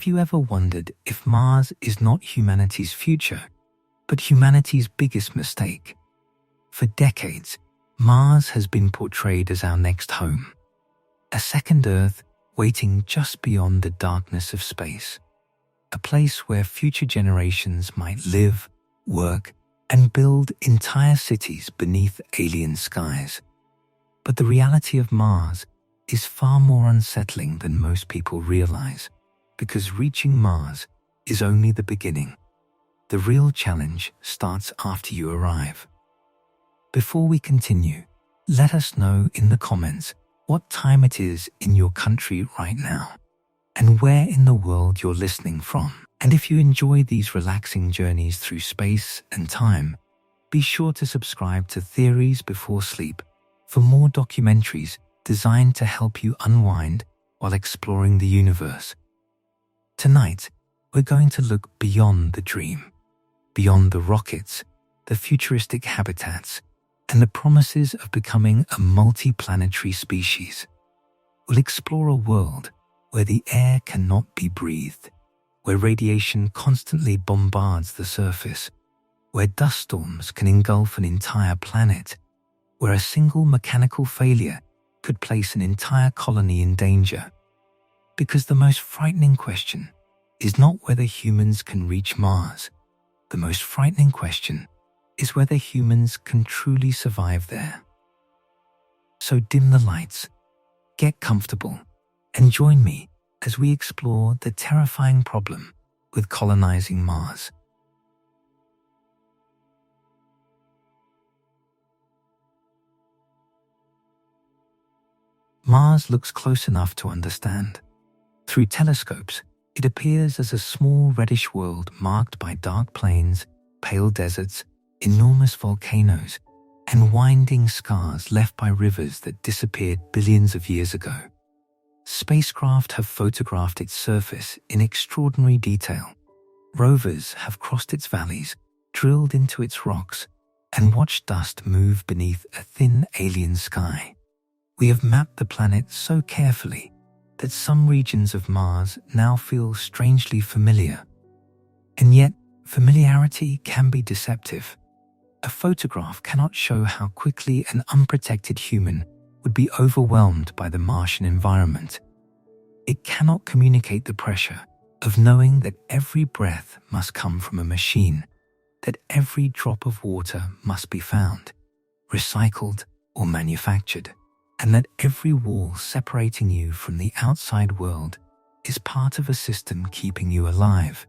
Have you ever wondered if Mars is not humanity's future, but humanity's biggest mistake? For decades, Mars has been portrayed as our next home, a second Earth waiting just beyond the darkness of space, a place where future generations might live, work, and build entire cities beneath alien skies. But the reality of Mars is far more unsettling than most people realize, because reaching Mars is only the beginning. The real challenge starts after you arrive. Before we continue, let us know in the comments what time it is in your country right now, and where in the world you're listening from. And if you enjoy these relaxing journeys through space and time, be sure to subscribe to Theories Before Sleep for more documentaries designed to help you unwind while exploring the universe. Tonight, we're going to look beyond the dream, beyond the rockets, the futuristic habitats, and the promises of becoming a multi-planetary species. We'll explore a world where the air cannot be breathed, where radiation constantly bombards the surface, where dust storms can engulf an entire planet, where a single mechanical failure could place an entire colony in danger. Because the most frightening question is not whether humans can reach Mars. The most frightening question is whether humans can truly survive there. So dim the lights, get comfortable, and join me as we explore the terrifying problem with colonizing Mars. Mars looks close enough to understand. Through telescopes, it appears as a small reddish world marked by dark plains, pale deserts, enormous volcanoes, and winding scars left by rivers that disappeared billions of years ago. Spacecraft have photographed its surface in extraordinary detail. Rovers have crossed its valleys, drilled into its rocks, and watched dust move beneath a thin alien sky. We have mapped the planet so carefully that some regions of Mars now feel strangely familiar. And yet, familiarity can be deceptive. A photograph cannot show how quickly an unprotected human would be overwhelmed by the Martian environment. It cannot communicate the pressure of knowing that every breath must come from a machine, that every drop of water must be found, recycled, or manufactured, and that every wall separating you from the outside world is part of a system keeping you alive.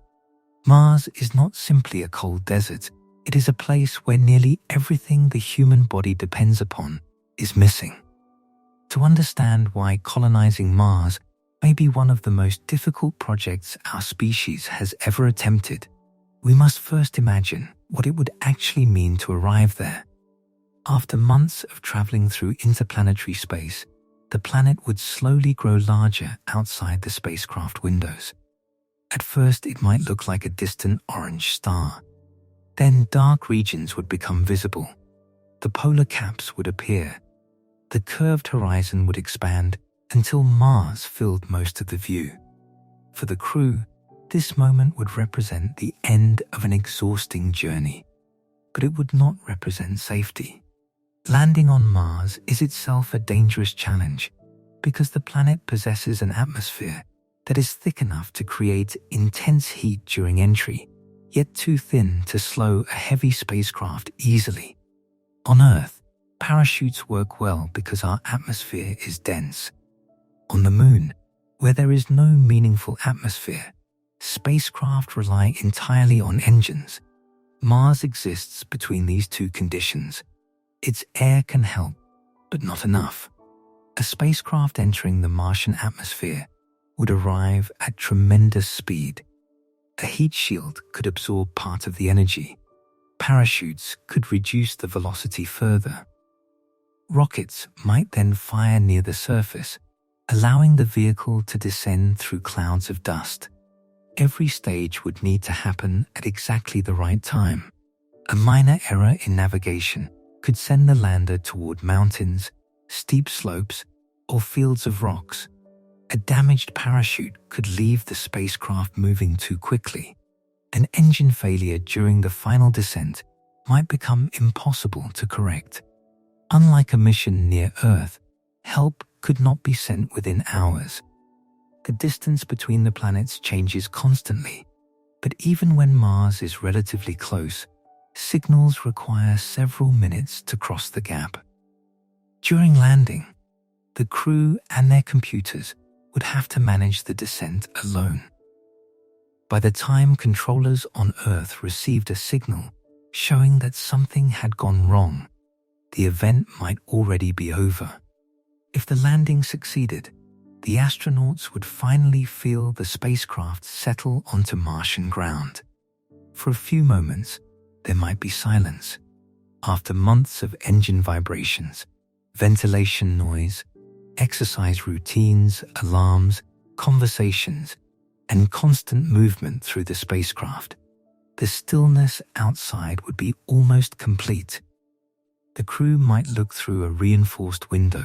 Mars is not simply a cold desert. It is a place where nearly everything the human body depends upon is missing. To understand why colonizing Mars may be one of the most difficult projects our species has ever attempted, we must first imagine what it would actually mean to arrive there. After months of traveling through interplanetary space, the planet would slowly grow larger outside the spacecraft windows. At first, it might look like a distant orange star. Then dark regions would become visible. The polar caps would appear. The curved horizon would expand until Mars filled most of the view. For the crew, this moment would represent the end of an exhausting journey, but it would not represent safety. Landing on Mars is itself a dangerous challenge because the planet possesses an atmosphere that is thick enough to create intense heat during entry, yet too thin to slow a heavy spacecraft easily. On Earth, parachutes work well because our atmosphere is dense. On the Moon, where there is no meaningful atmosphere, spacecraft rely entirely on engines. Mars exists between these two conditions. Its air can help, but not enough. A spacecraft entering the Martian atmosphere would arrive at tremendous speed. A heat shield could absorb part of the energy. Parachutes could reduce the velocity further. Rockets might then fire near the surface, allowing the vehicle to descend through clouds of dust. Every stage would need to happen at exactly the right time. A minor error in navigation could send the lander toward mountains, steep slopes, or fields of rocks. A damaged parachute could leave the spacecraft moving too quickly. An engine failure during the final descent might become impossible to correct. Unlike a mission near Earth, help could not be sent within hours. The distance between the planets changes constantly, but even when Mars is relatively close, signals require several minutes to cross the gap. During landing, the crew and their computers would have to manage the descent alone. By the time controllers on Earth received a signal showing that something had gone wrong, the event might already be over. If the landing succeeded, the astronauts would finally feel the spacecraft settle onto Martian ground. For a few moments, there might be silence. After months of engine vibrations, ventilation noise, exercise routines, alarms, conversations, and constant movement through the spacecraft, the stillness outside would be almost complete. The crew might look through a reinforced window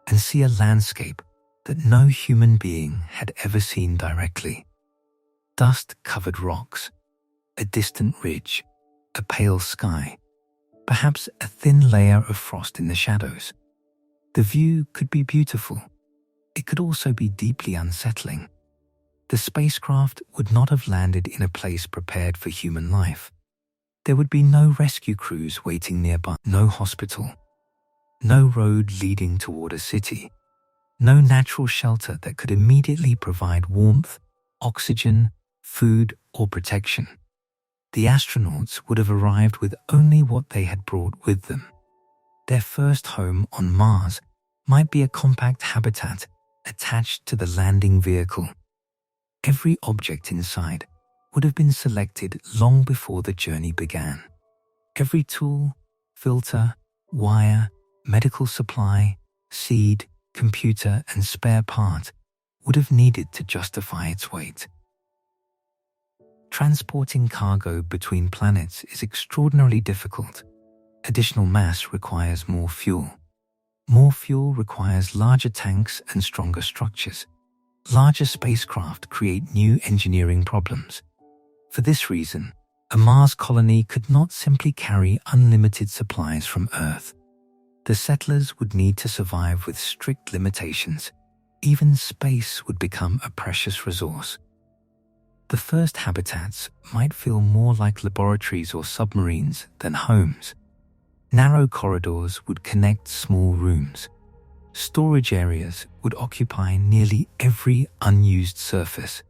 and see a landscape that no human being had ever seen directly. Dust-covered rocks, a distant ridge, a pale sky, perhaps a thin layer of frost in the shadows. The view could be beautiful. It could also be deeply unsettling. The spacecraft would not have landed in a place prepared for human life. There would be no rescue crews waiting nearby, no hospital, no road leading toward a city, no natural shelter that could immediately provide warmth, oxygen, food, or protection. The astronauts would have arrived with only what they had brought with them. Their first home on Mars might be a compact habitat attached to the landing vehicle. Every object inside would have been selected long before the journey began. Every tool, filter, wire, medical supply, seed, computer, and spare part would have needed to justify its weight. Transporting cargo between planets is extraordinarily difficult. Additional mass requires more fuel. More fuel requires larger tanks and stronger structures. Larger spacecraft create new engineering problems. For this reason, a Mars colony could not simply carry unlimited supplies from Earth. The settlers would need to survive with strict limitations. Even space would become a precious resource. The first habitats might feel more like laboratories or submarines than homes. Narrow corridors would connect small rooms. Storage areas would occupy nearly every unused surface.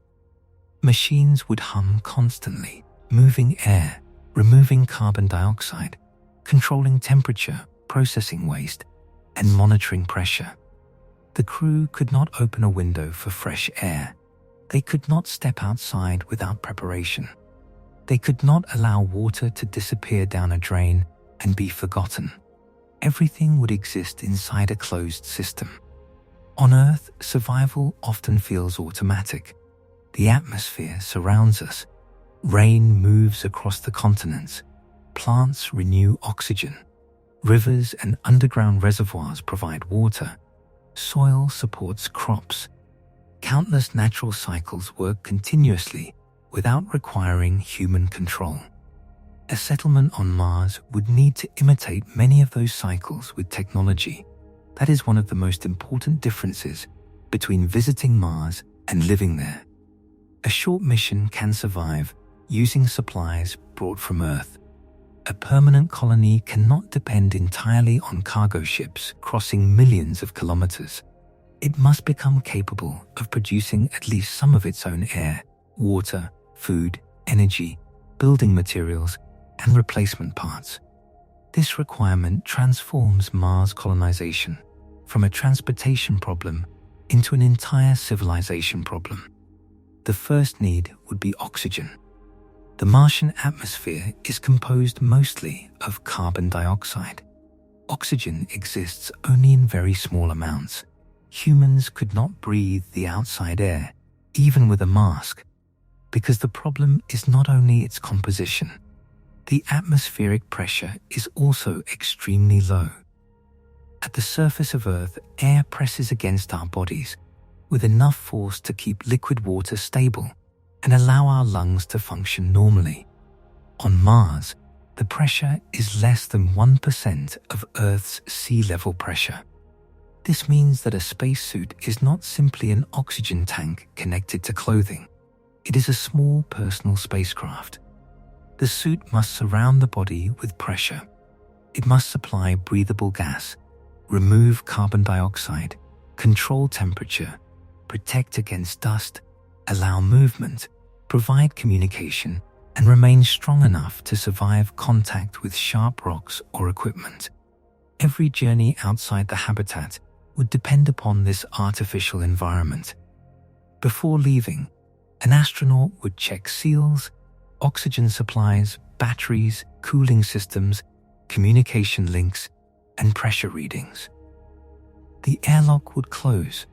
Machines would hum constantly, moving air, removing carbon dioxide, controlling temperature, processing waste, and monitoring pressure. The crew could not open a window for fresh air. They could not step outside without preparation. They could not allow water to disappear down a drain and be forgotten. Everything would exist inside a closed system. On Earth, survival often feels automatic. The atmosphere surrounds us. Rain moves across the continents. Plants renew oxygen. Rivers and underground reservoirs provide water. Soil supports crops. Countless natural cycles work continuously without requiring human control. A settlement on Mars would need to imitate many of those cycles with technology. That is one of the most important differences between visiting Mars and living there. A short mission can survive using supplies brought from Earth. A permanent colony cannot depend entirely on cargo ships crossing millions of kilometers. It must become capable of producing at least some of its own air, water, food, energy, building materials, and replacement parts. This requirement transforms Mars colonization from a transportation problem into an entire civilization problem. The first need would be oxygen. The Martian atmosphere is composed mostly of carbon dioxide. Oxygen exists only in very small amounts. Humans could not breathe the outside air, even with a mask, because the problem is not only its composition. The atmospheric pressure is also extremely low. At the surface of Earth, air presses against our bodies, with enough force to keep liquid water stable and allow our lungs to function normally. On Mars, the pressure is less than 1% of Earth's sea level pressure. This means that a spacesuit is not simply an oxygen tank connected to clothing. It is a small personal spacecraft. The suit must surround the body with pressure. It must supply breathable gas, remove carbon dioxide, control temperature, protect against dust, allow movement, provide communication, and remain strong enough to survive contact with sharp rocks or equipment. Every journey outside the habitat would depend upon this artificial environment. Before leaving, an astronaut would check seals, oxygen supplies, batteries, cooling systems, communication links, and pressure readings. The airlock would close.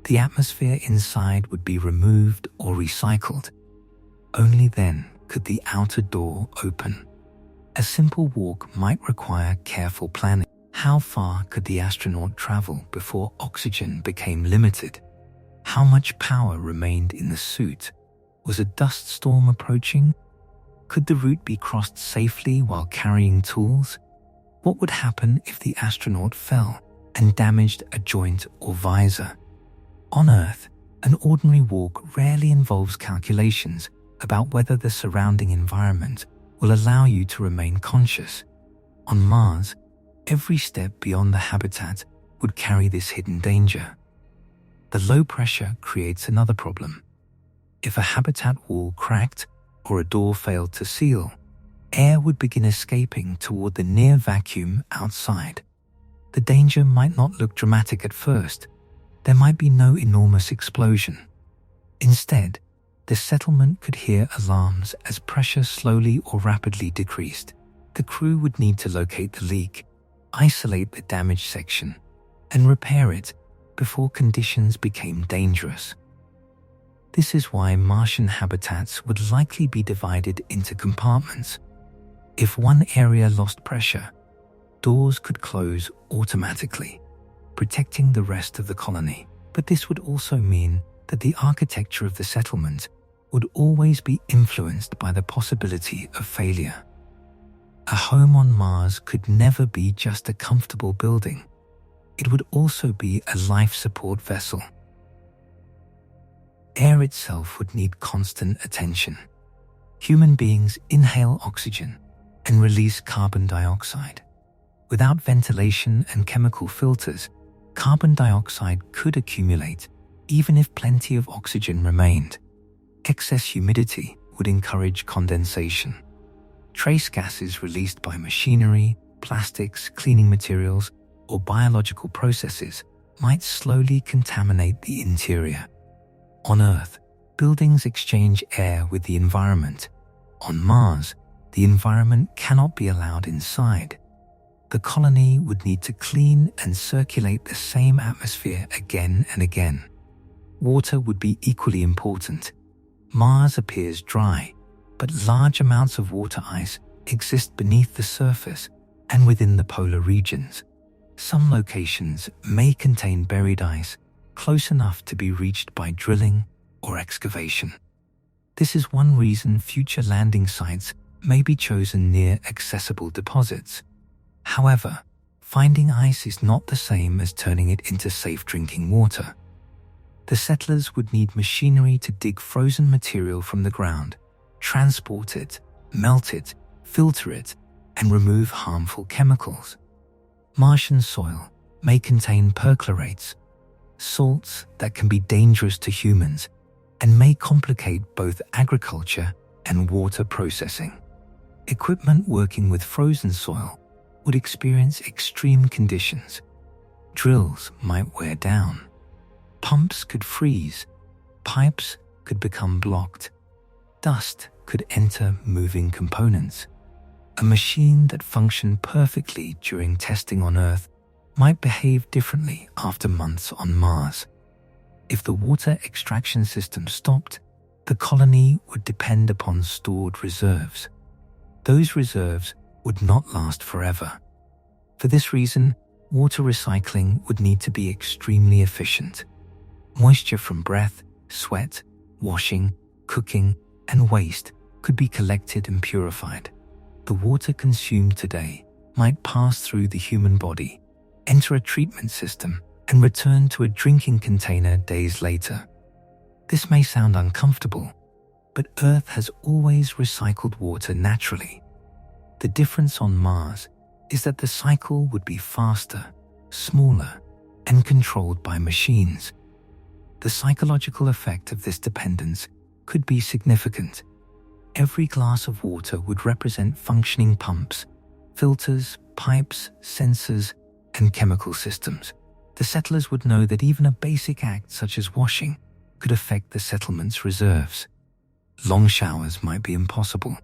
The atmosphere inside would be removed or recycled. Only then could the outer door open. A simple walk might require careful planning. How far could the astronaut travel before oxygen became limited? How much power remained in the suit? Was a dust storm approaching? Could the route be crossed safely while carrying tools? What would happen if the astronaut fell and damaged a joint or visor? On Earth, an ordinary walk rarely involves calculations about whether the surrounding environment will allow you to remain conscious. On Mars, every step beyond the habitat would carry this hidden danger. The low pressure creates another problem. If a habitat wall cracked or a door failed to seal, air would begin escaping toward the near vacuum outside. The danger might not look dramatic at first. There might be no enormous explosion. Instead, the settlement could hear alarms as pressure slowly or rapidly decreased. The crew would need to locate the leak, isolate the damaged section, and repair it before conditions became dangerous. This is why Martian habitats would likely be divided into compartments. If one area lost pressure, doors could close automatically, protecting the rest of the colony. But this would also mean that the architecture of the settlement would always be influenced by the possibility of failure. A home on Mars could never be just a comfortable building. It would also be a life support vessel. Air itself would need constant attention. Human beings inhale oxygen and release carbon dioxide. Without ventilation and chemical filters, carbon dioxide could accumulate even if plenty of oxygen remained. Excess humidity would encourage condensation. Trace gases released by machinery, plastics, cleaning materials, or biological processes might slowly contaminate the interior. On Earth, buildings exchange air with the environment. On Mars, the environment cannot be allowed inside. The colony would need to clean and circulate the same atmosphere again and again. Water would be equally important. Mars appears dry, but large amounts of water ice exist beneath the surface and within the polar regions. Some locations may contain buried ice close enough to be reached by drilling or excavation. This is one reason future landing sites may be chosen near accessible deposits. However, finding ice is not the same as turning it into safe drinking water. The settlers would need machinery to dig frozen material from the ground, transport it, melt it, filter it, and remove harmful chemicals. Martian soil may contain perchlorates, salts that can be dangerous to humans and may complicate both agriculture and water processing. Equipment working with frozen soil would experience extreme conditions. Drills might wear down. Pumps could freeze. Pipes could become blocked. Dust could enter moving components. A machine that functioned perfectly during testing on Earth might behave differently after months on Mars. If the water extraction system stopped, the colony would depend upon stored reserves. Those reserves would not last forever. For this reason, water recycling would need to be extremely efficient. Moisture from breath, sweat, washing, cooking, and waste could be collected and purified. The water consumed today might pass through the human body, enter a treatment system, and return to a drinking container days later. This may sound uncomfortable, but Earth has always recycled water naturally. The difference on Mars is that the cycle would be faster, smaller, and controlled by machines. The psychological effect of this dependence could be significant. Every glass of water would represent functioning pumps, filters, pipes, sensors, and chemical systems. The settlers would know that even a basic act such as washing could affect the settlement's reserves. Long showers might be impossible.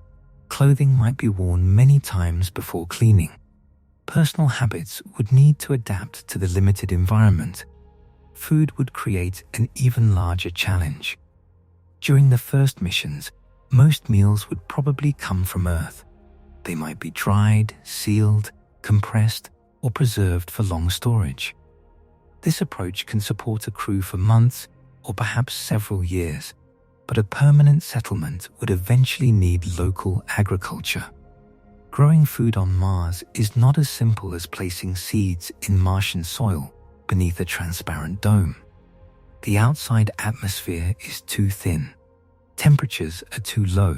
Clothing might be worn many times before cleaning. Personal habits would need to adapt to the limited environment. Food would create an even larger challenge. During the first missions, most meals would probably come from Earth. They might be dried, sealed, compressed, or preserved for long storage. This approach can support a crew for months or perhaps several years, but a permanent settlement would eventually need local agriculture. Growing food on Mars is not as simple as placing seeds in Martian soil beneath a transparent dome. The outside atmosphere is too thin. Temperatures are too low.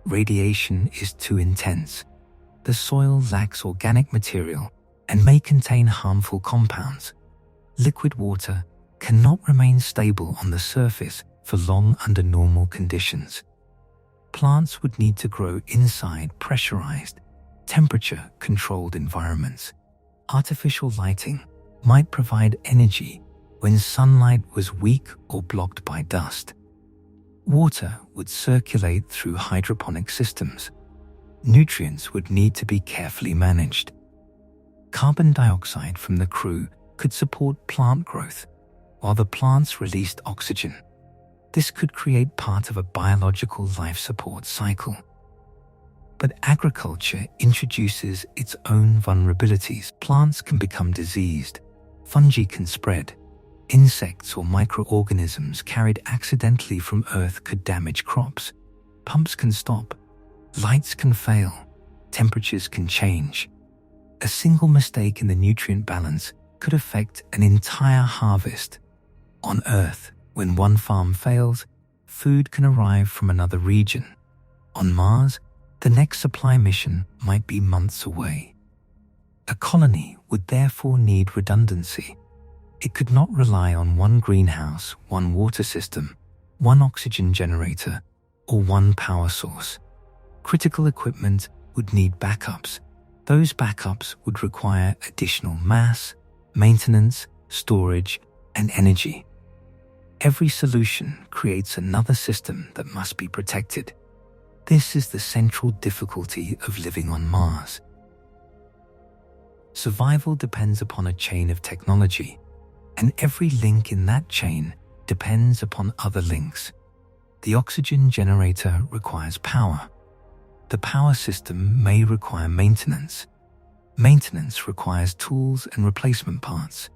Radiation is too intense. The soil lacks organic material and may contain harmful compounds. Liquid water cannot remain stable on the surface for long under normal conditions. Plants would need to grow inside pressurized, temperature-controlled environments. Artificial lighting might provide energy when sunlight was weak or blocked by dust. Water would circulate through hydroponic systems. Nutrients would need to be carefully managed. Carbon dioxide from the crew could support plant growth, while the plants released oxygen. This could create part of a biological life support cycle. But agriculture introduces its own vulnerabilities. Plants can become diseased. Fungi can spread. Insects or microorganisms carried accidentally from Earth could damage crops. Pumps can stop. Lights can fail. Temperatures can change. A single mistake in the nutrient balance could affect an entire harvest. On Earth, when one farm fails, food can arrive from another region. On Mars, the next supply mission might be months away. A colony would therefore need redundancy. It could not rely on one greenhouse, one water system, one oxygen generator, or one power source. Critical equipment would need backups. Those backups would require additional mass, maintenance, storage, and energy. Every solution creates another system that must be protected. This is the central difficulty of living on Mars. Survival depends upon a chain of technology, and every link in that chain depends upon other links. The oxygen generator requires power. The power system may require maintenance. Maintenance requires tools and replacement parts.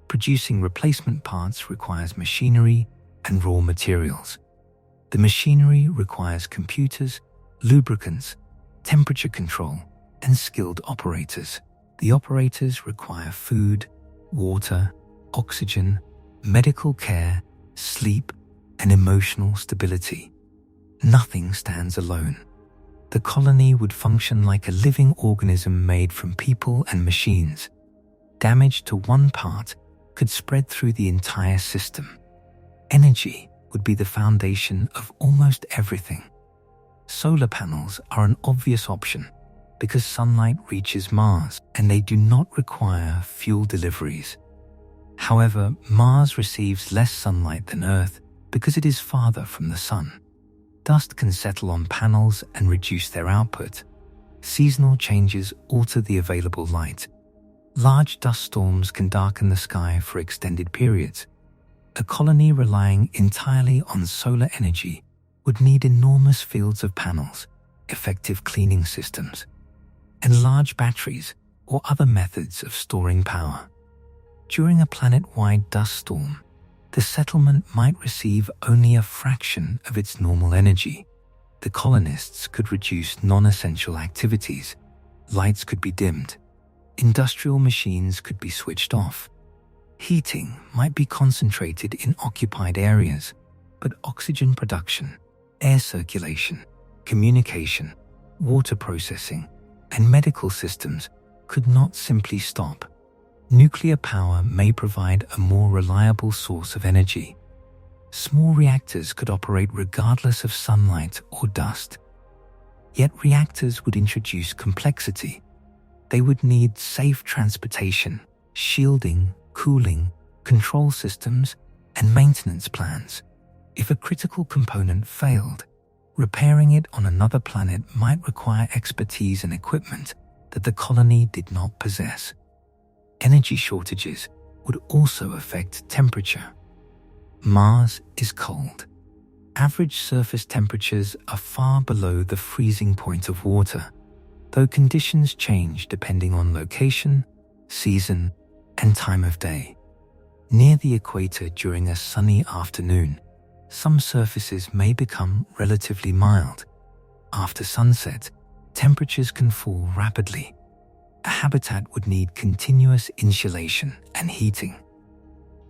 Producing replacement parts requires machinery and raw materials. The machinery requires computers, lubricants, temperature control, and skilled operators. The operators require food, water, oxygen, medical care, sleep, and emotional stability. Nothing stands alone. The colony would function like a living organism made from people and machines. Damage to one part could spread through the entire system. Energy would be the foundation of almost everything. Solar panels are an obvious option because sunlight reaches Mars and they do not require fuel deliveries. However, Mars receives less sunlight than Earth because it is farther from the sun. Dust can settle on panels and reduce their output. Seasonal changes alter the available light. Large dust storms can darken the sky for extended periods. A colony relying entirely on solar energy would need enormous fields of panels, effective cleaning systems, and large batteries or other methods of storing power. During a planet-wide dust storm, the settlement might receive only a fraction of its normal energy. The colonists could reduce non-essential activities. Lights could be dimmed. Industrial machines could be switched off. Heating might be concentrated in occupied areas, but oxygen production, air circulation, communication, water processing, and medical systems could not simply stop. Nuclear power may provide a more reliable source of energy. Small reactors could operate regardless of sunlight or dust. Yet reactors would introduce complexity. They would need safe transportation, shielding, cooling, control systems, and maintenance plans. If a critical component failed, repairing it on another planet might require expertise and equipment that the colony did not possess. Energy shortages would also affect temperature. Mars is cold. Average surface temperatures are far below the freezing point of water, though conditions change depending on location, season, and time of day. Near the equator during a sunny afternoon, some surfaces may become relatively mild. After sunset, temperatures can fall rapidly. A habitat would need continuous insulation and heating.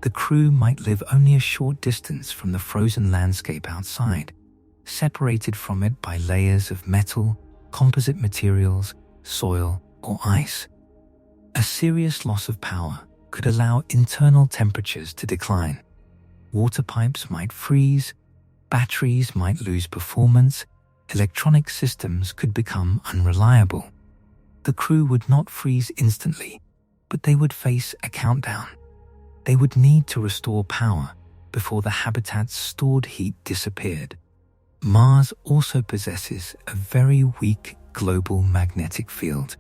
The crew might live only a short distance from the frozen landscape outside, separated from it by layers of metal, composite materials, soil, or ice. A serious loss of power could allow internal temperatures to decline. Water pipes might freeze, batteries might lose performance, electronic systems could become unreliable. The crew would not freeze instantly, but they would face a countdown. They would need to restore power before the habitat's stored heat disappeared. Mars also possesses a very weak global magnetic field.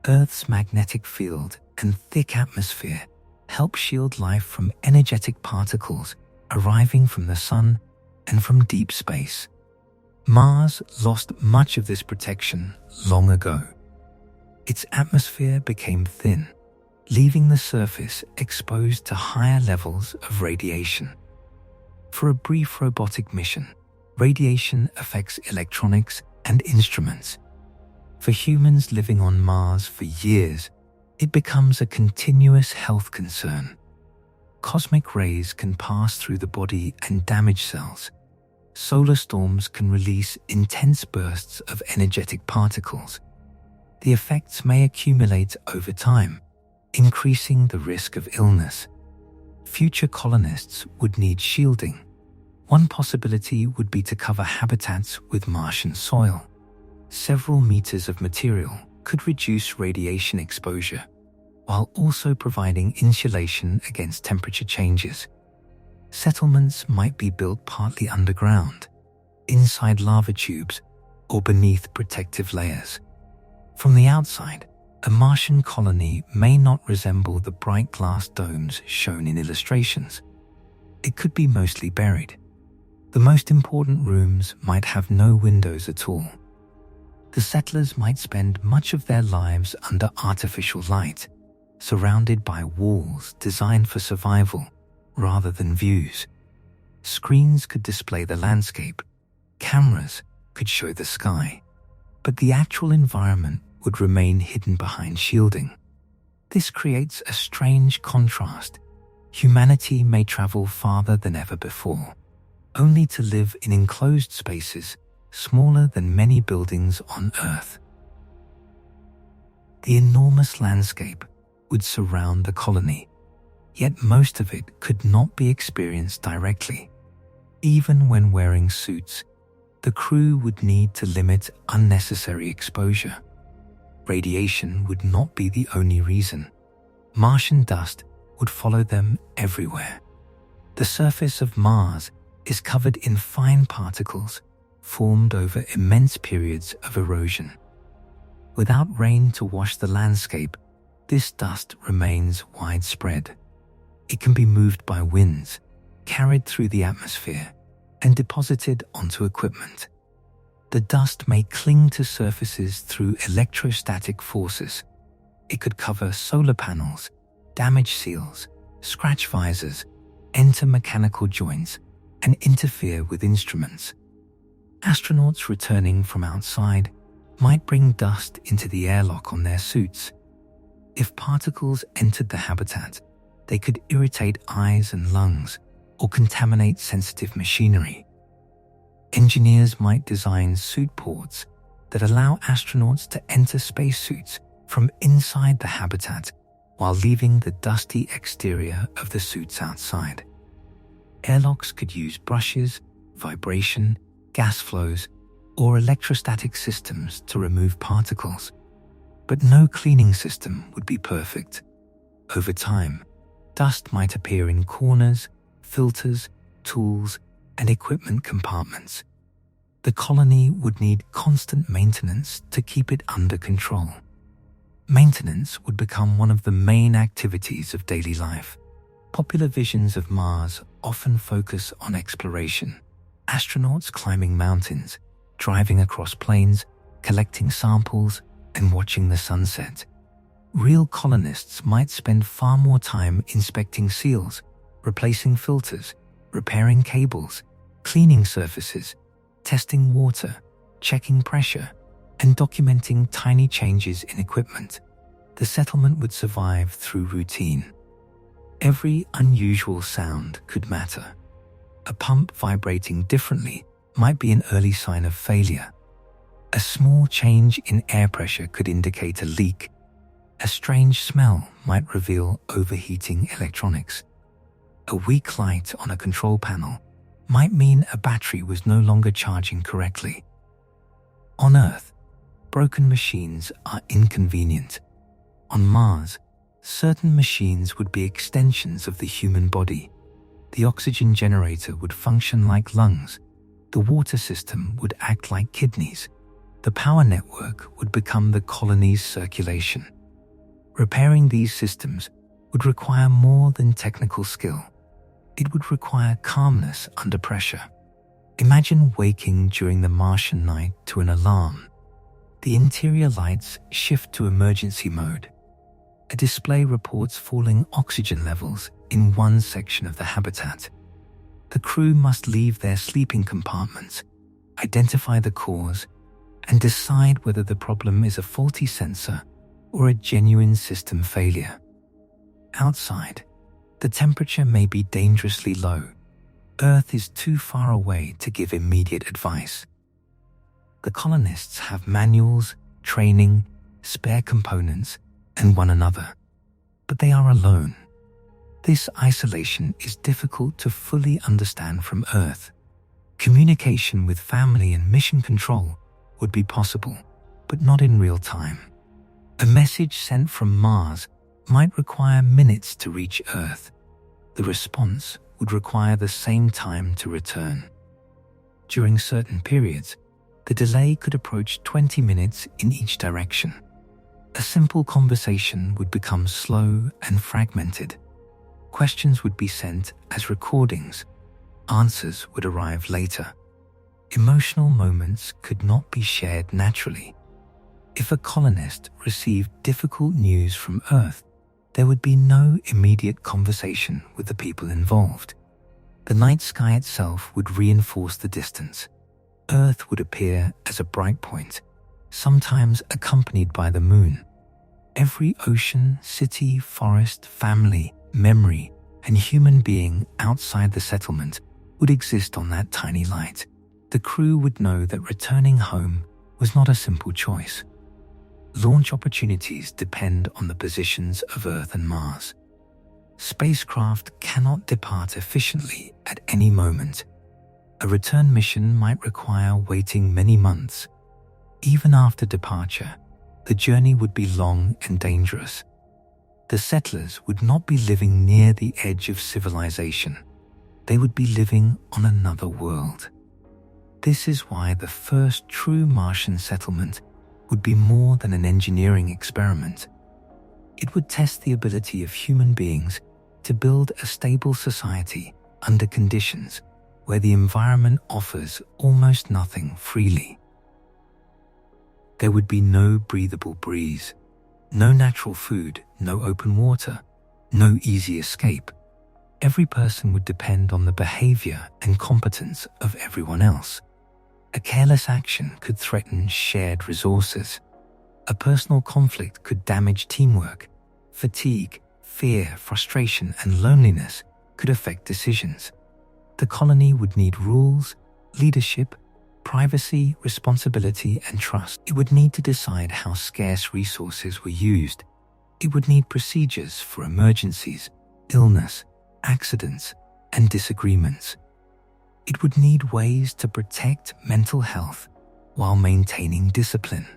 Earth's magnetic field and thick atmosphere help shield life from energetic particles arriving from the sun and from deep space. Mars lost much of this protection long ago. Its atmosphere became thin, leaving the surface exposed to higher levels of radiation. For a brief robotic mission, radiation affects electronics and instruments. For humans living on Mars for years, it becomes a continuous health concern. Cosmic rays can pass through the body and damage cells. Solar storms can release intense bursts of energetic particles. The effects may accumulate over time, increasing the risk of illness. Future colonists would need shielding. One possibility would be to cover habitats with Martian soil. Several meters of material could reduce radiation exposure, while also providing insulation against temperature changes. Settlements might be built partly underground, inside lava tubes, or beneath protective layers. From the outside, a Martian colony may not resemble the bright glass domes shown in illustrations. It could be mostly buried. The most important rooms might have no windows at all. The settlers might spend much of their lives under artificial light, surrounded by walls designed for survival rather than views. Screens could display the landscape, cameras could show the sky, but the actual environment would remain hidden behind shielding. This creates a strange contrast. Humanity may travel farther than ever before, only to live in enclosed spaces smaller than many buildings on Earth. The enormous landscape would surround the colony, yet most of it could not be experienced directly. Even when wearing suits, the crew would need to limit unnecessary exposure. Radiation would not be the only reason. Martian dust would follow them everywhere. The surface of Mars is covered in fine particles formed over immense periods of erosion. Without rain to wash the landscape, this dust remains widespread. It can be moved by winds, carried through the atmosphere, and deposited onto equipment. The dust may cling to surfaces through electrostatic forces. It could cover solar panels, damage seals, scratch visors, enter mechanical joints, and interfere with instruments. Astronauts returning from outside might bring dust into the airlock on their suits. If particles entered the habitat, they could irritate eyes and lungs or contaminate sensitive machinery. Engineers might design suit ports that allow astronauts to enter spacesuits from inside the habitat while leaving the dusty exterior of the suits outside. Airlocks could use brushes, vibration, gas flows, or electrostatic systems to remove particles. But no cleaning system would be perfect. Over time, dust might appear in corners, filters, tools, and equipment compartments. The colony would need constant maintenance to keep it under control. Maintenance would become one of the main activities of daily life. Popular visions of Mars often focus on exploration. Astronauts climbing mountains, driving across plains, collecting samples, and watching the sunset. Real colonists might spend far more time inspecting seals, replacing filters, repairing cables, cleaning surfaces, testing water, checking pressure, and documenting tiny changes in equipment. The settlement would survive through routine. Every unusual sound could matter. A pump vibrating differently might be an early sign of failure. A small change in air pressure could indicate a leak. A strange smell might reveal overheating electronics. A weak light on a control panel might mean a battery was no longer charging correctly. On Earth, broken machines are inconvenient. On Mars, certain machines would be extensions of the human body. The oxygen generator would function like lungs. The water system would act like kidneys. The power network would become the colony's circulation. Repairing these systems would require more than technical skill. It would require calmness under pressure. Imagine waking during the Martian night to an alarm. The interior lights shift to emergency mode. A display reports falling oxygen levels in one section of the habitat. The crew must leave their sleeping compartments, identify the cause, and decide whether the problem is a faulty sensor or a genuine system failure. Outside, the temperature may be dangerously low. Earth is too far away to give immediate advice. The colonists have manuals, training, spare components, and one another, but they are alone. This isolation is difficult to fully understand from Earth. Communication with family and mission control would be possible, but not in real time. A message sent from Mars might require minutes to reach Earth. The response would require the same time to return. During certain periods, the delay could approach 20 minutes in each direction. A simple conversation would become slow and fragmented. Questions would be sent as recordings. Answers would arrive later. Emotional moments could not be shared naturally. If a colonist received difficult news from Earth, there would be no immediate conversation with the people involved. The night sky itself would reinforce the distance. Earth would appear as a bright point, sometimes accompanied by the moon. Every ocean, city, forest, family, memory, and human being outside the settlement would exist on that tiny light. The crew would know that returning home was not a simple choice. Launch opportunities depend on the positions of Earth and Mars. Spacecraft cannot depart efficiently at any moment. A return mission might require waiting many months. Even after departure, the journey would be long and dangerous. The settlers would not be living near the edge of civilization. They would be living on another world. This is why the first true Martian settlement would be more than an engineering experiment. It would test the ability of human beings to build a stable society under conditions where the environment offers almost nothing freely. There would be no breathable breeze, no natural food, no open water, no easy escape. Every person would depend on the behavior and competence of everyone else. A careless action could threaten shared resources. A personal conflict could damage teamwork. Fatigue, fear, frustration, and loneliness could affect decisions. The colony would need rules, leadership, privacy, responsibility, and trust. It would need to decide how scarce resources were used. It would need procedures for emergencies, illness, accidents, and disagreements. It would need ways to protect mental health while maintaining discipline.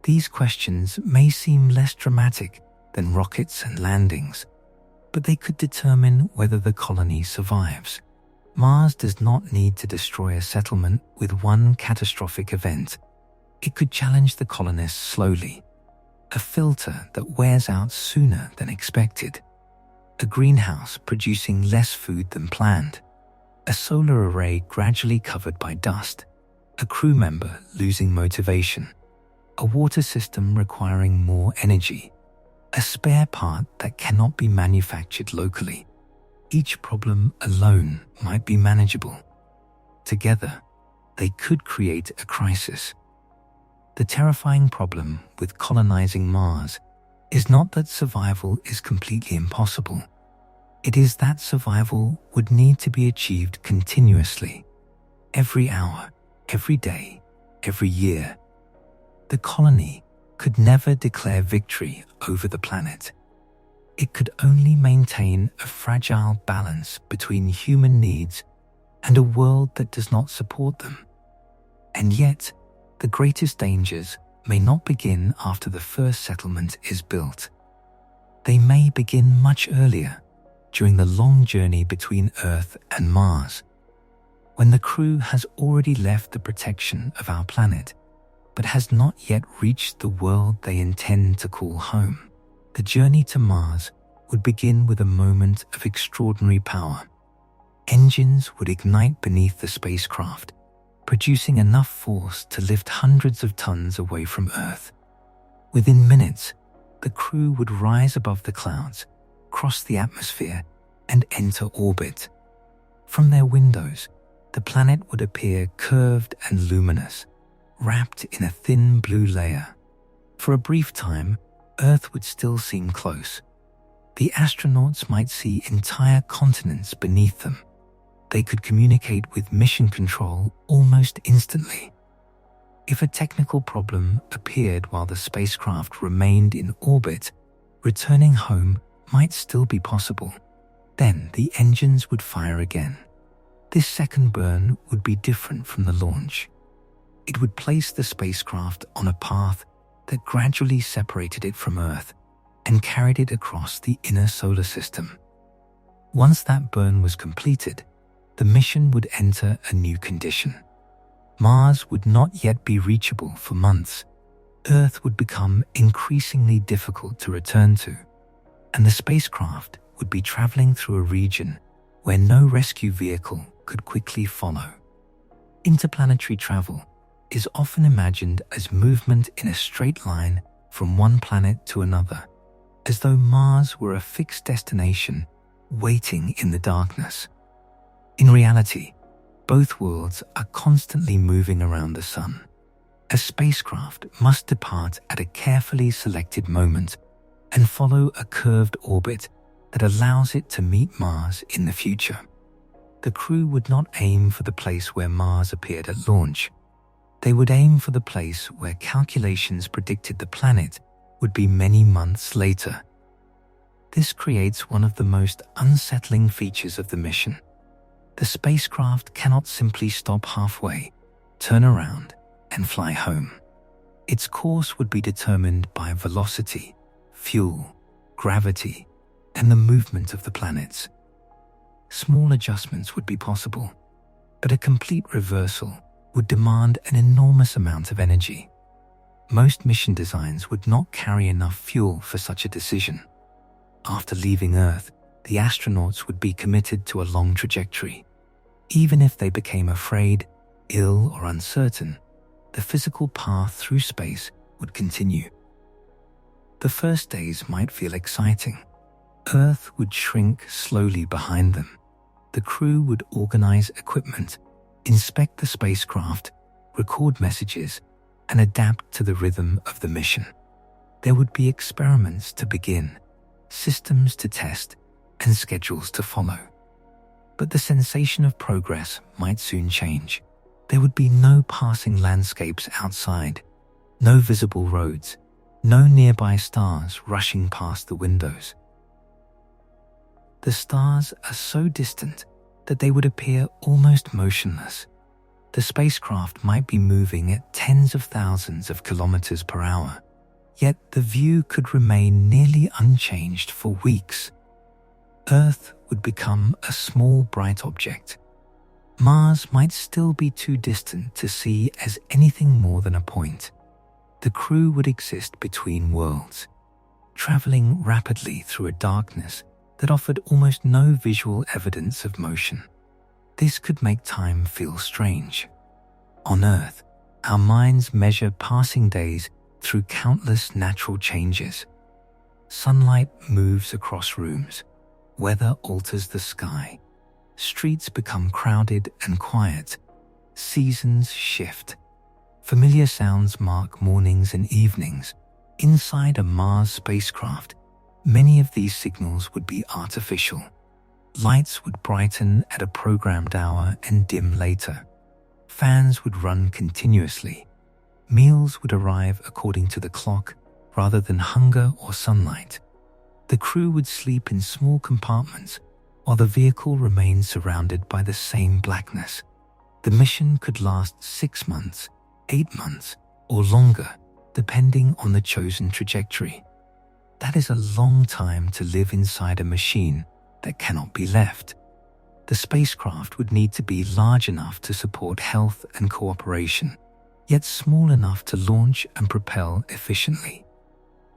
These questions may seem less dramatic than rockets and landings, but they could determine whether the colony survives. Mars does not need to destroy a settlement with one catastrophic event. It could challenge the colonists slowly, a filter that wears out sooner than expected, a greenhouse producing less food than planned, a solar array gradually covered by dust, a crew member losing motivation, a water system requiring more energy, a spare part that cannot be manufactured locally. Each problem alone might be manageable. Together, they could create a crisis. The terrifying problem with colonizing Mars is not that survival is completely impossible. It is that survival would need to be achieved continuously, every hour, every day, every year. The colony could never declare victory over the planet. It could only maintain a fragile balance between human needs and a world that does not support them. And yet, the greatest dangers may not begin after the first settlement is built. They may begin much earlier, during the long journey between Earth and Mars, when the crew has already left the protection of our planet, but has not yet reached the world they intend to call home. The journey to Mars would begin with a moment of extraordinary power. Engines would ignite beneath the spacecraft, producing enough force to lift hundreds of tons away from Earth. Within minutes, the crew would rise above the clouds, cross the atmosphere, and enter orbit. From their windows, the planet would appear curved and luminous, wrapped in a thin blue layer. For a brief time, Earth would still seem close. The astronauts might see entire continents beneath them. They could communicate with mission control almost instantly. If a technical problem appeared while the spacecraft remained in orbit, returning home might still be possible. Then the engines would fire again. This second burn would be different from the launch. It would place the spacecraft on a path that gradually separated it from Earth and carried it across the inner solar system. Once that burn was completed, the mission would enter a new condition. Mars would not yet be reachable for months. Earth would become increasingly difficult to return to, and the spacecraft would be traveling through a region where no rescue vehicle could quickly follow. Interplanetary travel is often imagined as movement in a straight line from one planet to another, as though Mars were a fixed destination waiting in the darkness. In reality, both worlds are constantly moving around the Sun. A spacecraft must depart at a carefully selected moment and follow a curved orbit that allows it to meet Mars in the future. The crew would not aim for the place where Mars appeared at launch. They would aim for the place where calculations predicted the planet would be many months later. This creates one of the most unsettling features of the mission. The spacecraft cannot simply stop halfway, turn around, and fly home. Its course would be determined by velocity, fuel, gravity, and the movement of the planets. Small adjustments would be possible, but a complete reversal would demand an enormous amount of energy. Most mission designs would not carry enough fuel for such a decision. After leaving Earth, the astronauts would be committed to a long trajectory. Even if they became afraid, ill, or uncertain, the physical path through space would continue. The first days might feel exciting. Earth would shrink slowly behind them. The crew would organize equipment, inspect the spacecraft, record messages, and adapt to the rhythm of the mission. There would be experiments to begin, systems to test, and schedules to follow. But the sensation of progress might soon change. There would be no passing landscapes outside, no visible roads, no nearby stars rushing past the windows. The stars are so distant that they would appear almost motionless. The spacecraft might be moving at tens of thousands of kilometers per hour, yet the view could remain nearly unchanged for weeks. Earth would become a small bright object. Mars might still be too distant to see as anything more than a point. The crew would exist between worlds, traveling rapidly through a darkness that offered almost no visual evidence of motion. This could make time feel strange. On Earth, our minds measure passing days through countless natural changes. Sunlight moves across rooms, weather alters the sky, streets become crowded and quiet, seasons shift. Familiar sounds mark mornings and evenings. Inside a Mars spacecraft, many of these signals would be artificial. Lights would brighten at a programmed hour and dim later. Fans would run continuously. Meals would arrive according to the clock rather than hunger or sunlight. The crew would sleep in small compartments while the vehicle remained surrounded by the same blackness. The mission could last 6 months, 8 months, or longer, depending on the chosen trajectory. That is a long time to live inside a machine that cannot be left. The spacecraft would need to be large enough to support health and cooperation, yet small enough to launch and propel efficiently.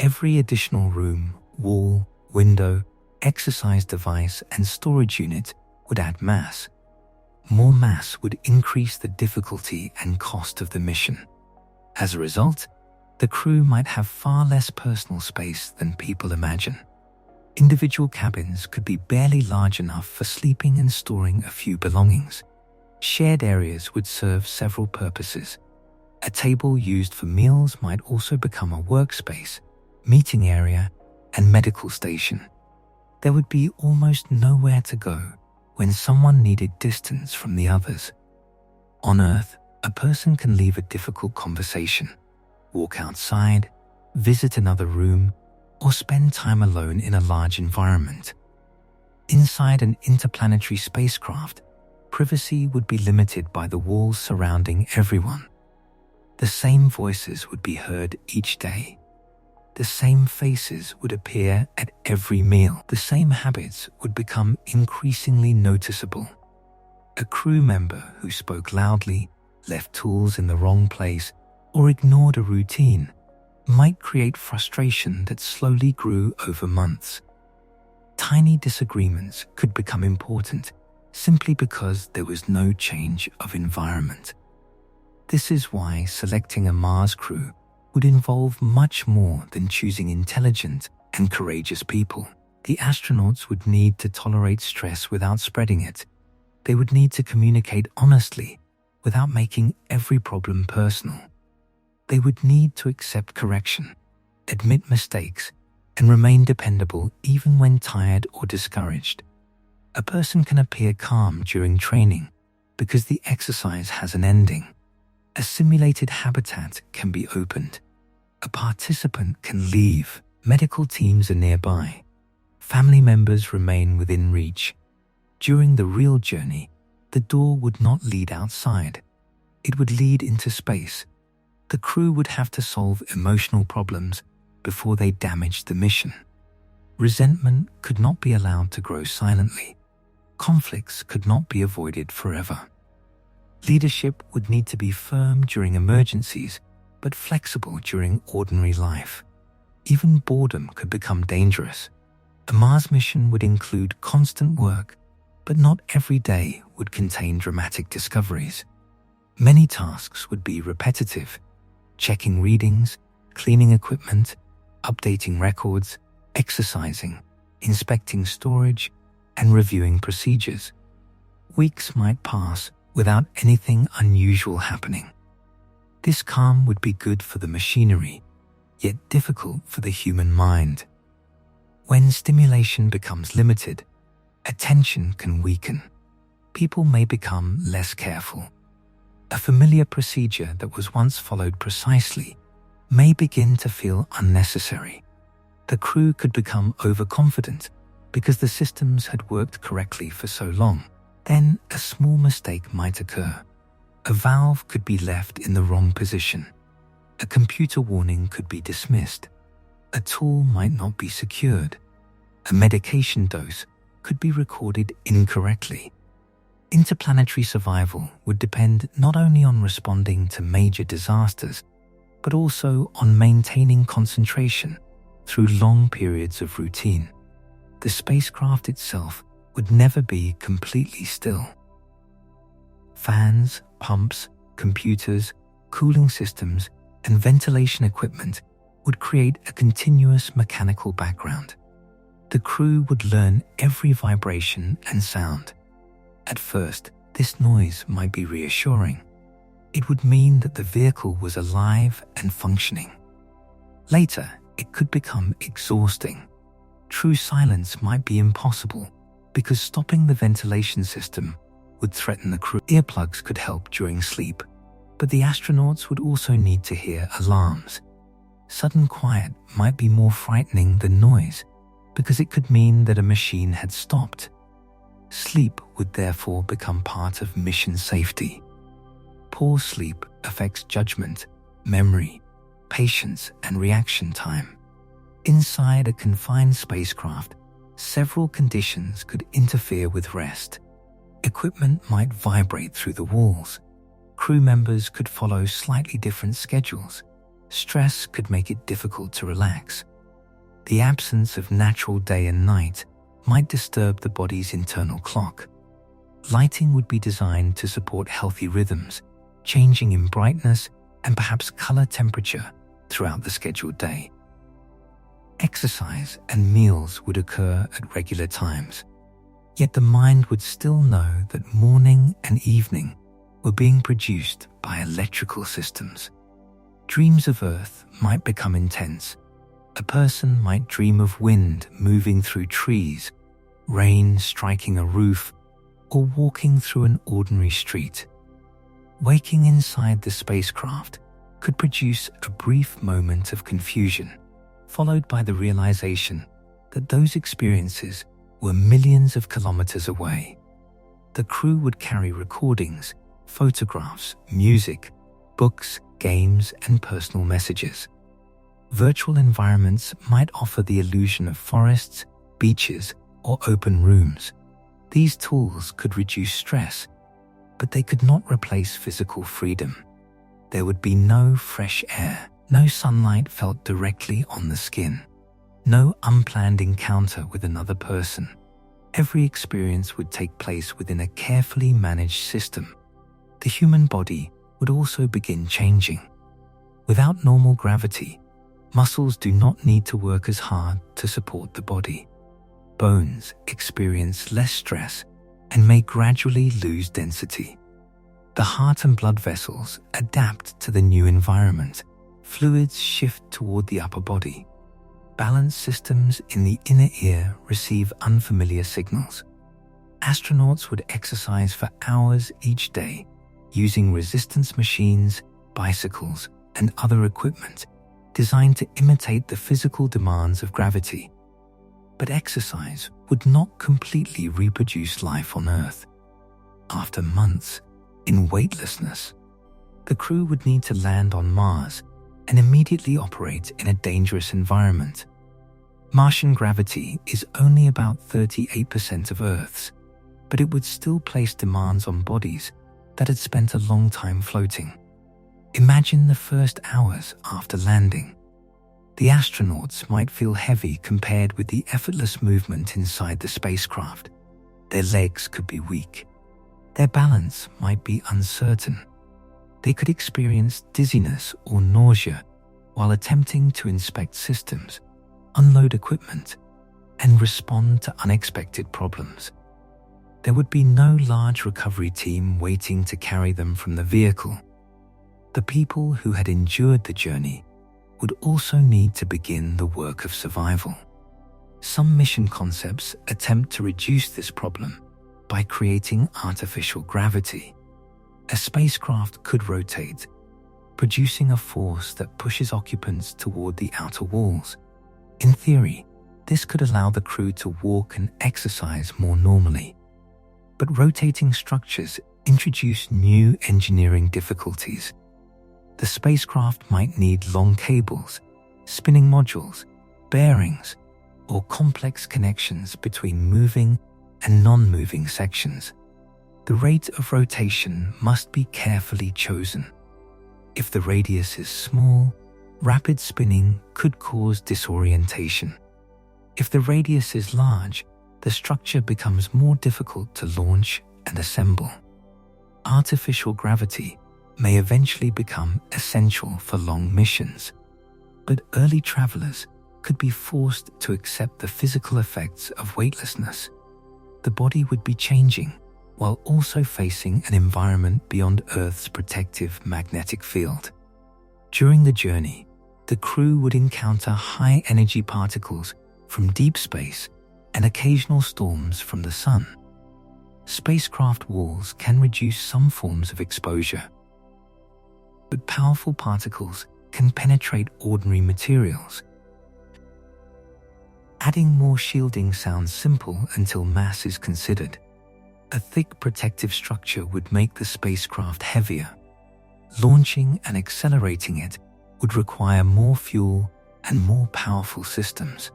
Every additional room, wall, window, exercise device, and storage unit would add mass. More mass would increase the difficulty and cost of the mission. As a result, the crew might have far less personal space than people imagine. Individual cabins could be barely large enough for sleeping and storing a few belongings. Shared areas would serve several purposes. A table used for meals might also become a workspace, meeting area, and medical station. There would be almost nowhere to go when someone needed distance from the others. On Earth, a person can leave a difficult conversation, walk outside, visit another room, or spend time alone in a large environment. Inside an interplanetary spacecraft, privacy would be limited by the walls surrounding everyone. The same voices would be heard each day. The same faces would appear at every meal. The same habits would become increasingly noticeable. A crew member who spoke loudly, left tools in the wrong place, or ignored a routine might create frustration that slowly grew over months. Tiny disagreements could become important simply because there was no change of environment. This is why selecting a Mars crew would involve much more than choosing intelligent and courageous people. The astronauts would need to tolerate stress without spreading it. They would need to communicate honestly without making every problem personal. They would need to accept correction, admit mistakes, and remain dependable even when tired or discouraged. A person can appear calm during training because the exercise has an ending. A simulated habitat can be opened. A participant can leave. Medical teams are nearby. Family members remain within reach. During the real journey, the door would not lead outside. It would lead into space. The crew would have to solve emotional problems before they damaged the mission. Resentment could not be allowed to grow silently. Conflicts could not be avoided forever. Leadership would need to be firm during emergencies, but flexible during ordinary life. Even boredom could become dangerous. A Mars mission would include constant work, but not every day would contain dramatic discoveries. Many tasks would be repetitive, checking readings, cleaning equipment, updating records, exercising, inspecting storage, and reviewing procedures. Weeks might pass without anything unusual happening. This calm would be good for the machinery, yet difficult for the human mind. When stimulation becomes limited, attention can weaken. People may become less careful. A familiar procedure that was once followed precisely may begin to feel unnecessary. The crew could become overconfident because the systems had worked correctly for so long. Then a small mistake might occur. A valve could be left in the wrong position. A computer warning could be dismissed. A tool might not be secured. A medication dose could be recorded incorrectly. Interplanetary survival would depend not only on responding to major disasters, but also on maintaining concentration through long periods of routine. The spacecraft itself would never be completely still. Fans, pumps, computers, cooling systems, and ventilation equipment would create a continuous mechanical background. The crew would learn every vibration and sound. At first, this noise might be reassuring. It would mean that the vehicle was alive and functioning. Later, it could become exhausting. True silence might be impossible because stopping the ventilation system would threaten the crew. Earplugs could help during sleep, but the astronauts would also need to hear alarms. Sudden quiet might be more frightening than noise because it could mean that a machine had stopped. Sleep would therefore become part of mission safety. Poor sleep affects judgment, memory, patience, and reaction time. Inside a confined spacecraft, several conditions could interfere with rest. Equipment might vibrate through the walls. Crew members could follow slightly different schedules. Stress could make it difficult to relax. The absence of natural day and night might disturb the body's internal clock. Lighting would be designed to support healthy rhythms, changing in brightness and perhaps color temperature throughout the scheduled day. Exercise and meals would occur at regular times, yet the mind would still know that morning and evening were being produced by electrical systems. Dreams of Earth might become intense. A person might dream of wind moving through trees, rain striking a roof, or walking through an ordinary street. Waking inside the spacecraft could produce a brief moment of confusion, followed by the realization that those experiences were millions of kilometers away. The crew would carry recordings, photographs, music, books, games, and personal messages. Virtual environments might offer the illusion of forests, beaches, or open rooms. These tools could reduce stress, but they could not replace physical freedom. There would be no fresh air, no sunlight felt directly on the skin, no unplanned encounter with another person. Every experience would take place within a carefully managed system. The human body would also begin changing. Without normal gravity, muscles do not need to work as hard to support the body. Bones experience less stress and may gradually lose density. The heart and blood vessels adapt to the new environment. Fluids shift toward the upper body. Balance systems in the inner ear receive unfamiliar signals. Astronauts would exercise for hours each day, using resistance machines, bicycles, and other equipment designed to imitate the physical demands of gravity. But exercise would not completely reproduce life on Earth. After months in weightlessness, the crew would need to land on Mars and immediately operate in a dangerous environment. Martian gravity is only about 38% of Earth's, but it would still place demands on bodies that had spent a long time floating. Imagine the first hours after landing. The astronauts might feel heavy compared with the effortless movement inside the spacecraft. Their legs could be weak. Their balance might be uncertain. They could experience dizziness or nausea while attempting to inspect systems, unload equipment, and respond to unexpected problems. There would be no large recovery team waiting to carry them from the vehicle. The people who had endured the journey would also need to begin the work of survival. Some mission concepts attempt to reduce this problem by creating artificial gravity. A spacecraft could rotate, producing a force that pushes occupants toward the outer walls. In theory, this could allow the crew to walk and exercise more normally. But rotating structures introduce new engineering difficulties. The spacecraft might need long cables, spinning modules, bearings, or complex connections between moving and non-moving sections. The rate of rotation must be carefully chosen. If the radius is small, rapid spinning could cause disorientation. If the radius is large, the structure becomes more difficult to launch and assemble. Artificial gravity may eventually become essential for long missions, but early travelers could be forced to accept the physical effects of weightlessness. The body would be changing while also facing an environment beyond Earth's protective magnetic field. During the journey, the crew would encounter high-energy particles from deep space and occasional storms from the sun. Spacecraft walls can reduce some forms of exposure, but powerful particles can penetrate ordinary materials. Adding more shielding sounds simple until mass is considered. A thick protective structure would make the spacecraft heavier. Launching and accelerating it would require more fuel and more powerful systems.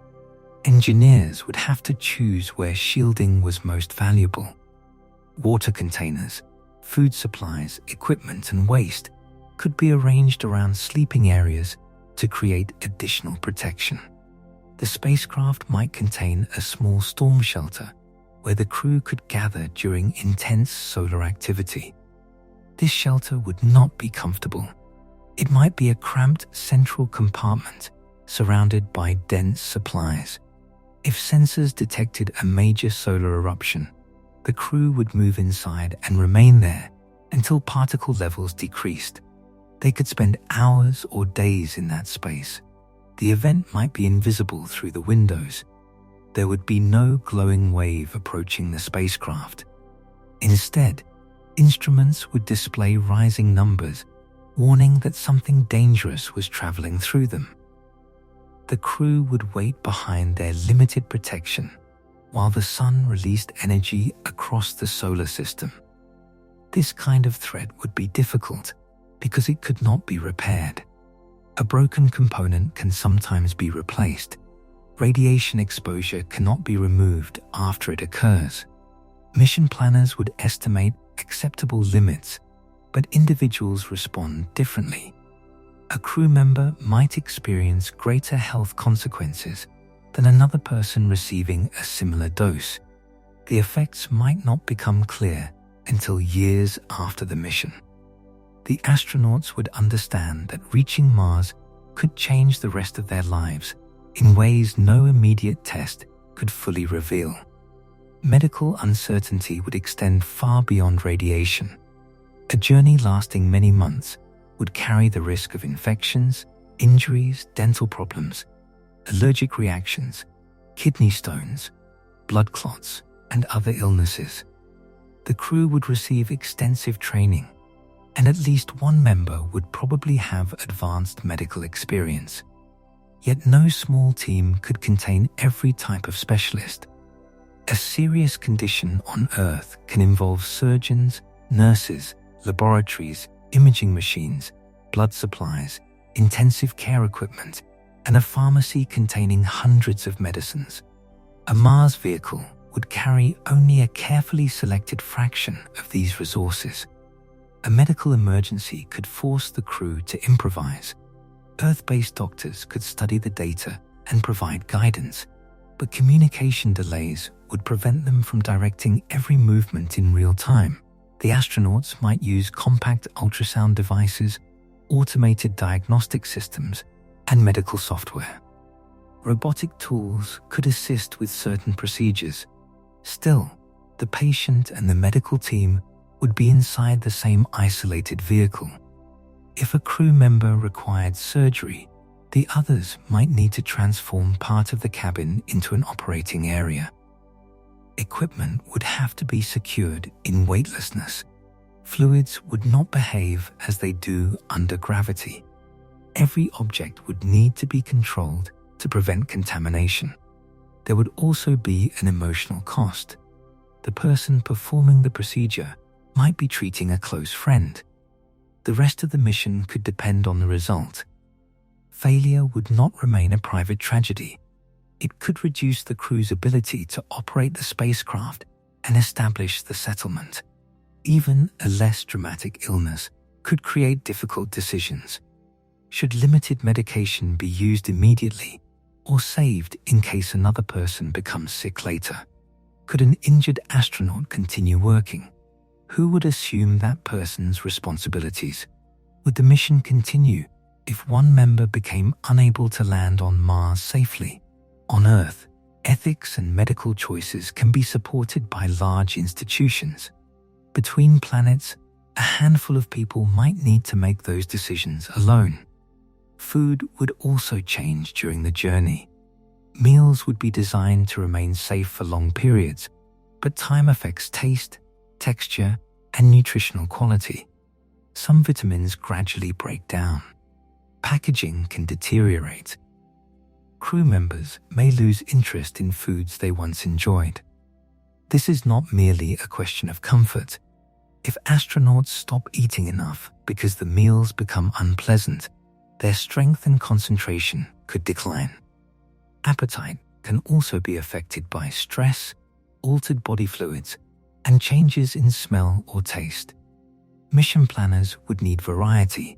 Engineers would have to choose where shielding was most valuable. Water containers, food supplies, equipment, and waste could be arranged around sleeping areas to create additional protection. The spacecraft might contain a small storm shelter where the crew could gather during intense solar activity. This shelter would not be comfortable. It might be a cramped central compartment surrounded by dense supplies. If sensors detected a major solar eruption, the crew would move inside and remain there until particle levels decreased. They could spend hours or days in that space. The event might be invisible through the windows. There would be no glowing wave approaching the spacecraft. Instead, instruments would display rising numbers, warning that something dangerous was traveling through them. The crew would wait behind their limited protection while the sun released energy across the solar system. This kind of threat would be difficult because it could not be repaired. A broken component can sometimes be replaced. Radiation exposure cannot be removed after it occurs. Mission planners would estimate acceptable limits, but individuals respond differently. A crew member might experience greater health consequences than another person receiving a similar dose. The effects might not become clear until years after the mission. The astronauts would understand that reaching Mars could change the rest of their lives in ways no immediate test could fully reveal. Medical uncertainty would extend far beyond radiation. A journey lasting many months would carry the risk of infections, injuries, dental problems, allergic reactions, kidney stones, blood clots, and other illnesses. The crew would receive extensive training, and at least one member would probably have advanced medical experience. Yet no small team could contain every type of specialist. A serious condition on Earth can involve surgeons, nurses, laboratories, imaging machines, blood supplies, intensive care equipment, and a pharmacy containing hundreds of medicines. A Mars vehicle would carry only a carefully selected fraction of these resources. A medical emergency could force the crew to improvise. Earth-based doctors could study the data and provide guidance, but communication delays would prevent them from directing every movement in real time. The astronauts might use compact ultrasound devices, automated diagnostic systems, and medical software. Robotic tools could assist with certain procedures. Still, the patient and the medical team would be inside the same isolated vehicle. If a crew member required surgery, the others might need to transform part of the cabin into an operating area. Equipment would have to be secured in weightlessness. Fluids would not behave as they do under gravity. Every object would need to be controlled to prevent contamination. There would also be an emotional cost. The person performing the procedure might be treating a close friend. The rest of the mission could depend on the result. Failure would not remain a private tragedy. It could reduce the crew's ability to operate the spacecraft and establish the settlement. Even a less dramatic illness could create difficult decisions. Should limited medication be used immediately or saved in case another person becomes sick later? Could an injured astronaut continue working? Who would assume that person's responsibilities? Would the mission continue if one member became unable to land on Mars safely? On Earth, ethics and medical choices can be supported by large institutions. Between planets, a handful of people might need to make those decisions alone. Food would also change during the journey. Meals would be designed to remain safe for long periods, but time affects taste, texture, and nutritional quality. Some vitamins gradually break down. Packaging can deteriorate. Crew members may lose interest in foods they once enjoyed. This is not merely a question of comfort. If astronauts stop eating enough because the meals become unpleasant, their strength and concentration could decline. Appetite can also be affected by stress, altered body fluids, and changes in smell or taste. Mission planners would need variety,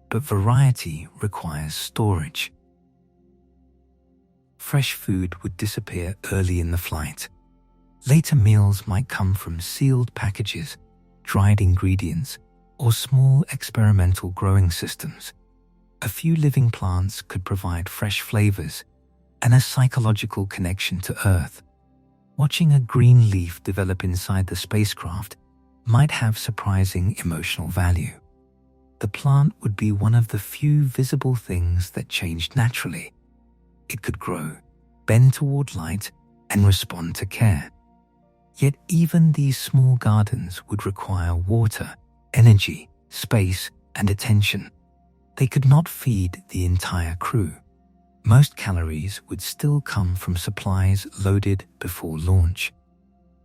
but variety requires storage. Fresh food would disappear early in the flight. Later meals might come from sealed packages, dried ingredients, or small experimental growing systems. A few living plants could provide fresh flavors and a psychological connection to Earth. Watching a green leaf develop inside the spacecraft might have surprising emotional value. The plant would be one of the few visible things that changed naturally. It could grow, bend toward light, and respond to care. Yet even these small gardens would require water, energy, space, and attention. They could not feed the entire crew. Most calories would still come from supplies loaded before launch.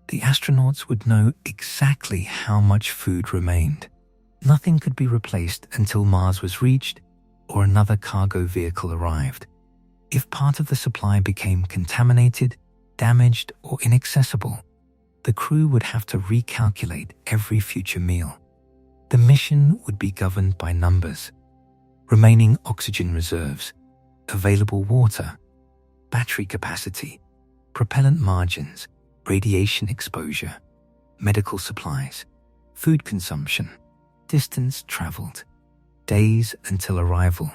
The astronauts would know exactly how much food remained. Nothing could be replaced until Mars was reached or another cargo vehicle arrived. If part of the supply became contaminated, damaged, or inaccessible, the crew would have to recalculate every future meal. The mission would be governed by numbers: remaining oxygen reserves, available water, battery capacity, propellant margins, radiation exposure, medical supplies, food consumption, distance traveled, days until arrival.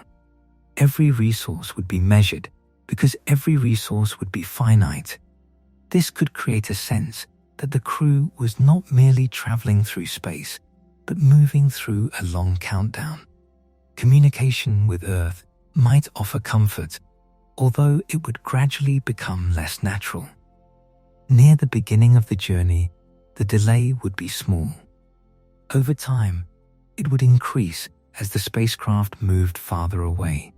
Every resource would be measured because every resource would be finite. This could create a sense that the crew was not merely traveling through space, but moving through a long countdown. Communication with Earth might offer comfort, although it would gradually become less natural. Near the beginning of the journey, the delay would be small. Over time, it would increase as the spacecraft moved farther away.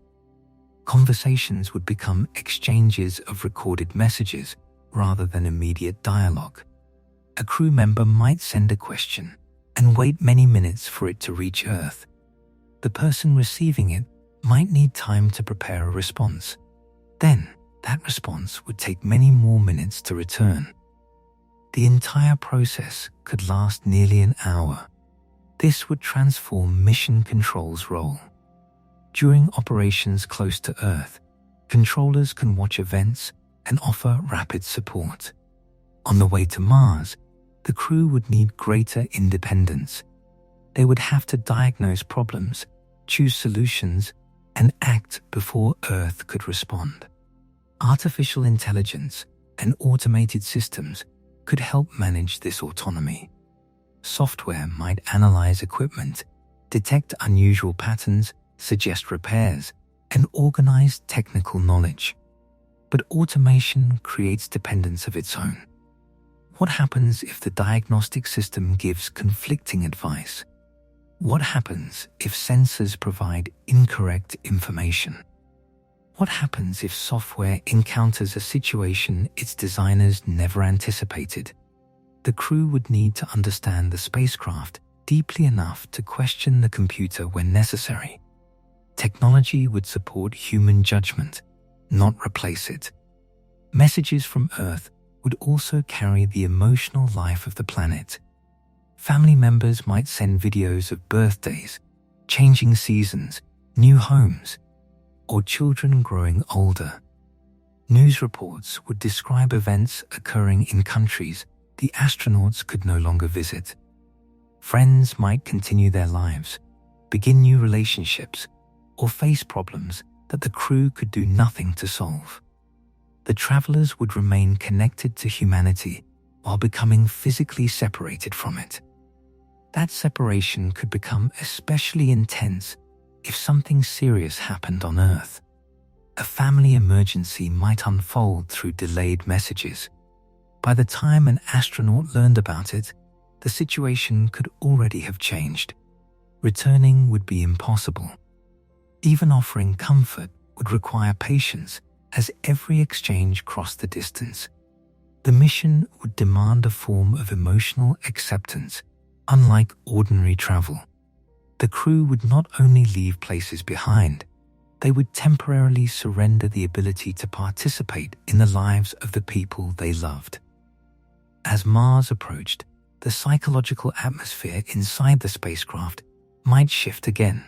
Conversations would become exchanges of recorded messages rather than immediate dialogue. A crew member might send a question and wait many minutes for it to reach Earth. The person receiving it might need time to prepare a response. Then, that response would take many more minutes to return. The entire process could last nearly an hour. This would transform Mission Control's role. During operations close to Earth, controllers can watch events and offer rapid support. On the way to Mars, the crew would need greater independence. They would have to diagnose problems, choose solutions, and act before Earth could respond. Artificial intelligence and automated systems could help manage this autonomy. Software might analyze equipment, detect unusual patterns, suggest repairs, and organize technical knowledge. But automation creates dependence of its own. What happens if the diagnostic system gives conflicting advice? What happens if sensors provide incorrect information? What happens if software encounters a situation its designers never anticipated? The crew would need to understand the spacecraft deeply enough to question the computer when necessary. Technology would support human judgment, not replace it. Messages from Earth would also carry the emotional life of the planet. Family members might send videos of birthdays, changing seasons, new homes, or children growing older. News reports would describe events occurring in countries the astronauts could no longer visit. Friends might continue their lives, begin new relationships, or face problems that the crew could do nothing to solve. The travelers would remain connected to humanity while becoming physically separated from it. That separation could become especially intense if something serious happened on Earth. A family emergency might unfold through delayed messages. By the time an astronaut learned about it, the situation could already have changed. Returning would be impossible. Even offering comfort would require patience, as every exchange crossed the distance. The mission would demand a form of emotional acceptance, unlike ordinary travel. The crew would not only leave places behind, they would temporarily surrender the ability to participate in the lives of the people they loved. As Mars approached, the psychological atmosphere inside the spacecraft might shift again.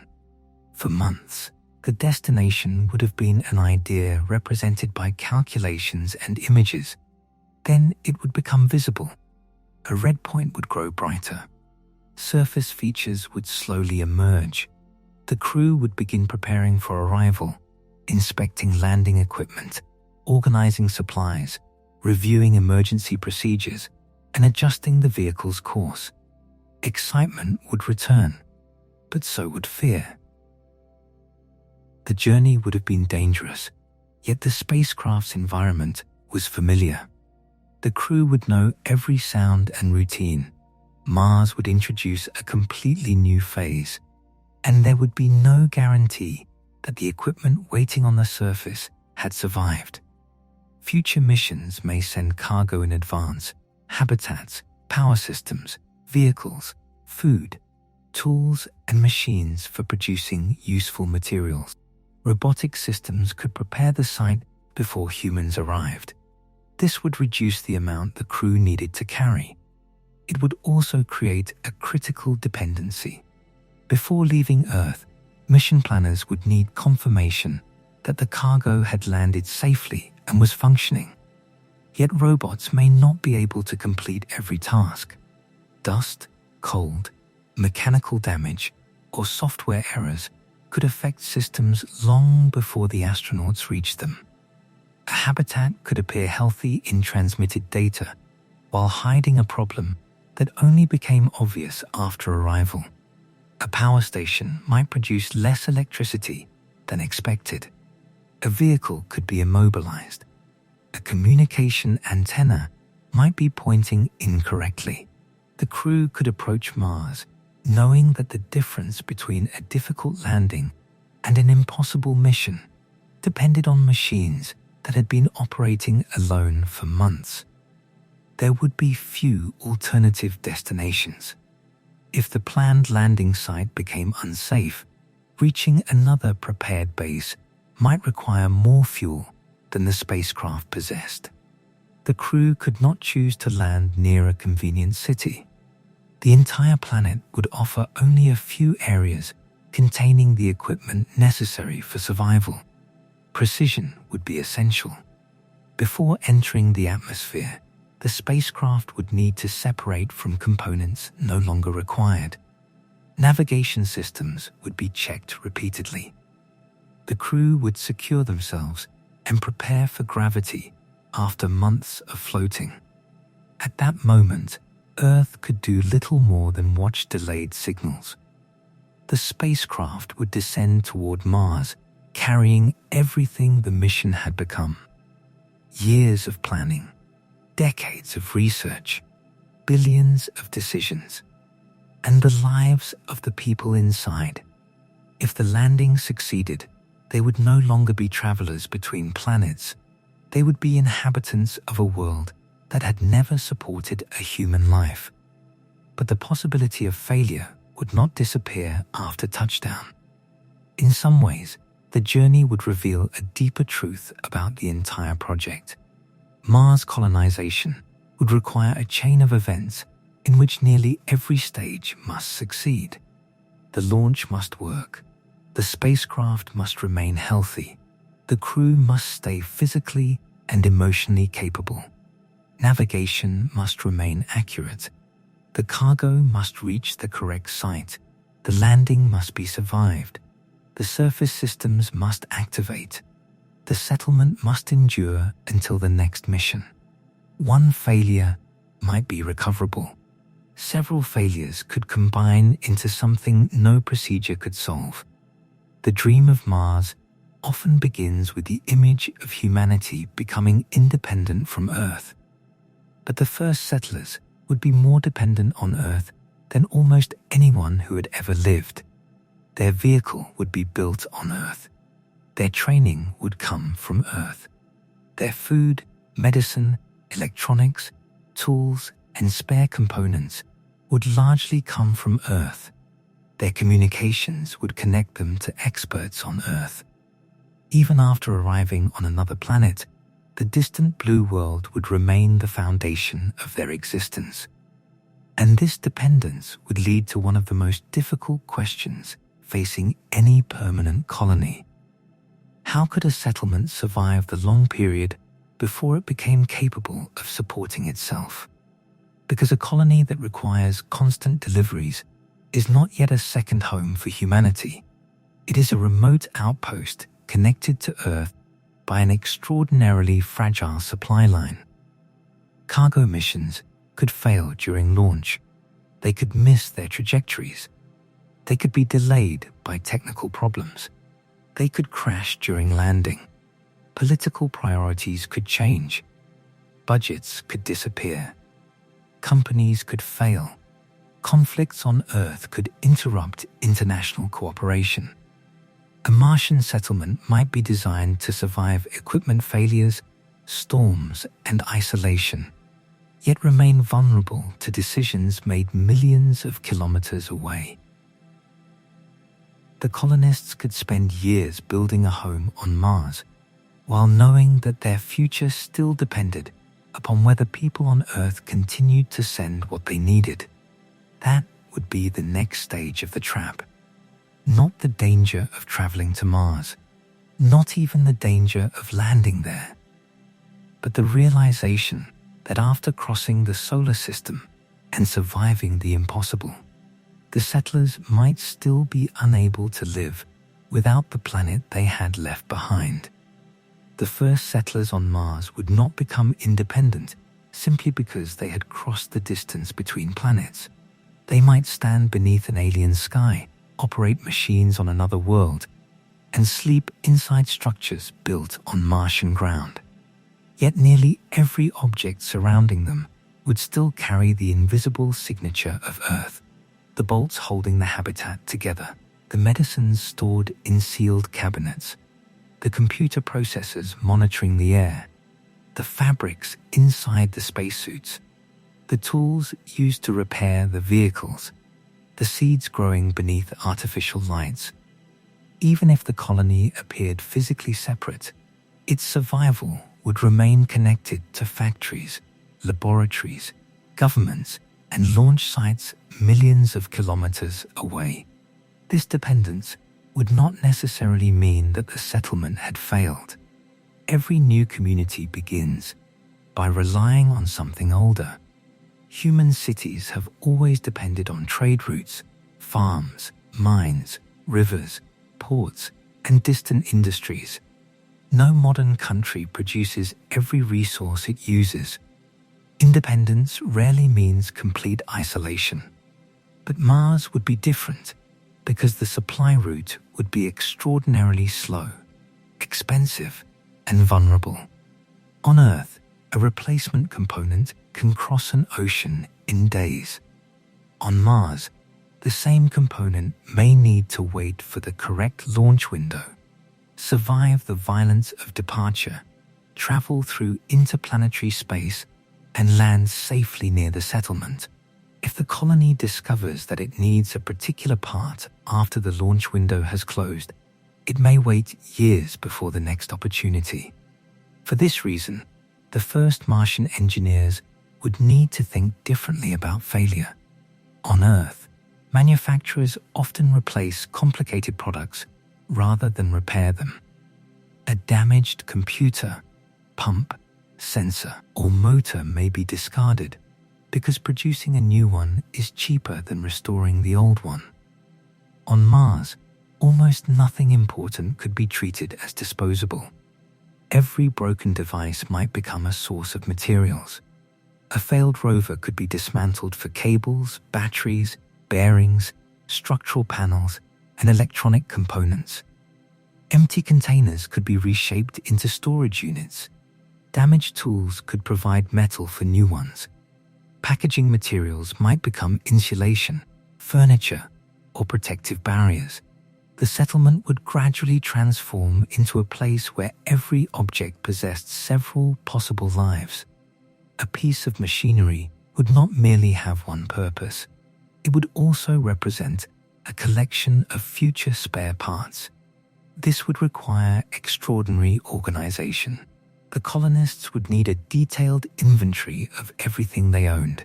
For months, the destination would have been an idea represented by calculations and images. Then it would become visible. A red point would grow brighter. Surface features would slowly emerge. The crew would begin preparing for arrival, inspecting landing equipment, organizing supplies, reviewing emergency procedures, and adjusting the vehicle's course. Excitement would return, but so would fear. The journey would have been dangerous, yet the spacecraft's environment was familiar. The crew would know every sound and routine. Mars would introduce a completely new phase, and there would be no guarantee that the equipment waiting on the surface had survived. Future missions may send cargo in advance: habitats, power systems, vehicles, food, tools, and machines for producing useful materials. Robotic systems could prepare the site before humans arrived. This would reduce the amount the crew needed to carry. It would also create a critical dependency. Before leaving Earth, mission planners would need confirmation that the cargo had landed safely and was functioning. Yet robots may not be able to complete every task. Dust, cold, mechanical damage, or software errors could affect systems long before the astronauts reach them. A habitat could appear healthy in transmitted data, while hiding a problem that only became obvious after arrival. A power station might produce less electricity than expected. A vehicle could be immobilized. A communication antenna might be pointing incorrectly. The crew could approach Mars knowing that the difference between a difficult landing and an impossible mission depended on machines that had been operating alone for months. There would be few alternative destinations. If the planned landing site became unsafe, reaching another prepared base might require more fuel than the spacecraft possessed. The crew could not choose to land near a convenient city. The entire planet would offer only a few areas containing the equipment necessary for survival. Precision would be essential. Before entering the atmosphere, the spacecraft would need to separate from components no longer required. Navigation systems would be checked repeatedly. The crew would secure themselves and prepare for gravity after months of floating. At that moment, Earth could do little more than watch delayed signals. The spacecraft would descend toward Mars, carrying everything the mission had become. Years of planning, decades of research, billions of decisions, and the lives of the people inside. If the landing succeeded, they would no longer be travelers between planets. They would be inhabitants of a world that had never supported a human life. But the possibility of failure would not disappear after touchdown. In some ways, the journey would reveal a deeper truth about the entire project. Mars colonization would require a chain of events in which nearly every stage must succeed. The launch must work. The spacecraft must remain healthy. The crew must stay physically and emotionally capable. Navigation must remain accurate. The cargo must reach the correct site. The landing must be survived. The surface systems must activate. The settlement must endure until the next mission. One failure might be recoverable. Several failures could combine into something no procedure could solve. The dream of Mars often begins with the image of humanity becoming independent from Earth. But the first settlers would be more dependent on Earth than almost anyone who had ever lived. Their vehicle would be built on Earth. Their training would come from Earth. Their food, medicine, electronics, tools, and spare components would largely come from Earth. Their communications would connect them to experts on Earth. Even after arriving on another planet, the distant blue world would remain the foundation of their existence. And this dependence would lead to one of the most difficult questions facing any permanent colony. How could a settlement survive the long period before it became capable of supporting itself? Because a colony that requires constant deliveries is not yet a second home for humanity. It is a remote outpost connected to Earth by an extraordinarily fragile supply line. Cargo missions could fail during launch. They could miss their trajectories. They could be delayed by technical problems. They could crash during landing. Political priorities could change. Budgets could disappear. Companies could fail. Conflicts on Earth could interrupt international cooperation. A Martian settlement might be designed to survive equipment failures, storms, and isolation, yet remain vulnerable to decisions made millions of kilometers away. The colonists could spend years building a home on Mars, while knowing that their future still depended upon whether people on Earth continued to send what they needed. That would be the next stage of the trap. Not the danger of traveling to Mars, not even the danger of landing there, but the realization that after crossing the solar system and surviving the impossible, the settlers might still be unable to live without the planet they had left behind. The first settlers on Mars would not become independent simply because they had crossed the distance between planets. They might stand beneath an alien sky, operate machines on another world, and sleep inside structures built on Martian ground. Yet nearly every object surrounding them would still carry the invisible signature of Earth. The bolts holding the habitat together, the medicines stored in sealed cabinets, the computer processors monitoring the air, the fabrics inside the spacesuits, the tools used to repair the vehicles, the seeds growing beneath artificial lights. Even if the colony appeared physically separate, its survival would remain connected to factories, laboratories, governments, and launch sites millions of kilometers away. This dependence would not necessarily mean that the settlement had failed. Every new community begins by relying on something older. Human cities have always depended on trade routes, farms, mines, rivers, ports, and distant industries. No modern country produces every resource it uses. Independence rarely means complete isolation. But Mars would be different because the supply route would be extraordinarily slow, expensive, and vulnerable. On Earth, a replacement component can cross an ocean in days. On Mars, the same component may need to wait for the correct launch window, survive the violence of departure, travel through interplanetary space, and land safely near the settlement. If the colony discovers that it needs a particular part after the launch window has closed, it may wait years before the next opportunity. For this reason, the first Martian engineers would need to think differently about failure. On Earth, manufacturers often replace complicated products rather than repair them. A damaged computer, pump, sensor, or motor may be discarded because producing a new one is cheaper than restoring the old one. On Mars, almost nothing important could be treated as disposable. Every broken device might become a source of materials. A failed rover could be dismantled for cables, batteries, bearings, structural panels, and electronic components. Empty containers could be reshaped into storage units. Damaged tools could provide metal for new ones. Packaging materials might become insulation, furniture, or protective barriers. The settlement would gradually transform into a place where every object possessed several possible lives. A piece of machinery would not merely have one purpose. It would also represent a collection of future spare parts. This would require extraordinary organization. The colonists would need a detailed inventory of everything they owned.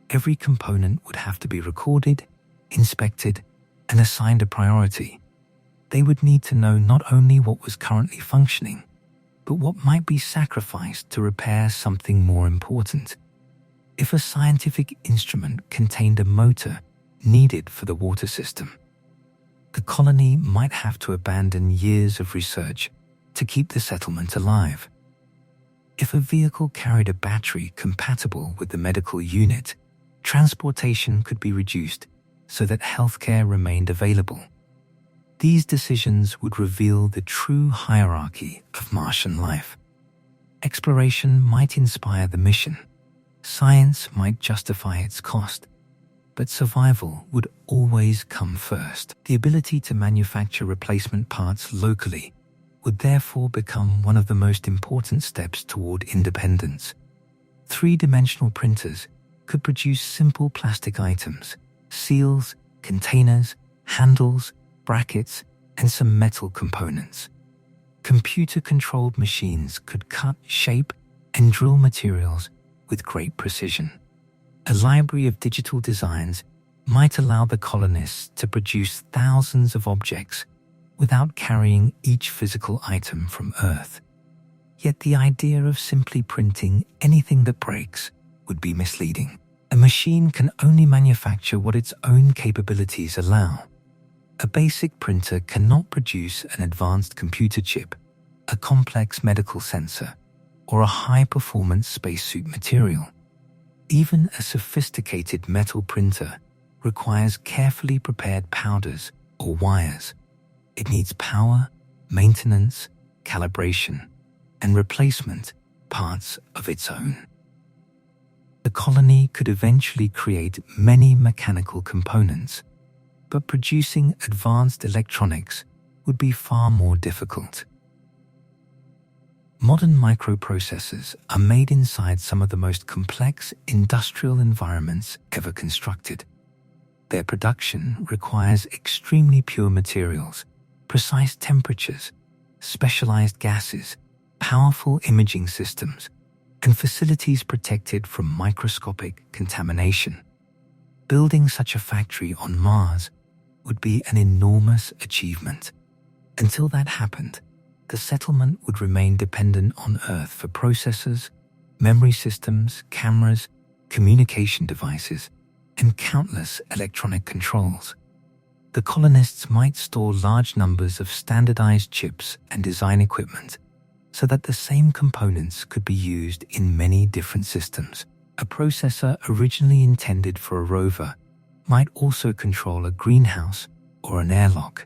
Every component would have to be recorded, inspected, and assigned a priority. They would need to know not only what was currently functioning, but what might be sacrificed to repair something more important. If a scientific instrument contained a motor needed for the water system, the colony might have to abandon years of research to keep the settlement alive. If a vehicle carried a battery compatible with the medical unit, transportation could be reduced so that healthcare remained available. These decisions would reveal the true hierarchy of Martian life. Exploration might inspire the mission. Science might justify its cost, but survival would always come first. The ability to manufacture replacement parts locally would therefore become one of the most important steps toward independence. Three-dimensional printers could produce simple plastic items, seals, containers, handles, brackets, and some metal components. Computer-controlled machines could cut, shape, and drill materials with great precision. A library of digital designs might allow the colonists to produce thousands of objects without carrying each physical item from Earth. Yet the idea of simply printing anything that breaks would be misleading. A machine can only manufacture what its own capabilities allow. A basic printer cannot produce an advanced computer chip, a complex medical sensor, or a high-performance spacesuit material. Even a sophisticated metal printer requires carefully prepared powders or wires. It needs power, maintenance, calibration, and replacement parts of its own. The colony could eventually create many mechanical components, but producing advanced electronics would be far more difficult. Modern microprocessors are made inside some of the most complex industrial environments ever constructed. Their production requires extremely pure materials, precise temperatures, specialized gases, powerful imaging systems, and facilities protected from microscopic contamination. Building such a factory on Mars would be an enormous achievement. Until that happened, the settlement would remain dependent on Earth for processors, memory systems, cameras, communication devices, and countless electronic controls. The colonists might store large numbers of standardized chips and design equipment so that the same components could be used in many different systems. A processor originally intended for a rover might also control a greenhouse or an airlock.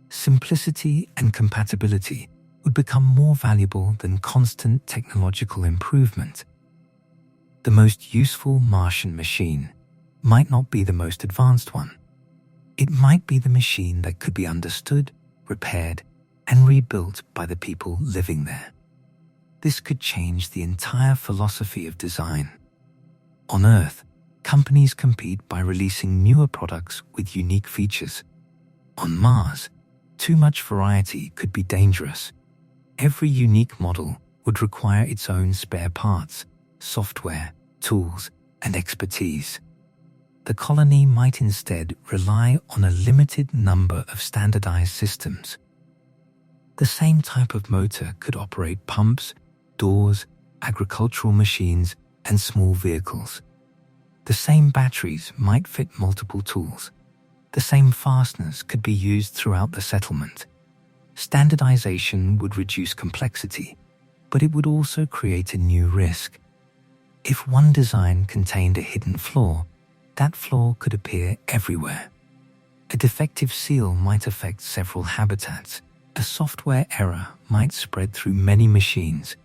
Simplicity and compatibility would become more valuable than constant technological improvement. The most useful Martian machine might not be the most advanced one. It might be the machine that could be understood, repaired, and rebuilt by the people living there. This could change the entire philosophy of design. On Earth, companies compete by releasing newer products with unique features. On Mars, too much variety could be dangerous. Every unique model would require its own spare parts, software, tools, and expertise. The colony might instead rely on a limited number of standardized systems. The same type of motor could operate pumps, doors, agricultural machines, and small vehicles. The same batteries might fit multiple tools. The same fasteners could be used throughout the settlement. Standardization would reduce complexity, but it would also create a new risk. If one design contained a hidden flaw, that flaw could appear everywhere. A defective seal might affect several habitats. A software error might spread through many machines.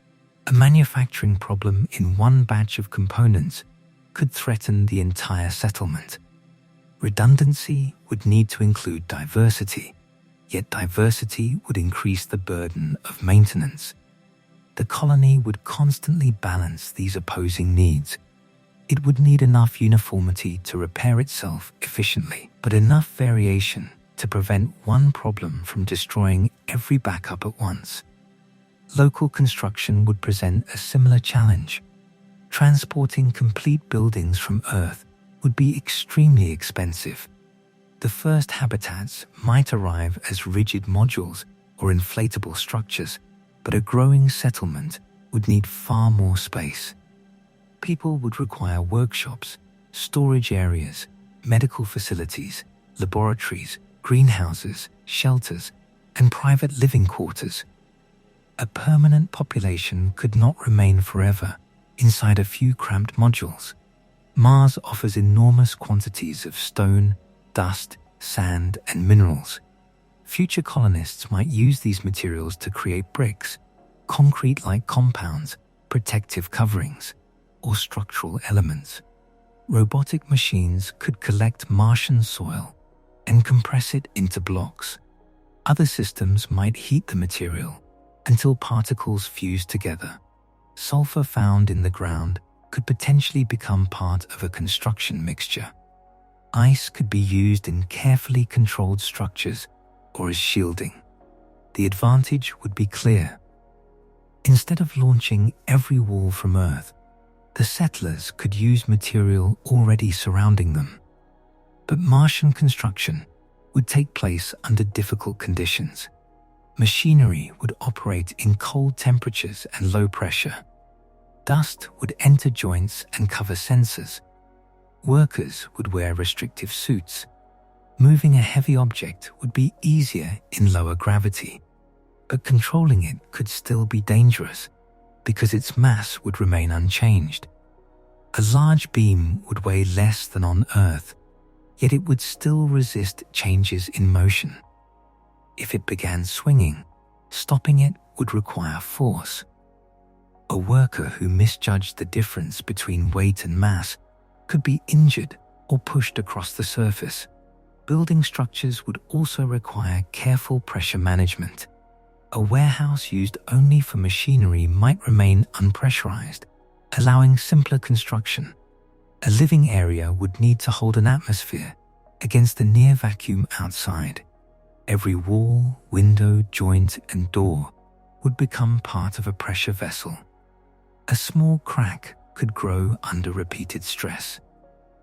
A manufacturing problem in one batch of components could threaten the entire settlement. Redundancy would need to include diversity, yet diversity would increase the burden of maintenance. The colony would constantly balance these opposing needs. It would need enough uniformity to repair itself efficiently, but enough variation to prevent one problem from destroying every backup at once. Local construction would present a similar challenge. Transporting complete buildings from Earth would be extremely expensive. The first habitats might arrive as rigid modules or inflatable structures, but a growing settlement would need far more space. People would require workshops, storage areas, medical facilities, laboratories, greenhouses, shelters, and private living quarters. A permanent population could not remain forever inside a few cramped modules. Mars offers enormous quantities of stone, dust, sand, and minerals. Future colonists might use these materials to create bricks, concrete-like compounds, protective coverings, or structural elements. Robotic machines could collect Martian soil and compress it into blocks. Other systems might heat the material until particles fuse together. Sulfur found in the ground could potentially become part of a construction mixture. Ice could be used in carefully controlled structures or as shielding. The advantage would be clear. Instead of launching every wall from Earth, the settlers could use material already surrounding them. But Martian construction would take place under difficult conditions. Machinery would operate in cold temperatures and low pressure. Dust would enter joints and cover sensors. Workers would wear restrictive suits. Moving a heavy object would be easier in lower gravity, but controlling it could still be dangerous because its mass would remain unchanged. A large beam would weigh less than on Earth, yet it would still resist changes in motion. If it began swinging, stopping it would require force. A worker who misjudged the difference between weight and mass could be injured or pushed across the surface. Building structures would also require careful pressure management. A warehouse used only for machinery might remain unpressurized, allowing simpler construction. A living area would need to hold an atmosphere against the near vacuum outside. Every wall, window, joint, and door would become part of a pressure vessel. A small crack could grow under repeated stress.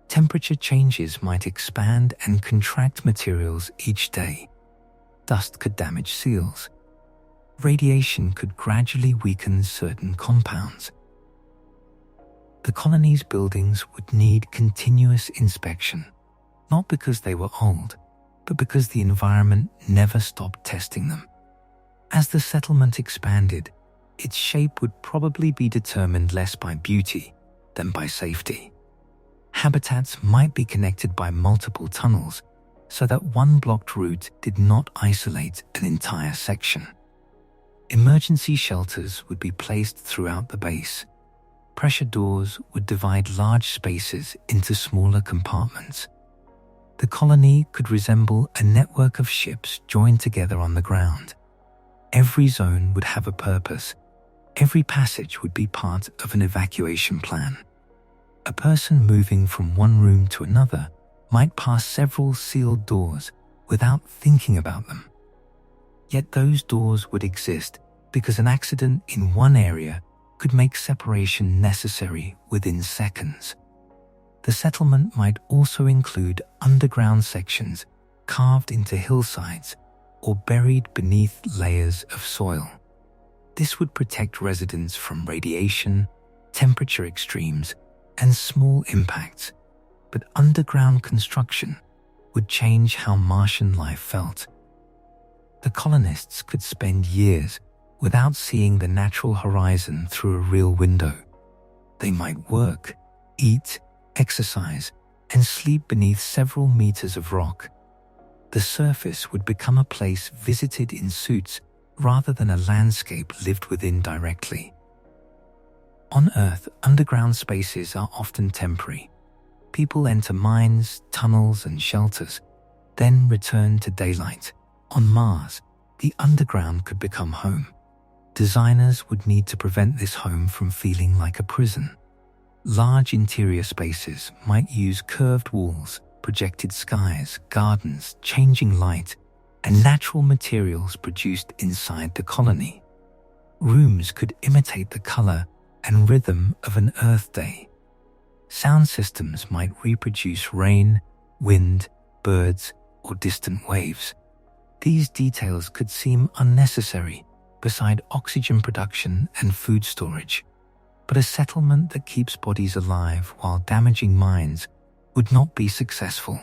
Temperature changes might expand and contract materials each day. Dust could damage seals. Radiation could gradually weaken certain compounds. The colony's buildings would need continuous inspection, not because they were old, but because the environment never stopped testing them. As the settlement expanded, its shape would probably be determined less by beauty than by safety. Habitats might be connected by multiple tunnels so that one blocked route did not isolate an entire section. Emergency shelters would be placed throughout the base. Pressure doors would divide large spaces into smaller compartments. The colony could resemble a network of ships joined together on the ground. Every zone would have a purpose. Every passage would be part of an evacuation plan. A person moving from one room to another might pass several sealed doors without thinking about them. Yet those doors would exist because an accident in one area could make separation necessary within seconds. The settlement might also include underground sections carved into hillsides or buried beneath layers of soil. This would protect residents from radiation, temperature extremes, and small impacts, but underground construction would change how Martian life felt. The colonists could spend years without seeing the natural horizon through a real window. They might work, eat, exercise, and sleep beneath several meters of rock. The surface would become a place visited in suits rather than a landscape lived within directly. On Earth, underground spaces are often temporary. People enter mines, tunnels, and shelters, then return to daylight. On Mars, the underground could become home. Designers would need to prevent this home from feeling like a prison. Large interior spaces might use curved walls, projected skies, gardens, changing light, and natural materials produced inside the colony. Rooms could imitate the color and rhythm of an Earth day. Sound systems might reproduce rain, wind, birds, or distant waves. These details could seem unnecessary beside oxygen production and food storage, but a settlement that keeps bodies alive while damaging minds would not be successful.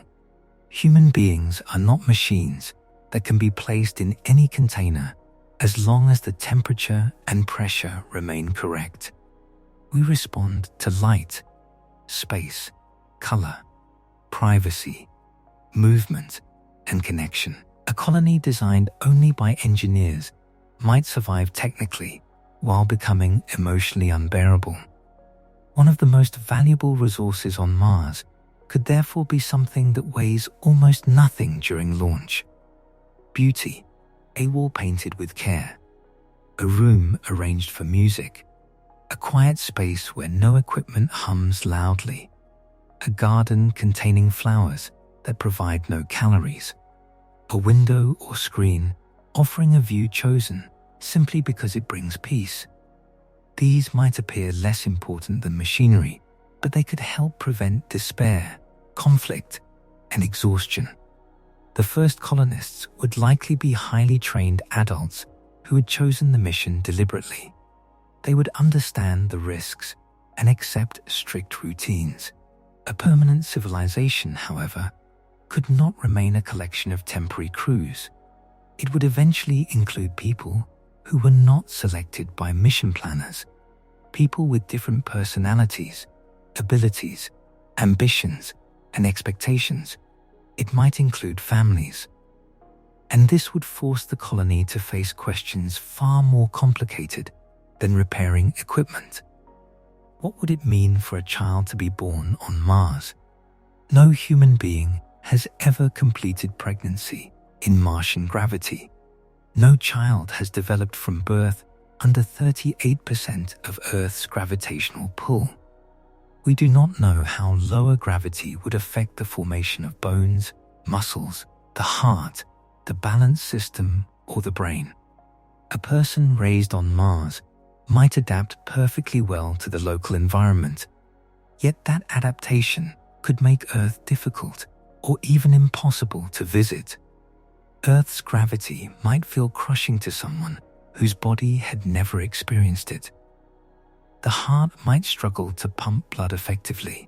Human beings are not machines that can be placed in any container as long as the temperature and pressure remain correct. We respond to light, space, color, privacy, movement, and connection. A colony designed only by engineers might survive technically while becoming emotionally unbearable. One of the most valuable resources on Mars could therefore be something that weighs almost nothing during launch. Beauty, a wall painted with care, a room arranged for music, a quiet space where no equipment hums loudly, a garden containing flowers that provide no calories, a window or screen offering a view chosen simply because it brings peace. These might appear less important than machinery, but they could help prevent despair, conflict, and exhaustion. The first colonists would likely be highly trained adults who had chosen the mission deliberately. They would understand the risks and accept strict routines. A permanent civilization, however, could not remain a collection of temporary crews. It would eventually include people who were not selected by mission planners, people with different personalities, abilities, ambitions, and expectations. It might include families. And this would force the colony to face questions far more complicated than repairing equipment. What would it mean for a child to be born on Mars? No human being has ever completed pregnancy in Martian gravity. No child has developed from birth under 38% of Earth's gravitational pull. We do not know how lower gravity would affect the formation of bones, muscles, the heart, the balance system, or the brain. A person raised on Mars might adapt perfectly well to the local environment, yet that adaptation could make Earth difficult or even impossible to visit. Earth's gravity might feel crushing to someone whose body had never experienced it. The heart might struggle to pump blood effectively.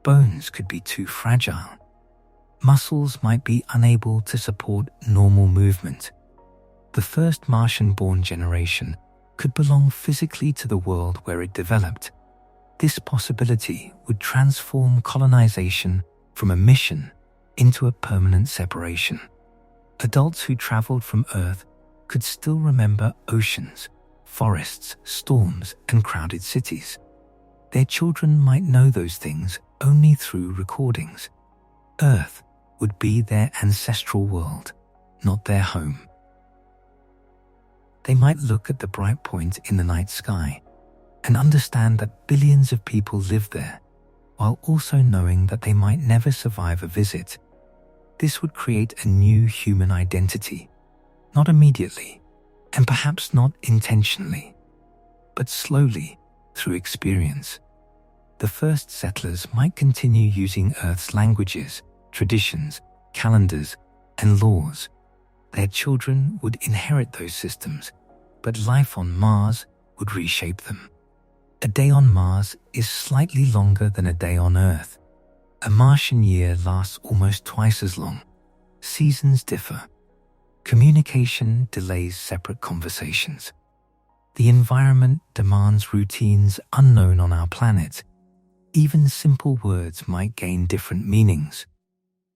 Bones could be too fragile. Muscles might be unable to support normal movement. The first Martian-born generation could belong physically to the world where it developed. This possibility would transform colonization from a mission into a permanent separation. Adults who traveled from Earth could still remember oceans, forests, storms, and crowded cities. Their children might know those things only through recordings. Earth would be their ancestral world, not their home. They might look at the bright point in the night sky and understand that billions of people live there, while also knowing that they might never survive a visit. This would create a new human identity, not immediately, and perhaps not intentionally, but slowly through experience. The first settlers might continue using Earth's languages, traditions, calendars, and laws. Their children would inherit those systems, but life on Mars would reshape them. A day on Mars is slightly longer than a day on Earth. A Martian year lasts almost twice as long. Seasons differ. Communication delays separate conversations. The environment demands routines unknown on our planet. Even simple words might gain different meanings.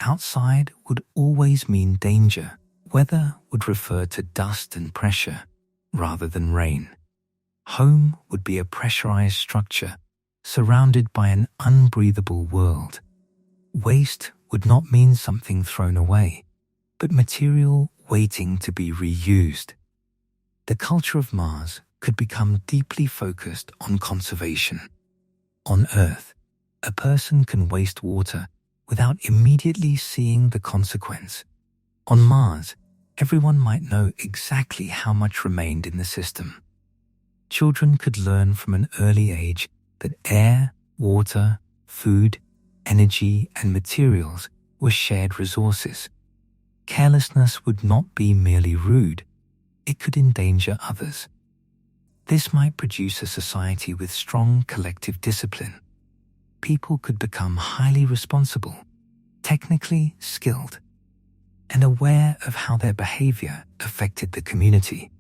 Outside would always mean danger. Weather would refer to dust and pressure rather than rain. Home would be a pressurized structure surrounded by an unbreathable world. Waste would not mean something thrown away, but material waiting to be reused. The culture of Mars could become deeply focused on conservation. On Earth, a person can waste water without immediately seeing the consequence. On Mars, everyone might know exactly how much remained in the system. Children could learn from an early age that air, water, food, energy, and materials were shared resources. Carelessness would not be merely rude, it could endanger others. This might produce a society with strong collective discipline. People could become highly responsible, technically skilled, and aware of how their behavior affected the community.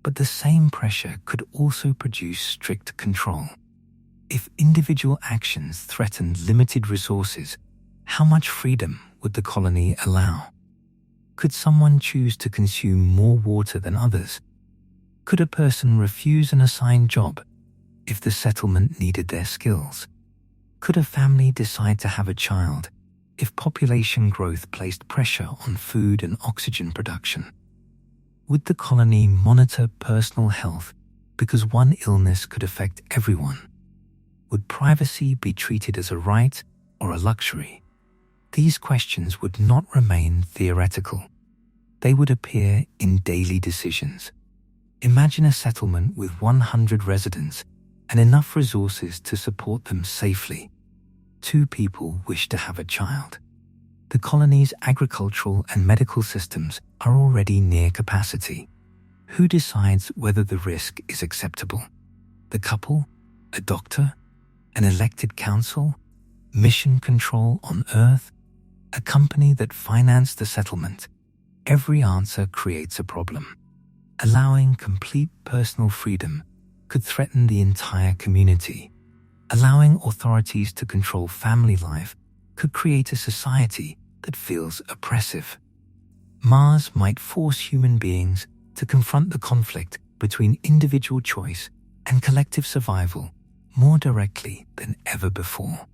But the same pressure could also produce strict control. If individual actions threatened limited resources, how much freedom would the colony allow? Could someone choose to consume more water than others? Could a person refuse an assigned job if the settlement needed their skills? Could a family decide to have a child if population growth placed pressure on food and oxygen production? Would the colony monitor personal health because one illness could affect everyone? Would privacy be treated as a right or a luxury? These questions would not remain theoretical. They would appear in daily decisions. Imagine a settlement with 100 residents and enough resources to support them safely. 2 people wish to have a child. The colony's agricultural and medical systems are already near capacity. Who decides whether the risk is acceptable? The couple? A doctor? An elected council? Mission control on Earth? A company that financed the settlement? Every answer creates a problem. Allowing complete personal freedom could threaten the entire community. Allowing authorities to control family life could create a society that feels oppressive. Mars might force human beings to confront the conflict between individual choice and collective survival more directly than ever before.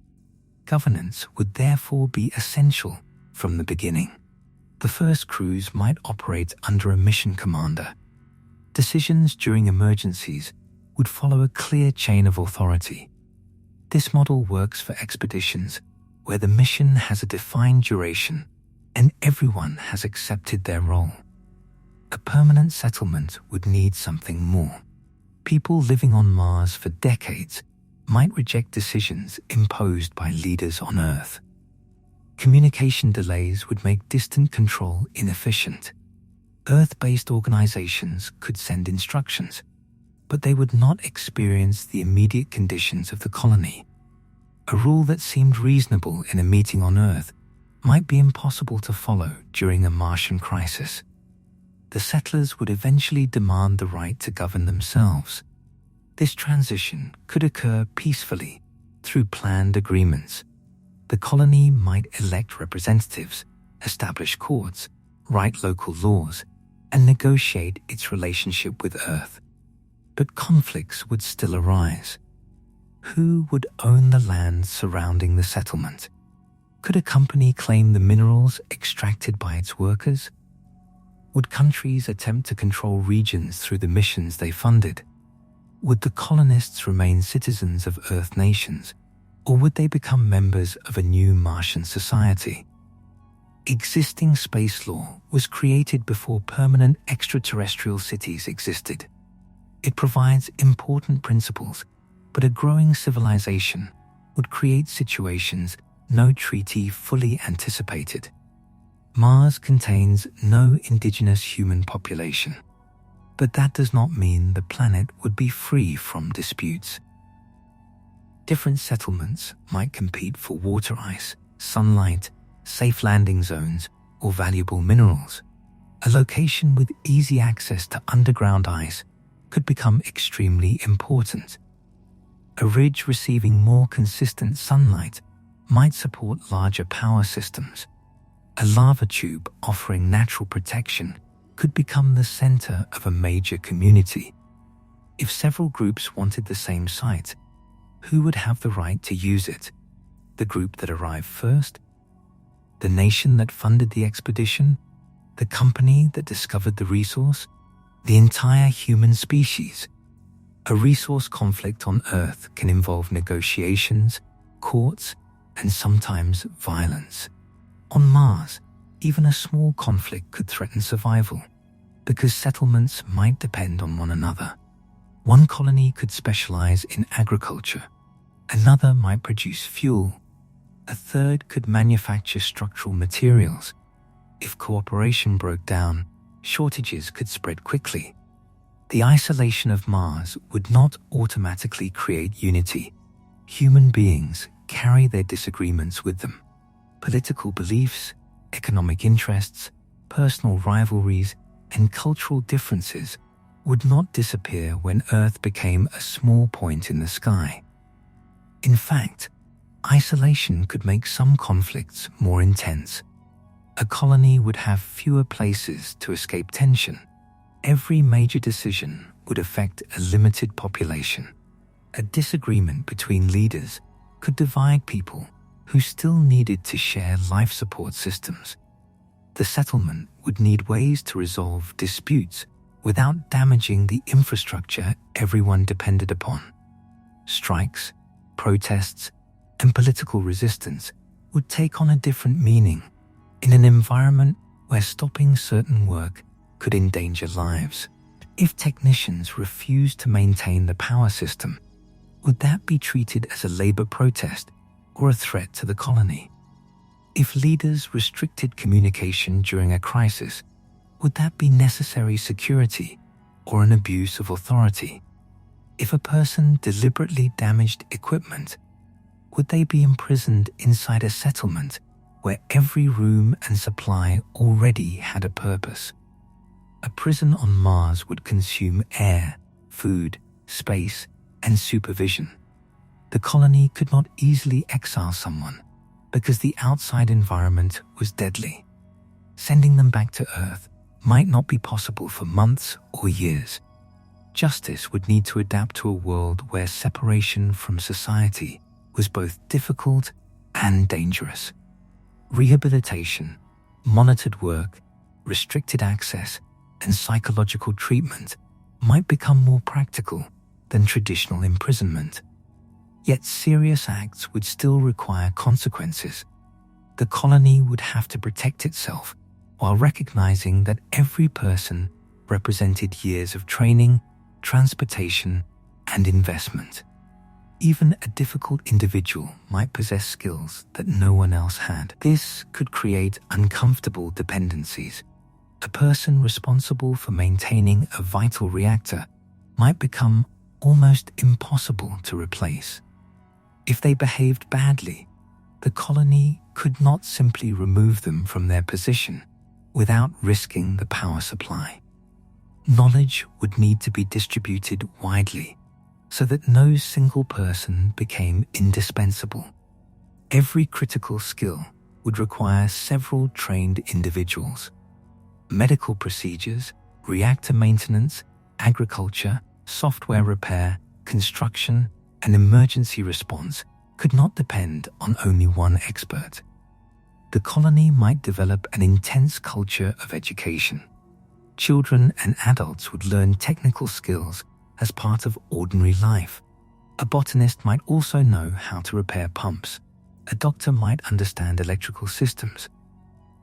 Governance would therefore be essential from the beginning. The first crews might operate under a mission commander. Decisions during emergencies would follow a clear chain of authority. This model works for expeditions where the mission has a defined duration and everyone has accepted their role. A permanent settlement would need something more. People living on Mars for decades might reject decisions imposed by leaders on Earth. Communication delays would make distant control inefficient. Earth-based organizations could send instructions, but they would not experience the immediate conditions of the colony. A rule that seemed reasonable in a meeting on Earth might be impossible to follow during a Martian crisis. the settlers would eventually demand the right to govern themselves. This transition could occur peacefully through planned agreements. The colony might elect representatives, establish courts, write local laws, and negotiate its relationship with Earth. But conflicts would still arise. Who would own the land surrounding the settlement? Could a company claim the minerals extracted by its workers? Would countries attempt to control regions through the missions they funded? Would the colonists remain citizens of Earth nations, or would they become members of a new Martian society? Existing space law was created before permanent extraterrestrial cities existed. It provides important principles, but a growing civilization would create situations no treaty fully anticipated. Mars contains no indigenous human population, but that does not mean the planet would be free from disputes. Different settlements might compete for water ice, sunlight, safe landing zones, or valuable minerals. A location with easy access to underground ice could become extremely important. A ridge receiving more consistent sunlight might support larger power systems. A lava tube offering natural protection could become the center of a major community. If several groups wanted the same site, who would have the right to use it? The group that arrived first? The nation that funded the expedition? The company that discovered the resource? The entire human species? A resource conflict on Earth can involve negotiations, courts, and sometimes violence. On Mars, even a small conflict could threaten survival, because settlements might depend on one another. One colony could specialize in agriculture, another might produce fuel, a third could manufacture structural materials. If cooperation broke down, shortages could spread quickly. The isolation of Mars would not automatically create unity. Human beings carry their disagreements with them. Political beliefs, economic interests, personal rivalries, and cultural differences would not disappear when Earth became a small point in the sky. In fact, isolation could make some conflicts more intense. A colony would have fewer places to escape tension. Every major decision would affect a limited population. A disagreement between leaders could divide people who still needed to share life support systems. The settlement would need ways to resolve disputes without damaging the infrastructure everyone depended upon. Strikes, protests, and political resistance would take on a different meaning in an environment where stopping certain work could endanger lives. If technicians refused to maintain the power system, would that be treated as a labor protest or a threat to the colony? If leaders restricted communication during a crisis, would that be necessary security or an abuse of authority? If a person deliberately damaged equipment, would they be imprisoned inside a settlement where every room and supply already had a purpose? A prison on Mars would consume air, food, space, and supervision. The colony could not easily exile someone because the outside environment was deadly. Sending them back to Earth might not be possible for months or years. Justice would need to adapt to a world where separation from society was both difficult and dangerous. Rehabilitation, monitored work, restricted access, and psychological treatment might become more practical than traditional imprisonment. Yet serious acts would still require consequences. The colony would have to protect itself while recognizing that every person represented years of training, transportation, and investment. Even a difficult individual might possess skills that no one else had. This could create uncomfortable dependencies. A person responsible for maintaining a vital reactor might become almost impossible to replace. If they behaved badly, the colony could not simply remove them from their position without risking the power supply. Knowledge would need to be distributed widely so that no single person became indispensable. Every critical skill would require several trained individuals. Medical procedures, reactor maintenance, agriculture, software repair, construction, and emergency response could not depend on only one expert. The colony might develop an intense culture of education. Children and adults would learn technical skills as part of ordinary life. A botanist might also know how to repair pumps. A doctor might understand electrical systems.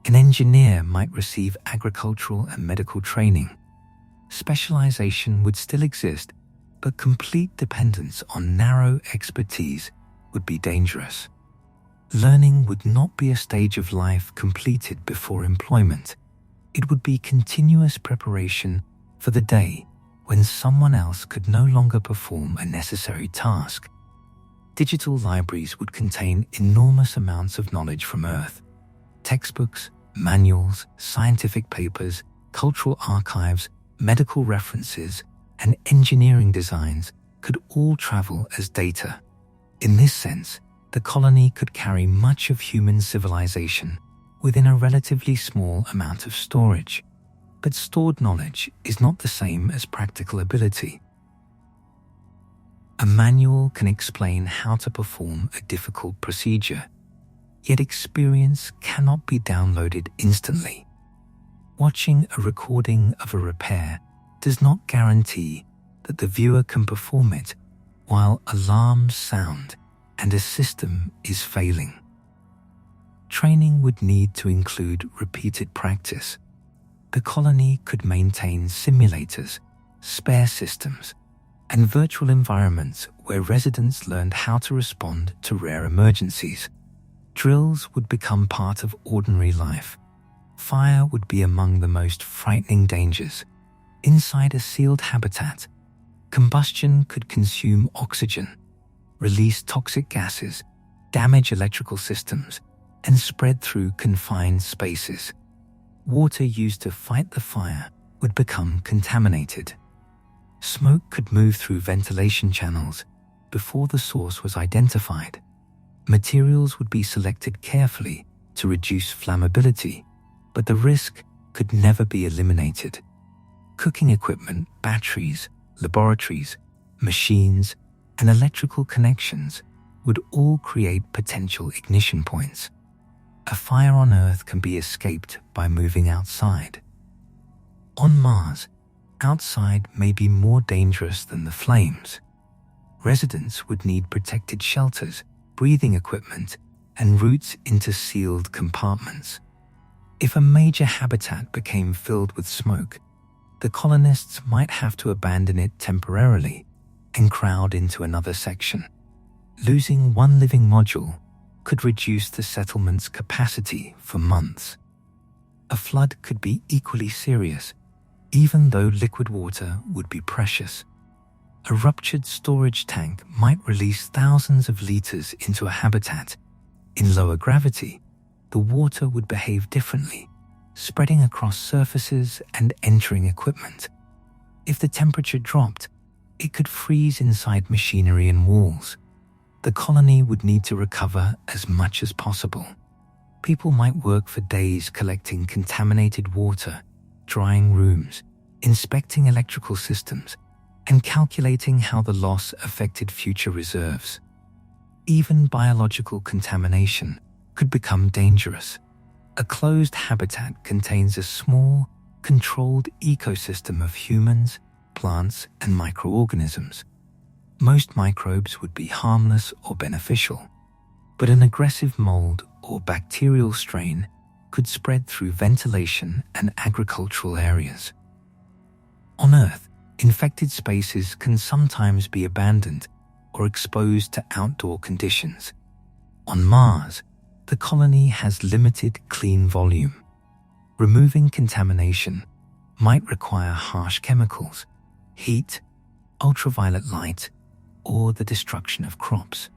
An engineer might receive agricultural and medical training. Specialization would still exist, but complete dependence on narrow expertise would be dangerous. Learning would not be a stage of life completed before employment. It would be continuous preparation for the day when someone else could no longer perform a necessary task. Digital libraries would contain enormous amounts of knowledge from Earth. Textbooks, manuals, scientific papers, cultural archives, medical references, and engineering designs could all travel as data. In this sense, the colony could carry much of human civilization within a relatively small amount of storage. But stored knowledge is not the same as practical ability. A manual can explain how to perform a difficult procedure, yet experience cannot be downloaded instantly. Watching a recording of a repair does not guarantee that the viewer can perform it while alarms sound and a system is failing. Training would need to include repeated practice. The colony could maintain simulators, spare systems, and virtual environments where residents learned how to respond to rare emergencies. Drills would become part of ordinary life. Fire would be among the most frightening dangers. Inside a sealed habitat, combustion could consume oxygen, release toxic gases, damage electrical systems, and spread through confined spaces. Water used to fight the fire would become contaminated. Smoke could move through ventilation channels before the source was identified. Materials would be selected carefully to reduce flammability, but the risk could never be eliminated. Cooking equipment, batteries, laboratories, machines, and electrical connections would all create potential ignition points. A fire on Earth can be escaped by moving outside. On Mars, outside may be more dangerous than the flames. Residents would need protected shelters, breathing equipment, and routes into sealed compartments. If a major habitat became filled with smoke, the colonists might have to abandon it temporarily and crowd into another section. Losing one living module could reduce the settlement's capacity for months. A flood could be equally serious, even though liquid water would be precious. A ruptured storage tank might release thousands of liters into a habitat. In lower gravity, the water would behave differently, spreading across surfaces and entering equipment. If the temperature dropped, it could freeze inside machinery and walls. The colony would need to recover as much as possible. People might work for days collecting contaminated water, drying rooms, inspecting electrical systems, and calculating how the loss affected future reserves. Even biological contamination could become dangerous. A closed habitat contains a small, controlled ecosystem of humans, plants, and microorganisms. Most microbes would be harmless or beneficial, but an aggressive mold or bacterial strain could spread through ventilation and agricultural areas. On Earth, infected spaces can sometimes be abandoned or exposed to outdoor conditions. On Mars, the colony has limited clean volume. Removing contamination might require harsh chemicals, heat, ultraviolet light, or the destruction of crops.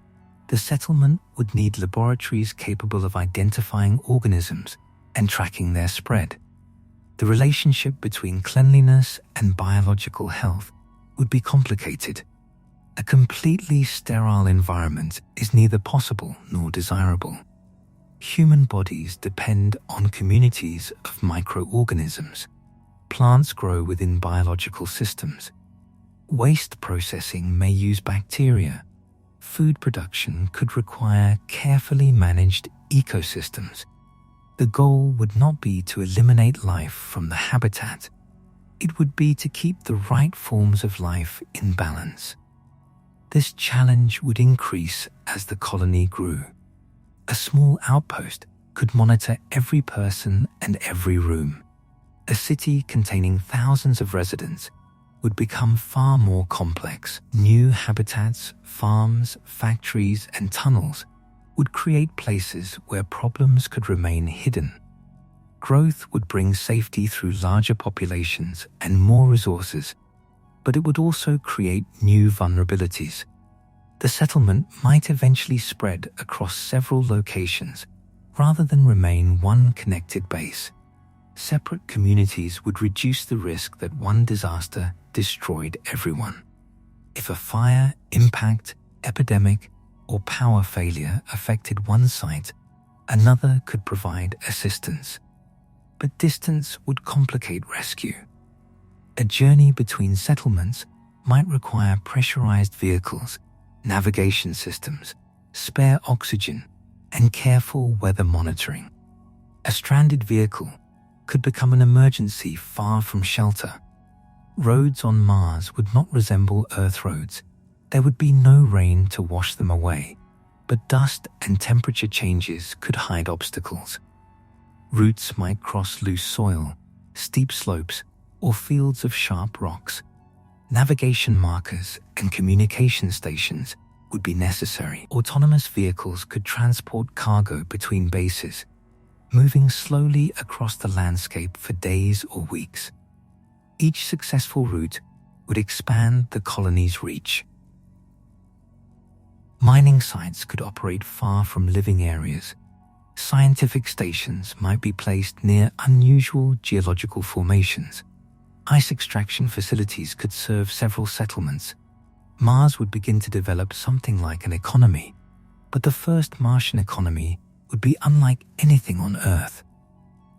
The settlement would need laboratories capable of identifying organisms and tracking their spread. The relationship between cleanliness and biological health would be complicated. A completely sterile environment is neither possible nor desirable. Human bodies depend on communities of microorganisms. Plants grow within biological systems. Waste processing may use bacteria. Food production could require carefully managed ecosystems. The goal would not be to eliminate life from the habitat. It would be to keep the right forms of life in balance. This challenge would increase as the colony grew. A small outpost could monitor every person and every room. A city containing thousands of residents would become far more complex. New habitats, farms, factories, and tunnels would create places where problems could remain hidden. Growth would bring safety through larger populations and more resources, but it would also create new vulnerabilities. The settlement might eventually spread across several locations rather than remain one connected base. Separate communities would reduce the risk that one disaster destroyed everyone. If a fire, impact, epidemic, or power failure affected one site, another could provide assistance. But distance would complicate rescue. A journey between settlements might require pressurized vehicles, navigation systems, spare oxygen, and careful weather monitoring. A stranded vehicle could become an emergency far from shelter. Roads on Mars would not resemble Earth roads. There would be no rain to wash them away, but dust and temperature changes could hide obstacles. Routes might cross loose soil, steep slopes, or fields of sharp rocks. Navigation markers and communication stations would be necessary. Autonomous vehicles could transport cargo between bases, moving slowly across the landscape for days or weeks. Each successful route would expand the colony's reach. Mining sites could operate far from living areas. Scientific stations might be placed near unusual geological formations. Ice extraction facilities could serve several settlements. Mars would begin to develop something like an economy, but the first Martian economy would be unlike anything on Earth.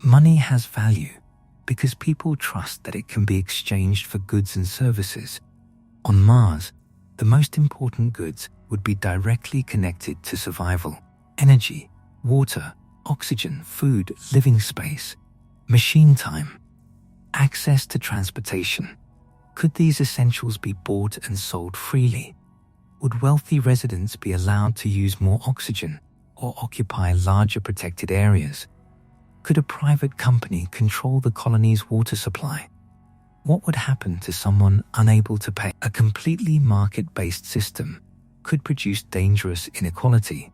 Money has value because people trust that it can be exchanged for goods and services. On Mars, the most important goods would be directly connected to survival: energy, water, oxygen, food, living space, machine time, access to transportation. Could these essentials be bought and sold freely? Would wealthy residents be allowed to use more oxygen or occupy larger protected areas? Could a private company control the colony's water supply? What would happen to someone unable to pay? A completely market-based system could produce dangerous inequality.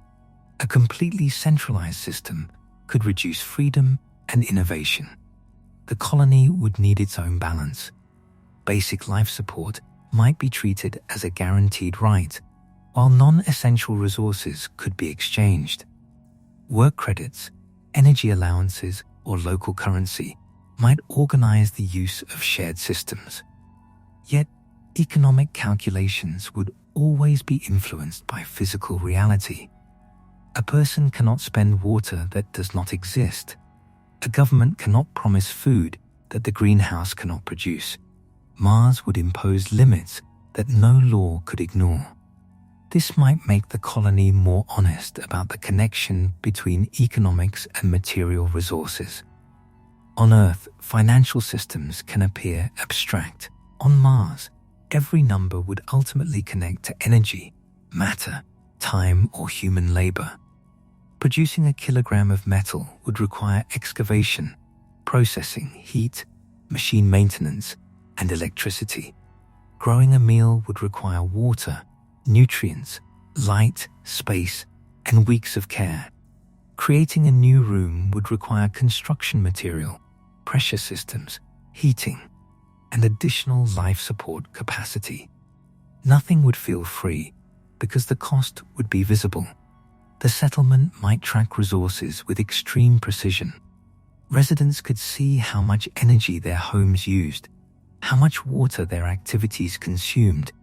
A completely centralized system could reduce freedom and innovation. The colony would need its own balance. Basic life support might be treated as a guaranteed right, while non-essential resources could be exchanged. Work credits, energy allowances, or local currency might organize the use of shared systems. Yet, economic calculations would always be influenced by physical reality. A person cannot spend water that does not exist. A government cannot promise food that the greenhouse cannot produce. Mars would impose limits that no law could ignore. This might make the colony more honest about the connection between economics and material resources. On Earth, financial systems can appear abstract. On Mars, every number would ultimately connect to energy, matter, time, or human labor. Producing a kilogram of metal would require excavation, processing, heat, machine maintenance, and electricity. Growing a meal would require water, nutrients, light, space, and weeks of care. Creating a new room would require construction material, pressure systems, heating, and additional life support capacity. Nothing would feel free because the cost would be visible. The settlement might track resources with extreme precision. Residents could see how much energy their homes used, how much water their activities consumed,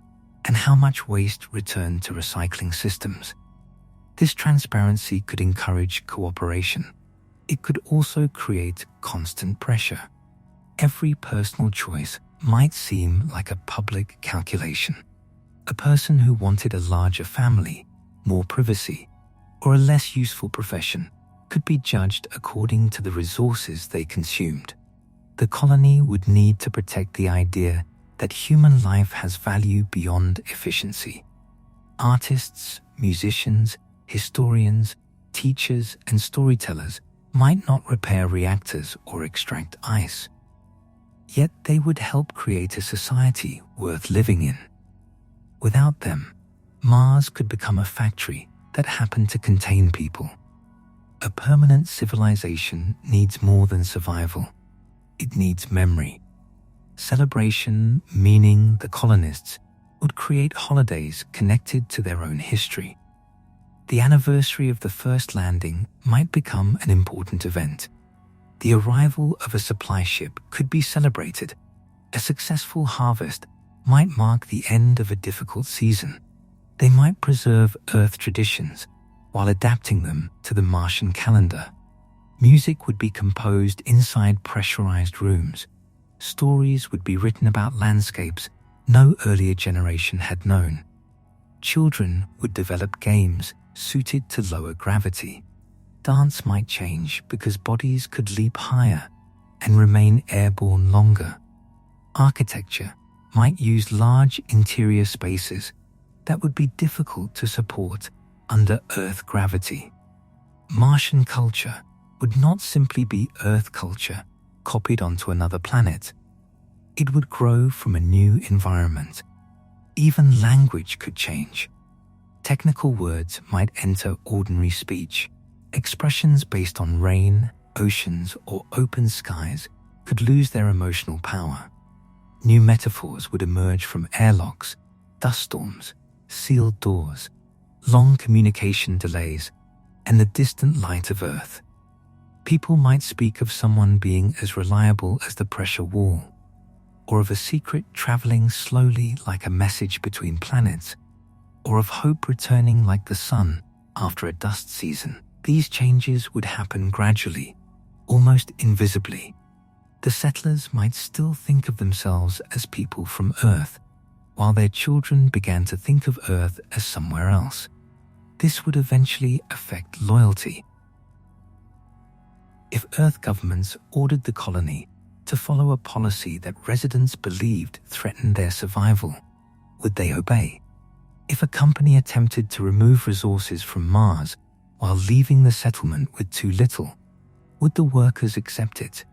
and how much waste returned to recycling systems. This transparency could encourage cooperation. It could also create constant pressure. Every personal choice might seem like a public calculation. A person who wanted a larger family, more privacy, or a less useful profession could be judged according to the resources they consumed. The colony would need to protect the idea that human life has value beyond efficiency. Artists, musicians, historians, teachers, and storytellers might not repair reactors or extract ice. Yet they would help create a society worth living in. Without them, Mars could become a factory that happened to contain people. A permanent civilization needs more than survival. It needs memory. Celebration, meaning the colonists would create holidays connected to their own history. The anniversary of the first landing might become an important event. The arrival of a supply ship could be celebrated. A successful harvest might mark the end of a difficult season. They might preserve Earth traditions while adapting them to the Martian calendar. Music would be composed inside pressurized rooms. Stories would be written about landscapes no earlier generation had known. Children would develop games suited to lower gravity. Dance might change because bodies could leap higher and remain airborne longer. Architecture might use large interior spaces that would be difficult to support under Earth gravity. Martian culture would not simply be Earth culture copied onto another planet. It would grow from a new environment. Even language could change. Technical words might enter ordinary speech. Expressions based on rain, oceans, or open skies could lose their emotional power. New metaphors would emerge from airlocks, dust storms, sealed doors, long communication delays, and the distant light of Earth. People might speak of someone being as reliable as the pressure wall, or of a secret traveling slowly like a message between planets, or of hope returning like the sun after a dust season. These changes would happen gradually, almost invisibly. The settlers might still think of themselves as people from Earth, while their children began to think of Earth as somewhere else. This would eventually affect loyalty. If Earth governments ordered the colony to follow a policy that residents believed threatened their survival, would they obey? If a company attempted to remove resources from Mars while leaving the settlement with too little, would the workers accept it?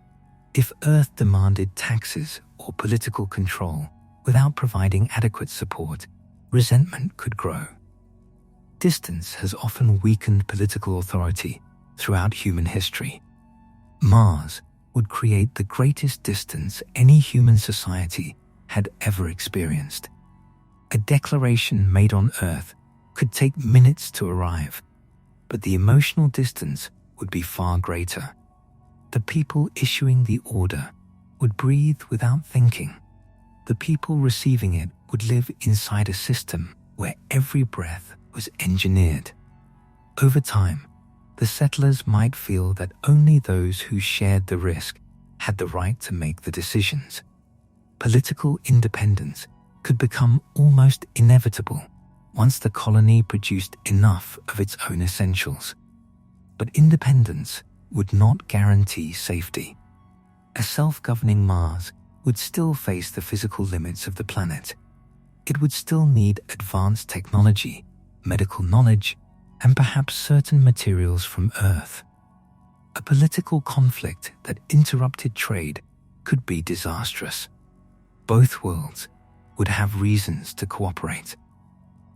If Earth demanded taxes or political control without providing adequate support, resentment could grow. Distance has often weakened political authority throughout human history. Mars would create the greatest distance any human society had ever experienced. A declaration made on Earth could take minutes to arrive, but the emotional distance would be far greater. The people issuing the order would breathe without thinking. The people receiving it would live inside a system where every breath was engineered. Over time, the settlers might feel that only those who shared the risk had the right to make the decisions. Political independence could become almost inevitable once the colony produced enough of its own essentials. But independence would not guarantee safety. A self-governing Mars would still face the physical limits of the planet. It would still need advanced technology, medical knowledge, and perhaps certain materials from Earth. A political conflict that interrupted trade could be disastrous. Both worlds would have reasons to cooperate.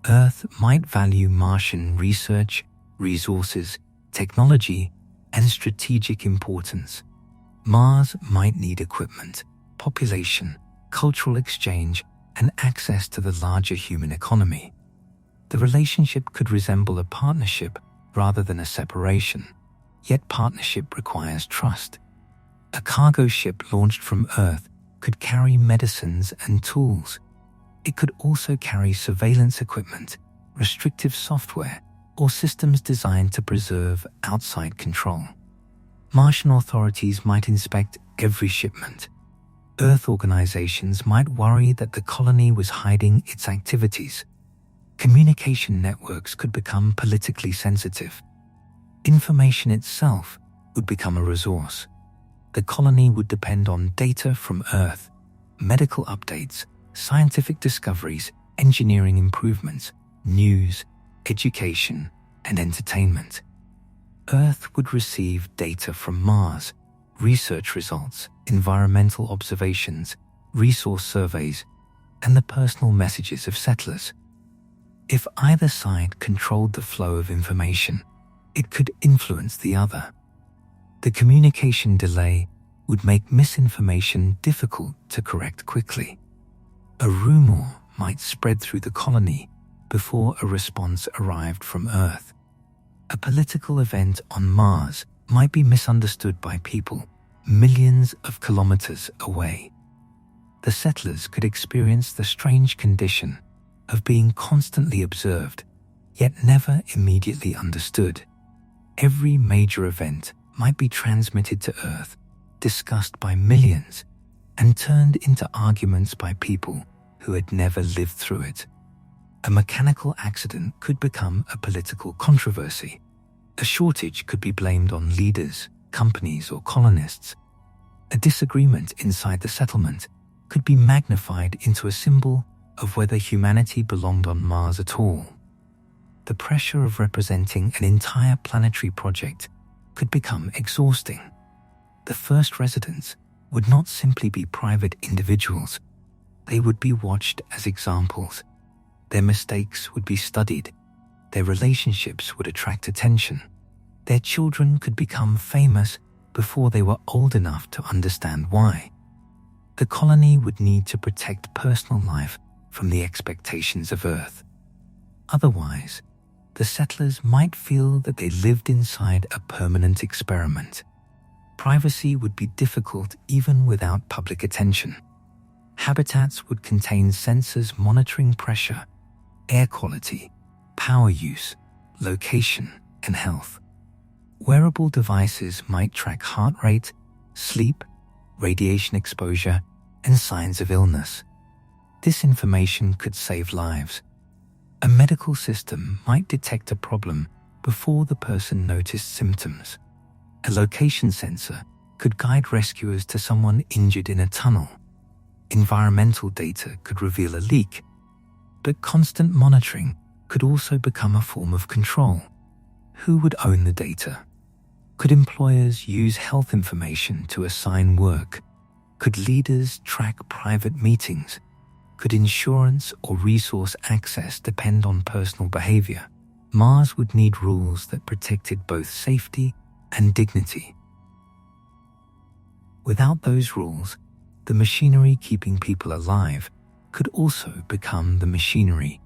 Earth might value Martian research, resources, technology, and strategic importance. Mars might need equipment, population, cultural exchange, and access to the larger human economy. The relationship could resemble a partnership rather than a separation, yet partnership requires trust. A cargo ship launched from Earth could carry medicines and tools. It could also carry surveillance equipment, restrictive software, or systems designed to preserve outside control. Martian authorities might inspect every shipment. Earth organizations might worry that the colony was hiding its activities. Communication networks could become politically sensitive. Information itself would become a resource. The colony would depend on data from Earth, medical updates, scientific discoveries, engineering improvements, news, education, and entertainment. Earth would receive data from Mars, research results, environmental observations, resource surveys, and the personal messages of settlers. If either side controlled the flow of information, it could influence the other. The communication delay would make misinformation difficult to correct quickly. A rumor might spread through the colony before a response arrived from Earth. A political event on Mars might be misunderstood by people millions of kilometers away. The settlers could experience the strange condition of being constantly observed, yet never immediately understood. Every major event might be transmitted to Earth, discussed by millions, and turned into arguments by people who had never lived through it. A mechanical accident could become a political controversy. A shortage could be blamed on leaders, companies, or colonists. A disagreement inside the settlement could be magnified into a symbol of whether humanity belonged on Mars at all. The pressure of representing an entire planetary project could become exhausting. The first residents would not simply be private individuals. They would be watched as examples. Their mistakes would be studied. Their relationships would attract attention. Their children could become famous before they were old enough to understand why. The colony would need to protect personal life from the expectations of Earth. Otherwise, the settlers might feel that they lived inside a permanent experiment. Privacy would be difficult even without public attention. Habitats would contain sensors monitoring pressure, air quality, power use, location, and health. Wearable devices might track heart rate, sleep, radiation exposure, and signs of illness. This information could save lives. A medical system might detect a problem before the person noticed symptoms. A location sensor could guide rescuers to someone injured in a tunnel. Environmental data could reveal a leak, but constant monitoring could also become a form of control. Who would own the data? Could employers use health information to assign work? Could leaders track private meetings? Could insurance or resource access depend on personal behavior? Mars would need rules that protected both safety and dignity. Without those rules, the machinery keeping people alive could also become the machinery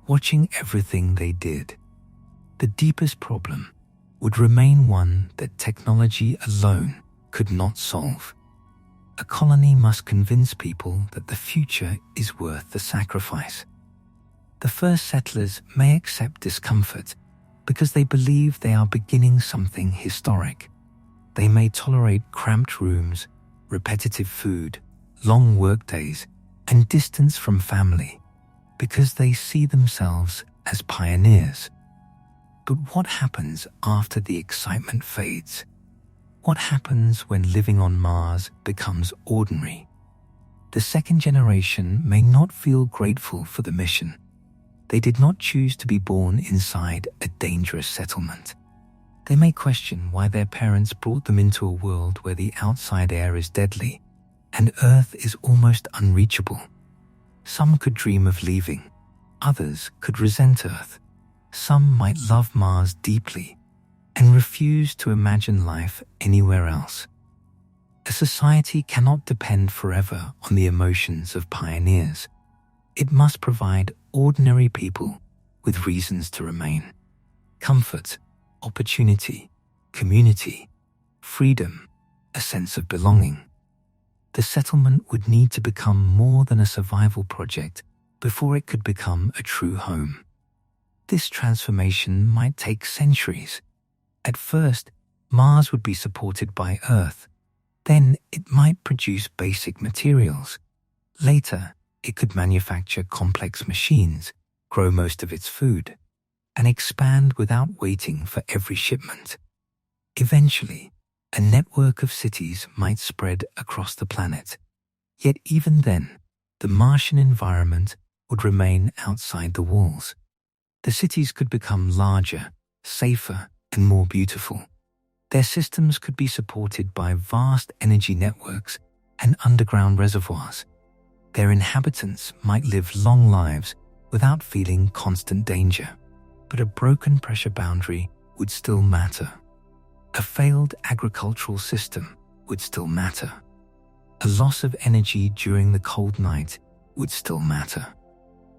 watching everything they did. The deepest problem would remain one that technology alone could not solve. A colony must convince people that the future is worth the sacrifice. The first settlers may accept discomfort because they believe they are beginning something historic. They may tolerate cramped rooms, repetitive food, long workdays, and distance from family because they see themselves as pioneers. But what happens after the excitement fades? What happens when living on Mars becomes ordinary? The second generation may not feel grateful for the mission. They did not choose to be born inside a dangerous settlement. They may question why their parents brought them into a world where the outside air is deadly and Earth is almost unreachable. Some could dream of leaving. Others could resent Earth. Some might love Mars deeply and refuse to imagine life anywhere else. A society cannot depend forever on the emotions of pioneers. It must provide ordinary people with reasons to remain. Comfort, opportunity, community, freedom, a sense of belonging. The settlement would need to become more than a survival project before it could become a true home. This transformation might take centuries. At first, Mars would be supported by Earth. Then it might produce basic materials. Later, it could manufacture complex machines, grow most of its food, and expand without waiting for every shipment. Eventually, a network of cities might spread across the planet. Yet even then, the Martian environment would remain outside the walls. The cities could become larger, safer, and more beautiful. Their systems could be supported by vast energy networks and underground reservoirs. Their inhabitants might live long lives without feeling constant danger. But a broken pressure boundary would still matter. A failed agricultural system would still matter. A loss of energy during the cold night would still matter.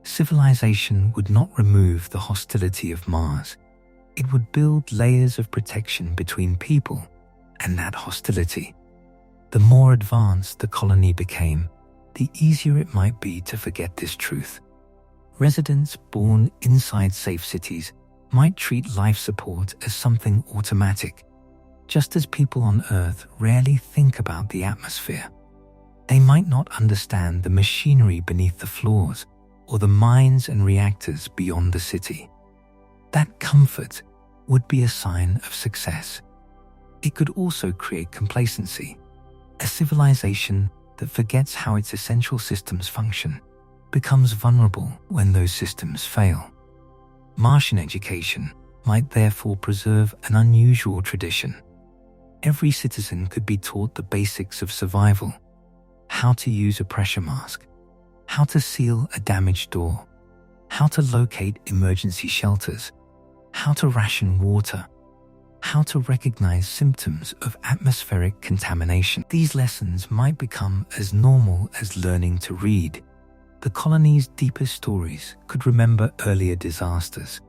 Civilization would not remove the hostility of Mars. It would build layers of protection between people and that hostility. The more advanced the colony became, the easier it might be to forget this truth. Residents born inside safe cities might treat life support as something automatic, just as people on Earth rarely think about the atmosphere. They might not understand the machinery beneath the floors or the mines and reactors beyond the city. That comfort would be a sign of success. It could also create complacency, a civilization that forgets how its essential systems function becomes vulnerable when those systems fail. Martian education might therefore preserve an unusual tradition. Every citizen could be taught the basics of survival: how to use a pressure mask, how to seal a damaged door, how to locate emergency shelters, how to ration water, how to recognize symptoms of atmospheric contamination. These lessons might become as normal as learning to read. The colony's deepest stories could remember earlier disasters: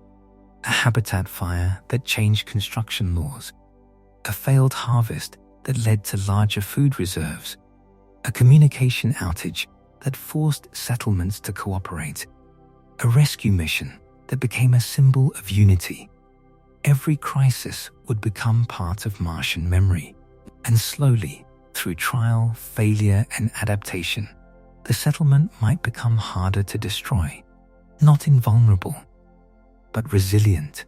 a habitat fire that changed construction laws, a failed harvest that led to larger food reserves, a communication outage that forced settlements to cooperate, a rescue mission that became a symbol of unity. Every crisis would become part of Martian memory, and slowly, through trial, failure, and adaptation, the settlement might become harder to destroy, not invulnerable, but resilient.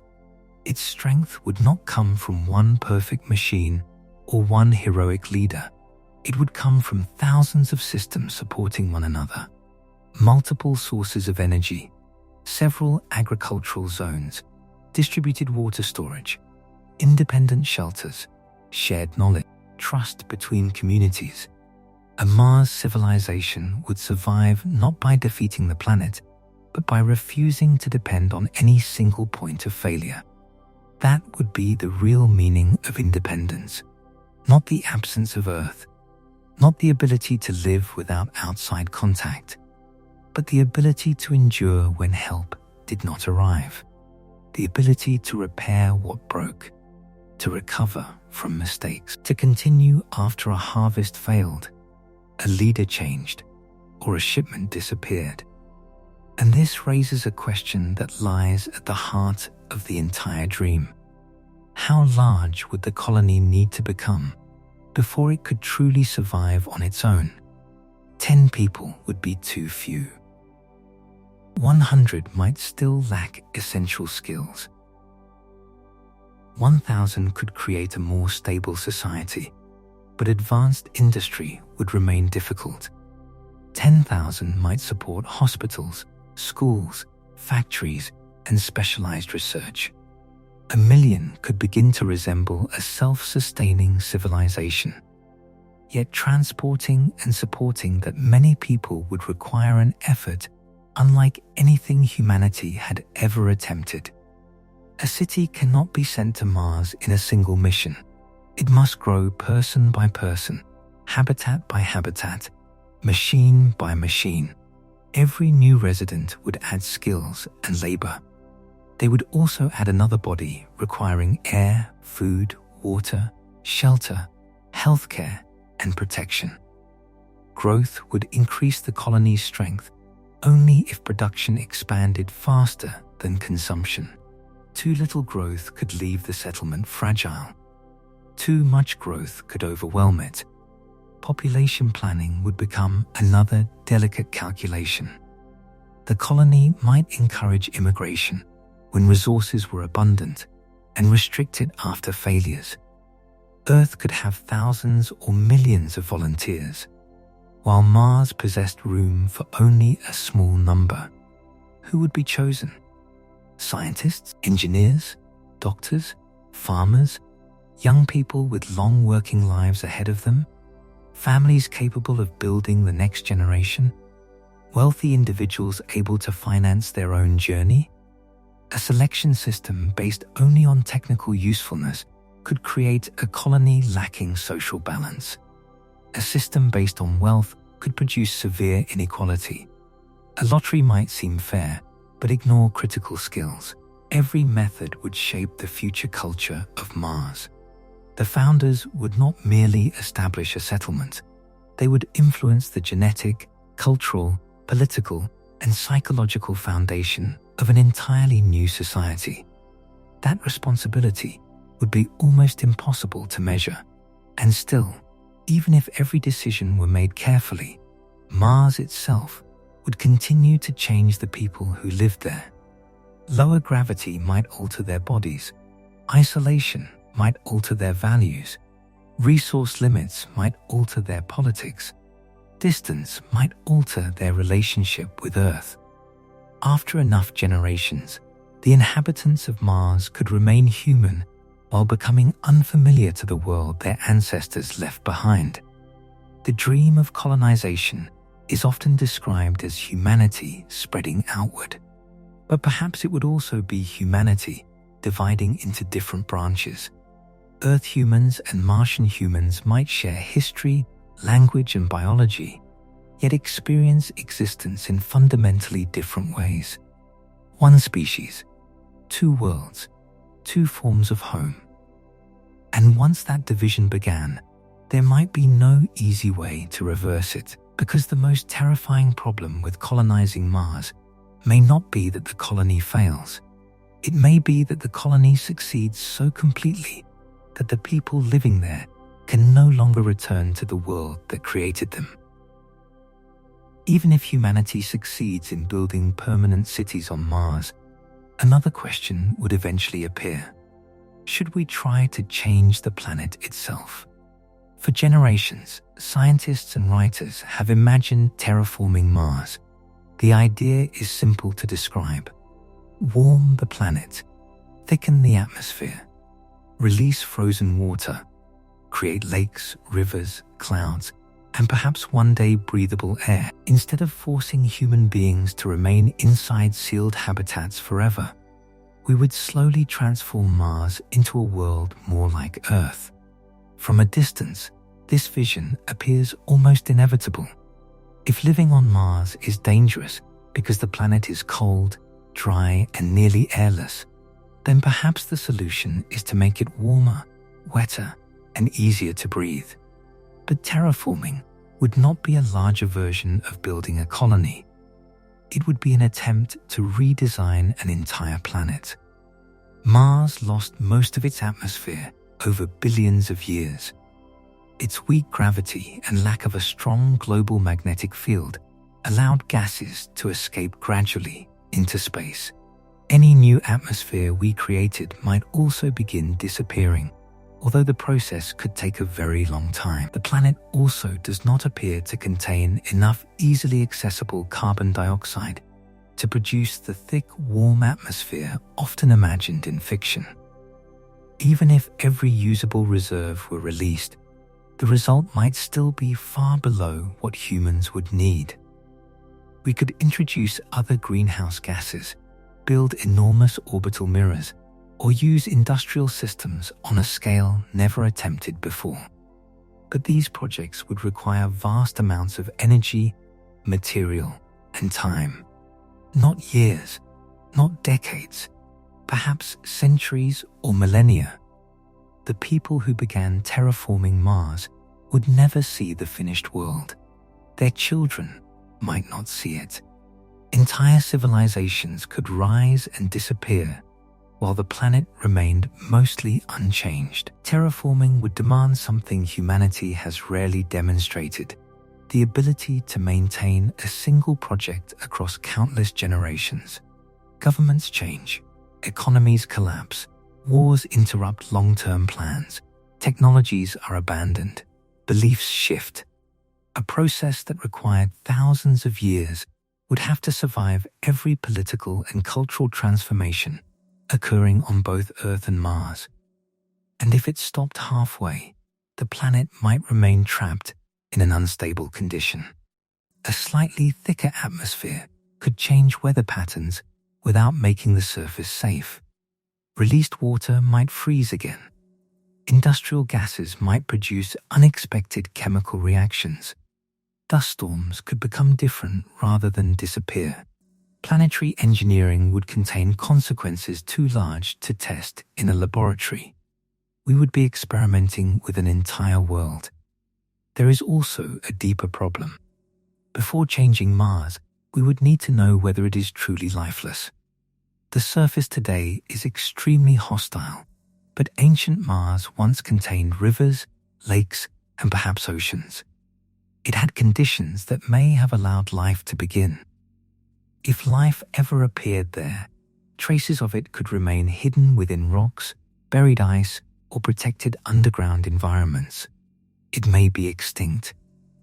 Its strength would not come from one perfect machine or one heroic leader. It would come from thousands of systems supporting one another, multiple sources of energy, several agricultural zones, distributed water storage, independent shelters, shared knowledge, trust between communities. A Mars civilization would survive not by defeating the planet, but by refusing to depend on any single point of failure. That would be the real meaning of independence, not the absence of Earth, not the ability to live without outside contact, but the ability to endure when help did not arrive, the ability to repair what broke, to recover from mistakes, to continue after a harvest failed, a leader changed, or a shipment disappeared. And this raises a question that lies at the heart of the entire dream. How large would the colony need to become before it could truly survive on its own? 10 people would be too few. 100 might still lack essential skills. 1,000 could create a more stable society, but advanced industry would remain difficult. 10,000 might support hospitals, schools, factories, and specialized research. 1,000,000 could begin to resemble a self-sustaining civilization. Yet transporting and supporting that many people would require an effort unlike anything humanity had ever attempted. A city cannot be sent to Mars in a single mission. It must grow person by person, habitat by habitat, machine by machine. Every new resident would add skills and labor. They would also add another body requiring air, food, water, shelter, healthcare, and protection. Growth would increase the colony's strength only if production expanded faster than consumption. Too little growth could leave the settlement fragile. Too much growth could overwhelm it. Population planning would become another delicate calculation. The colony might encourage immigration when resources were abundant and restrict it after failures. Earth could have thousands or millions of volunteers, while Mars possessed room for only a small number. Who would be chosen? Scientists, engineers, doctors, farmers, young people with long working lives ahead of them, families capable of building the next generation, wealthy individuals able to finance their own journey. A selection system based only on technical usefulness could create a colony lacking social balance. A system based on wealth could produce severe inequality. A lottery might seem fair, but ignore critical skills. Every method would shape the future culture of Mars. The founders would not merely establish a settlement. They would influence the genetic, cultural, political, and psychological foundation of an entirely new society. That responsibility would be almost impossible to measure. And still, even if every decision were made carefully, Mars itself would continue to change the people who lived there. Lower gravity might alter their bodies. Isolation might alter their values. Resource limits might alter their politics. Distance might alter their relationship with Earth. After enough generations, the inhabitants of Mars could remain human while becoming unfamiliar to the world their ancestors left behind. The dream of colonization is often described as humanity spreading outward, but perhaps it would also be humanity dividing into different branches. Earth humans and Martian humans might share history, language, and biology, yet experience existence in fundamentally different ways. One species, two worlds, two forms of home. And once that division began, there might be no easy way to reverse it, because the most terrifying problem with colonizing Mars may not be that the colony fails. It may be that the colony succeeds so completely that the people living there can no longer return to the world that created them. Even if humanity succeeds in building permanent cities on Mars, another question would eventually appear. Should we try to change the planet itself? For generations, scientists and writers have imagined terraforming Mars. The idea is simple to describe. Warm the planet, thicken the atmosphere, release frozen water, create lakes, rivers, clouds, and perhaps one day breathable air, instead of forcing human beings to remain inside sealed habitats forever. We would slowly transform Mars into a world more like Earth. From a distance, this vision appears almost inevitable. If living on Mars is dangerous because the planet is cold, dry, and nearly airless, then perhaps the solution is to make it warmer, wetter, and easier to breathe. But terraforming would not be a larger version of building a colony. It would be an attempt to redesign an entire planet. Mars lost most of its atmosphere over billions of years. Its weak gravity and lack of a strong global magnetic field allowed gases to escape gradually into space. Any new atmosphere we created might also begin disappearing, although the process could take a very long time. The planet also does not appear to contain enough easily accessible carbon dioxide to produce the thick, warm atmosphere often imagined in fiction. Even if every usable reserve were released, the result might still be far below what humans would need. We could introduce other greenhouse gases, build enormous orbital mirrors, or use industrial systems on a scale never attempted before. But these projects would require vast amounts of energy, material, and time. Not years, not decades, perhaps centuries or millennia. the people who began terraforming Mars would never see the finished world. Their children might not see it. Entire civilizations could rise and disappear while the planet remained mostly unchanged. Terraforming would demand something humanity has rarely demonstrated: the ability to maintain a single project across countless generations. Governments change, economies collapse, wars interrupt long-term plans, technologies are abandoned, beliefs shift. A process that required thousands of years would have to survive every political and cultural transformation occurring on both Earth and Mars. And if it stopped halfway, the planet might remain trapped in an unstable condition. A slightly thicker atmosphere could change weather patterns without making the surface safe. Released water might freeze again. Industrial gases might produce unexpected chemical reactions. Dust storms could become different rather than disappear. Planetary engineering would contain consequences too large to test in a laboratory. We would be experimenting with an entire world. There is also a deeper problem. Before changing Mars, we would need to know whether it is truly lifeless. The surface today is extremely hostile, but ancient Mars once contained rivers, lakes, and perhaps oceans. It had conditions that may have allowed life to begin. If life ever appeared there, traces of it could remain hidden within rocks, buried ice, or protected underground environments. It may be extinct.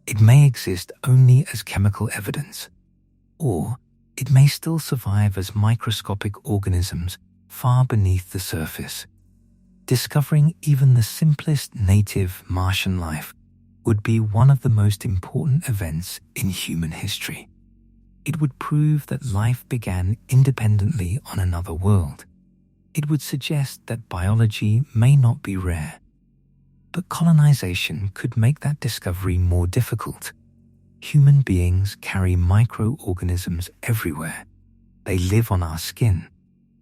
It may exist only as chemical evidence. Or it may still survive as microscopic organisms far beneath the surface. Discovering even the simplest native Martian life would be one of the most important events in human history. It would prove that life began independently on another world. It would suggest that biology may not be rare. But colonization could make that discovery more difficult. Human beings carry microorganisms everywhere. They live on our skin,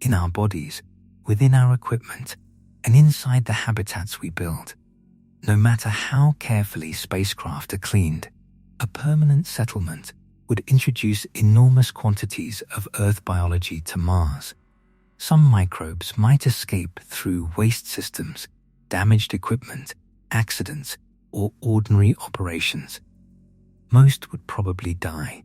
in our bodies, within our equipment, and inside the habitats we build. No matter how carefully spacecraft are cleaned, a permanent settlement would introduce enormous quantities of Earth biology to Mars. Some microbes might escape through waste systems, damaged equipment, accidents, or ordinary operations. Most would probably die.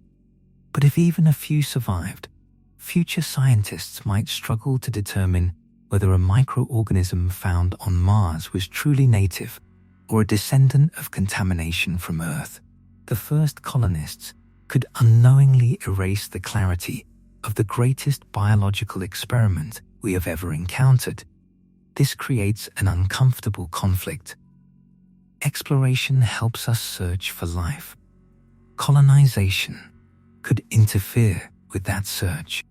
But if even a few survived, future scientists might struggle to determine whether a microorganism found on Mars was truly native or a descendant of contamination from Earth. The first colonists could unknowingly erase the clarity of the greatest biological experiment we have ever encountered. This creates an uncomfortable conflict. Exploration helps us search for life. Colonization could interfere with that search.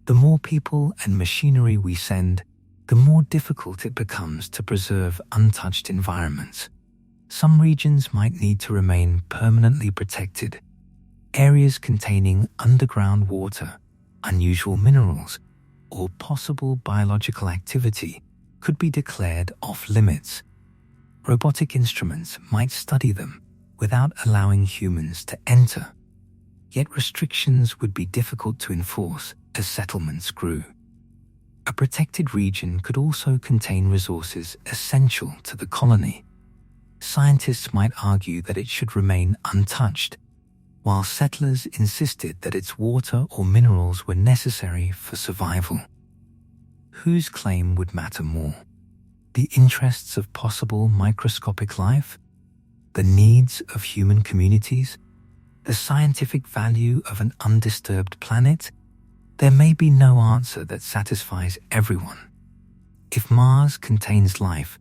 The more people and machinery we send, the more difficult it becomes to preserve untouched environments. Some regions might need to remain permanently protected. Areas containing underground water, unusual minerals, or possible biological activity could be declared off-limits. Robotic instruments might study them without allowing humans to enter. Yet restrictions would be difficult to enforce as settlements grew. A protected region could also contain resources essential to the colony. Scientists might argue that it should remain untouched, while settlers insisted that its water or minerals were necessary for survival. Whose claim would matter more? The interests of possible microscopic life? The needs of human communities? The scientific value of an undisturbed planet? There may be no answer that satisfies everyone. If Mars contains life,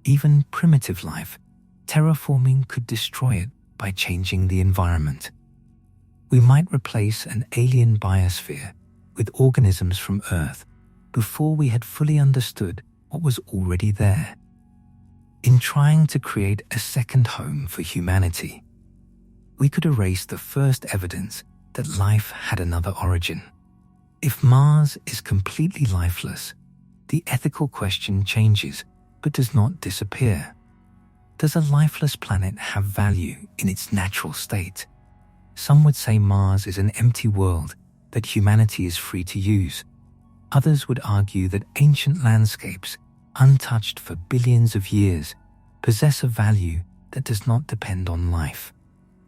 even primitive life, terraforming could destroy it by changing the environment. We might replace an alien biosphere with organisms from Earth before we had fully understood what was already there. In trying to create a second home for humanity, we could erase the first evidence that life had another origin. If Mars is completely lifeless, the ethical question changes. but does not disappear. Does a lifeless planet have value in its natural state? Some would say Mars is an empty world that humanity is free to use. Others would argue that ancient landscapes, untouched for billions of years, possess a value that does not depend on life.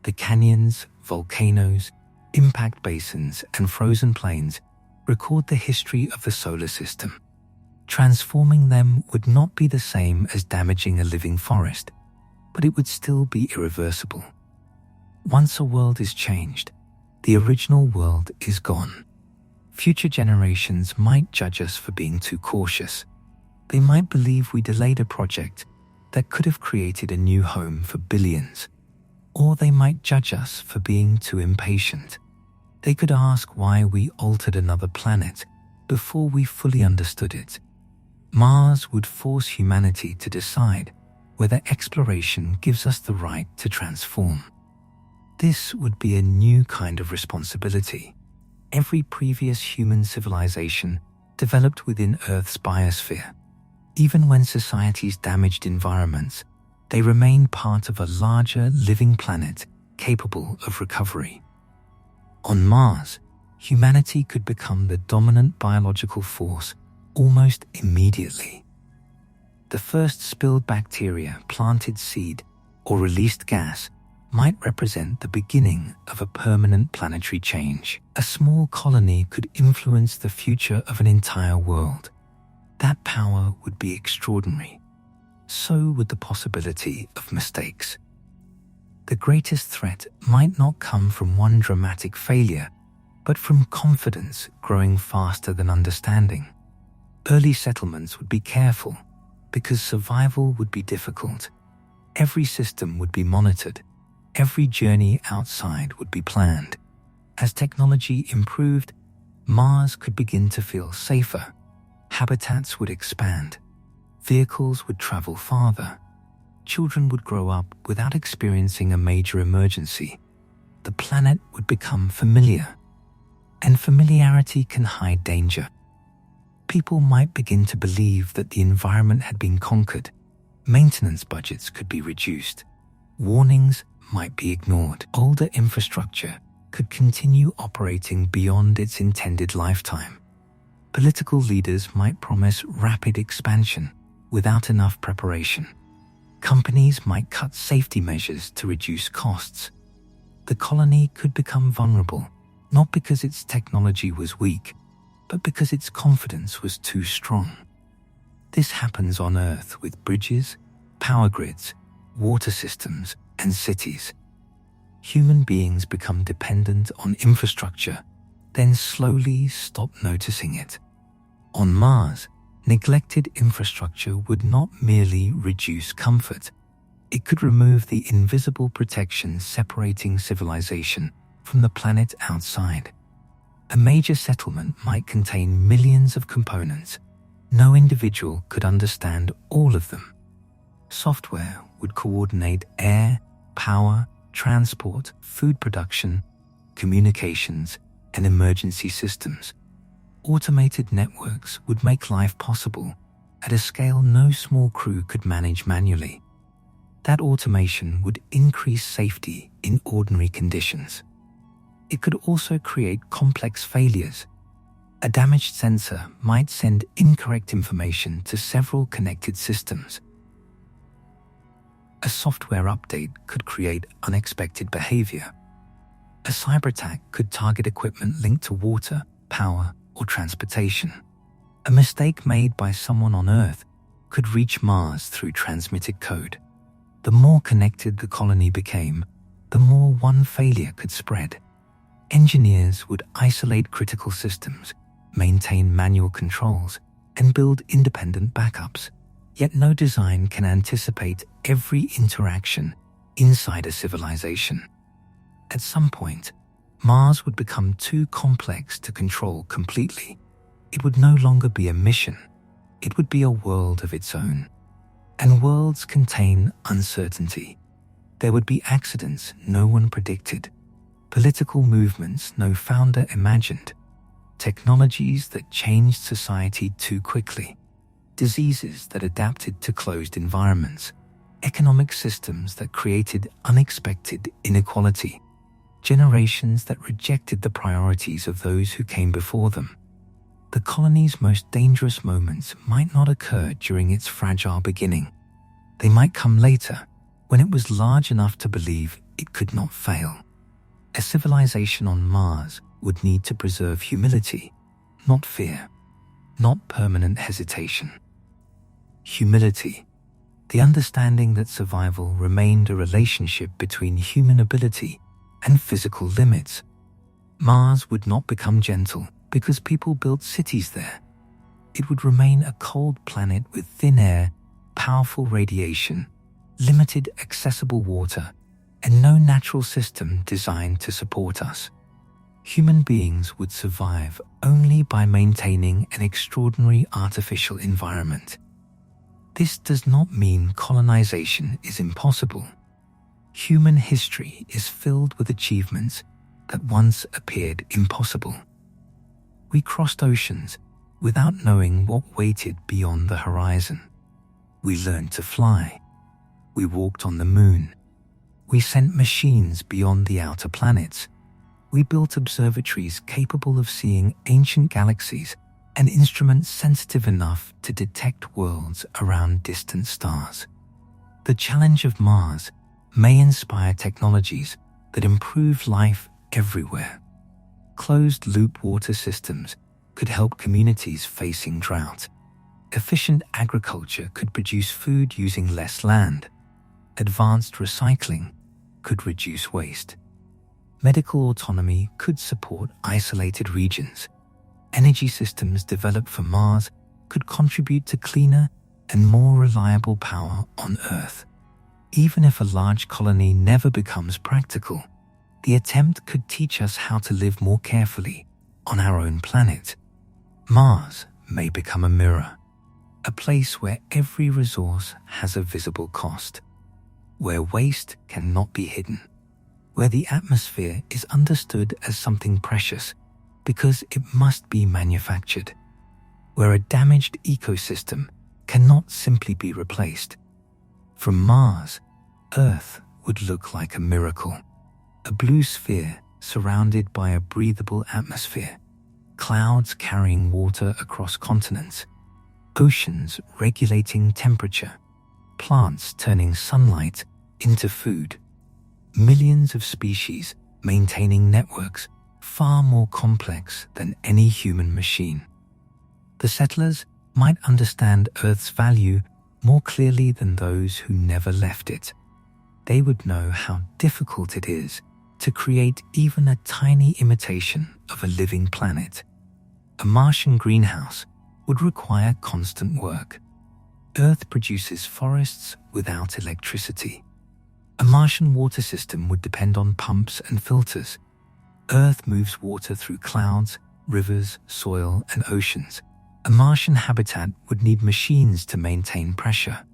The canyons, volcanoes, impact basins, and frozen plains record the history of the solar system. Transforming them would not be the same as damaging a living forest, but it would still be irreversible. Once a world is changed, the original world is gone. Future generations might judge us for being too cautious. They might believe we delayed a project that could have created a new home for billions. Or they might judge us for being too impatient. They could ask why we altered another planet before we fully understood it. Mars would force humanity to decide whether exploration gives us the right to transform. This would be a new kind of responsibility. Every previous human civilization developed within Earth's biosphere. Even when societies damaged environments, they remain part of a larger living planet capable of recovery. On Mars, humanity could become the dominant biological force almost immediately. The first spilled bacteria, planted seed, or released gas might represent the beginning of a permanent planetary change. A small colony could influence the future of an entire world. That power would be extraordinary. So would the possibility of mistakes. The greatest threat might not come from one dramatic failure, but from confidence growing faster than understanding. Early settlements would be careful because survival would be difficult. Every system would be monitored. Every journey outside would be planned. As technology improved, Mars could begin to feel safer. Habitats would expand. Vehicles would travel farther. Children would grow up without experiencing a major emergency. The planet would become familiar. And familiarity can hide danger. People might begin to believe that the environment had been conquered. Maintenance budgets could be reduced. Warnings might be ignored. Older infrastructure could continue operating beyond its intended lifetime. Political leaders might promise rapid expansion without enough preparation. Companies might cut safety measures to reduce costs. The colony could become vulnerable, not because its technology was weak, but because its confidence was too strong. This happens on Earth with bridges, power grids, water systems, and cities. Human beings become dependent on infrastructure, then slowly stop noticing it. On Mars, neglected infrastructure would not merely reduce comfort, it could remove the invisible protection separating civilization from the planet outside. A major settlement might contain millions of components. No individual could understand all of them. Software would coordinate air, power, transport, food production, communications, and emergency systems. Automated networks would make life possible at a scale no small crew could manage manually. That automation would increase safety in ordinary conditions. It could also create complex failures. A damaged sensor might send incorrect information to several connected systems. A software update could create unexpected behavior. A cyber attack could target equipment linked to water, power, or transportation. A mistake made by someone on Earth could reach Mars through transmitted code. The more connected the colony became, the more one failure could spread. Engineers would isolate critical systems, maintain manual controls, and build independent backups. Yet no design can anticipate every interaction inside a civilization. At some point, Mars would become too complex to control completely. It would no longer be a mission. It would be a world of its own. And worlds contain uncertainty. There would be accidents no one predicted, political movements no founder imagined, technologies that changed society too quickly. diseases that adapted to closed environments, economic systems that created unexpected inequality, generations that rejected the priorities of those who came before them. The colony's most dangerous moments might not occur during its fragile beginning. They might come later, when it was large enough to believe it could not fail. A civilization on Mars would need to preserve humility, not fear, not permanent hesitation. Humility, the understanding that survival remained a relationship between human ability and physical limits. Mars would not become gentle because people built cities there. It would remain a cold planet with thin air, powerful radiation, limited accessible water, and no natural system designed to support us. Human beings would survive only by maintaining an extraordinary artificial environment. This does not mean colonization is impossible. Human history is filled with achievements that once appeared impossible. We crossed oceans without knowing what waited beyond the horizon. We learned to fly. We walked on the moon. We sent machines beyond the outer planets. We built observatories capable of seeing ancient galaxies and instruments sensitive enough to detect worlds around distant stars. The challenge of Mars may inspire technologies that improve life everywhere. Closed-loop water systems could help communities facing drought. Efficient agriculture could produce food using less land. Advanced recycling could reduce waste. Medical autonomy could support isolated regions. Energy systems developed for Mars could contribute to cleaner and more reliable power on Earth. Even if a large colony never becomes practical, the attempt could teach us how to live more carefully on our own planet. Mars may become a mirror, a place where every resource has a visible cost, where waste cannot be hidden, where the atmosphere is understood as something precious because it must be manufactured, where a damaged ecosystem cannot simply be replaced. From Mars, Earth would look like a miracle, a blue sphere surrounded by a breathable atmosphere, clouds carrying water across continents, oceans regulating temperature, plants turning sunlight into food, millions of species maintaining networks far more complex than any human machine. The settlers might understand Earth's value more clearly than those who never left it. They would know how difficult it is to create even a tiny imitation of a living planet. A Martian greenhouse would require constant work. Earth produces forests without electricity. A Martian water system would depend on pumps and filters. Earth moves water through clouds, rivers, soil, and oceans. A Martian habitat would need machines to maintain pressure.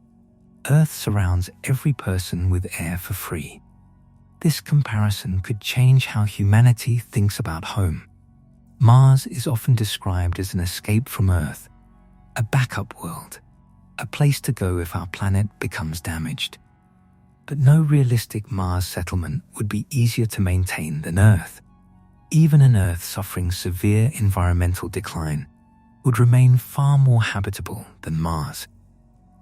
Earth surrounds every person with air for free. This comparison could change how humanity thinks about home. Mars is often described as an escape from Earth, a backup world, a place to go if our planet becomes damaged. But no realistic Mars settlement would be easier to maintain than Earth. Even an Earth suffering severe environmental decline would remain far more habitable than Mars.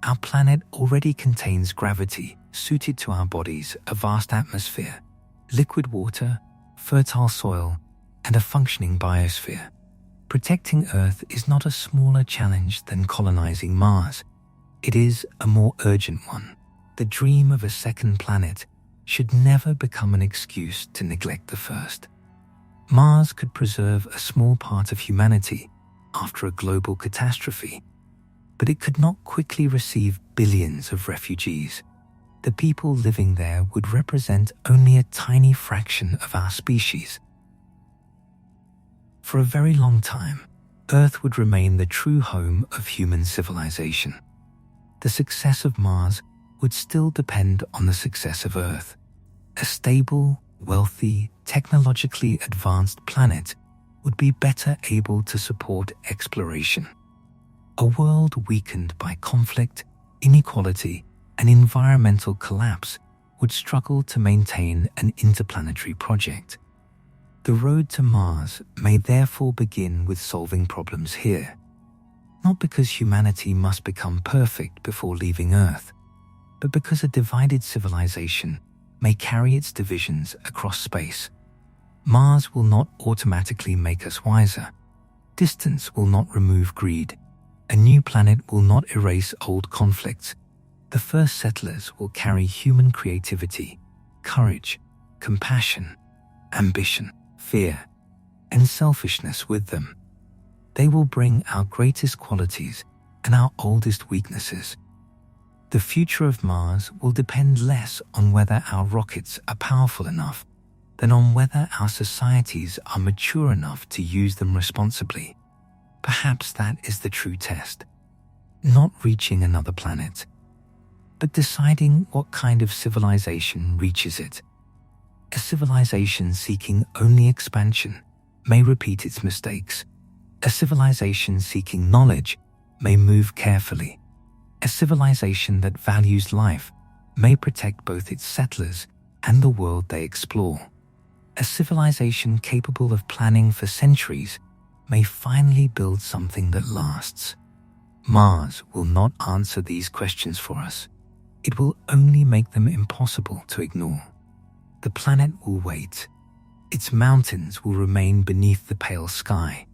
Our planet already contains gravity suited to our bodies, a vast atmosphere, liquid water, fertile soil, and a functioning biosphere. Protecting Earth is not a smaller challenge than colonizing Mars. It is a more urgent one. The dream of a second planet should never become an excuse to neglect the first. Mars could preserve a small part of humanity after a global catastrophe, but it could not quickly receive billions of refugees. The people living there would represent only a tiny fraction of our species. For a very long time, Earth would remain the true home of human civilization. The success of Mars would still depend on the success of Earth. A stable, wealthy, technologically advanced planet would be better able to support exploration. A world weakened by conflict, inequality, and environmental collapse would struggle to maintain an interplanetary project. The road to Mars may therefore begin with solving problems here, not because humanity must become perfect before leaving Earth, but because a divided civilization may carry its divisions across space. Mars will not automatically make us wiser. Distance will not remove greed. A new planet will not erase old conflicts. The first settlers will carry human creativity, courage, compassion, ambition, fear, and selfishness with them. They will bring our greatest qualities and our oldest weaknesses. The future of Mars will depend less on whether our rockets are powerful enough than on whether our societies are mature enough to use them responsibly. Perhaps that is the true test. Not reaching another planet, but deciding what kind of civilization reaches it. A civilization seeking only expansion may repeat its mistakes. A civilization seeking knowledge may move carefully. A civilization that values life may protect both its settlers and the world they explore. A civilization capable of planning for centuries may finally build something that lasts. Mars will not answer these questions for us. It will only make them impossible to ignore. The planet will wait. Its mountains will remain beneath the pale sky.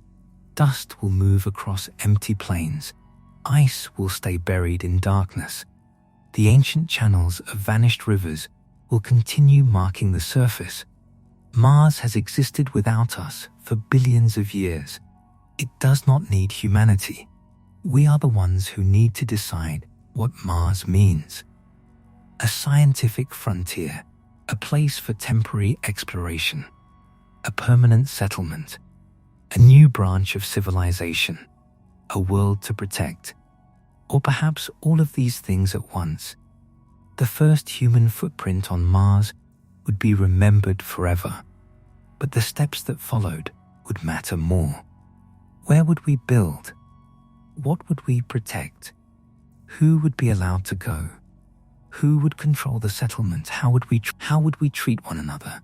Dust will move across empty plains. Ice will stay buried in darkness. The ancient channels of vanished rivers will continue marking the surface. Mars has existed without us for billions of years. It does not need humanity. We are the ones who need to decide what Mars means. A scientific frontier, a place for temporary exploration, a permanent settlement, a new branch of civilization, a world to protect, or perhaps all of these things at once. The first human footprint on Mars would be remembered forever, but the steps that followed would matter more. Where would we build? What would we protect? Who would be allowed to go? Who would control the settlement? How would we treat one another?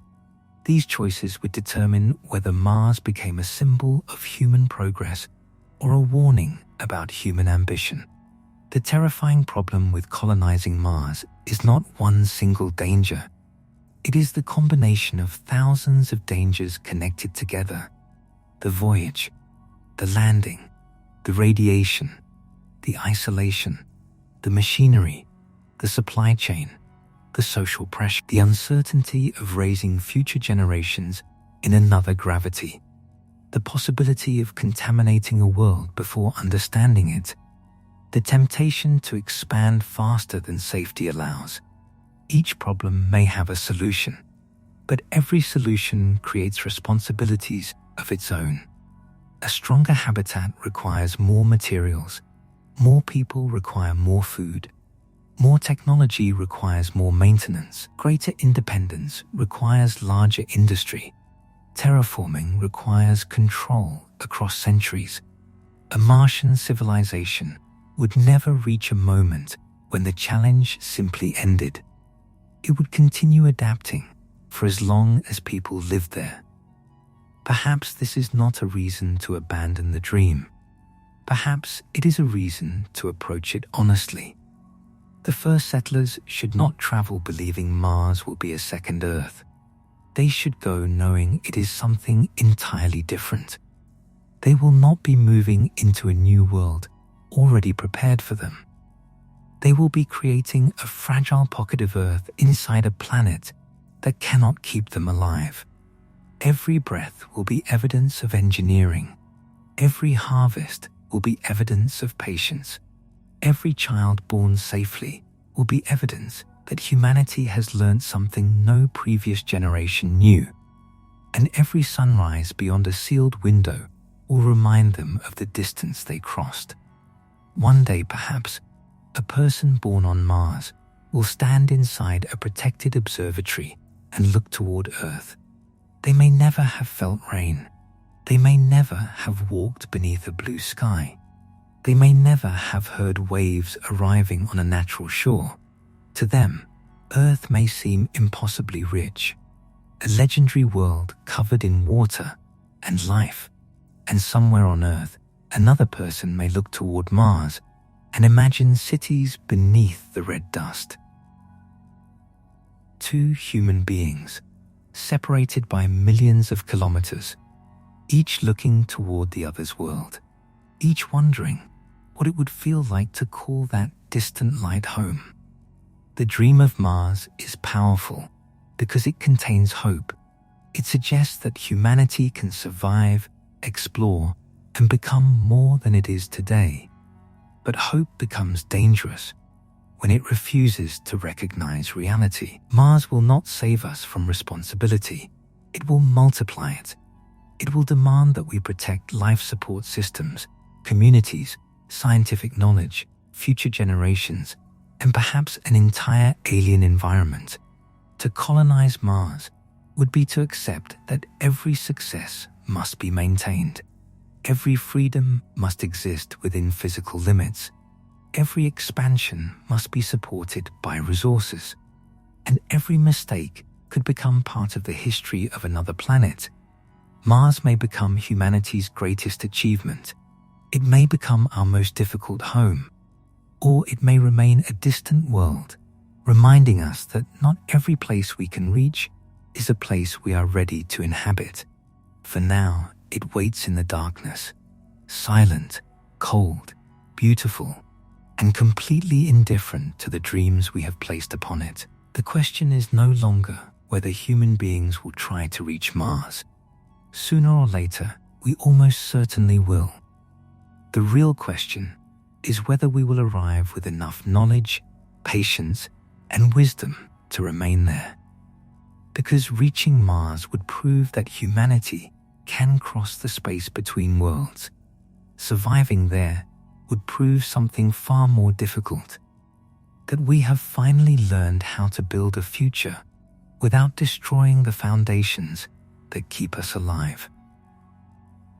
These choices would determine whether Mars became a symbol of human progress or a warning about human ambition. The terrifying problem with colonizing Mars is not one single danger. It is the combination of thousands of dangers connected together. The voyage, the landing, the radiation, the isolation, the machinery, the supply chain, the social pressure, the uncertainty of raising future generations in another gravity, the possibility of contaminating a world before understanding it, the temptation to expand faster than safety allows. Each problem may have a solution, but every solution creates responsibilities of its own. A stronger habitat requires more materials, more people require more food, more technology requires more maintenance, greater independence requires larger industry, terraforming requires control across centuries. A Martian civilization would never reach a moment when the challenge simply ended. It would continue adapting for as long as people lived there. Perhaps this is not a reason to abandon the dream. Perhaps it is a reason to approach it honestly. The first settlers should not travel believing Mars will be a second Earth. They should go knowing it is something entirely different. They will not be moving into a new world already prepared for them. They will be creating a fragile pocket of Earth inside a planet that cannot keep them alive. Every breath will be evidence of engineering. Every harvest will be evidence of patience. Every child born safely will be evidence that humanity has learned something no previous generation knew. And every sunrise beyond a sealed window will remind them of the distance they crossed. One day, perhaps, a person born on Mars will stand inside a protected observatory and look toward Earth. They may never have felt rain. They may never have walked beneath a blue sky. They may never have heard waves arriving on a natural shore. To them, Earth may seem impossibly rich, a legendary world covered in water and life. And somewhere on Earth, another person may look toward Mars and imagine cities beneath the red dust. Two human beings, separated by millions of kilometers, each looking toward the other's world, each wondering what it would feel like to call that distant light home. The dream of Mars is powerful because it contains hope. It suggests that humanity can survive, explore, and become more than it is today. But hope becomes dangerous when it refuses to recognize reality. Mars will not save us from responsibility. It will multiply it. It will demand that we protect life support systems, communities, scientific knowledge, future generations, and perhaps an entire alien environment. To colonize Mars would be to accept that every success must be maintained. Every freedom must exist within physical limits. Every expansion must be supported by resources. And every mistake could become part of the history of another planet. Mars may become humanity's greatest achievement. It may become our most difficult home. Or it may remain a distant world, reminding us that not every place we can reach is a place we are ready to inhabit. For now, it waits in the darkness, silent, cold, beautiful, and completely indifferent to the dreams we have placed upon it. The question is no longer whether human beings will try to reach Mars. Sooner or later, we almost certainly will. The real question is whether we will arrive with enough knowledge, patience, and wisdom to remain there. Because reaching Mars would prove that humanity can cross the space between worlds. Surviving there would prove something far more difficult. That we have finally learned how to build a future without destroying the foundations that keep us alive.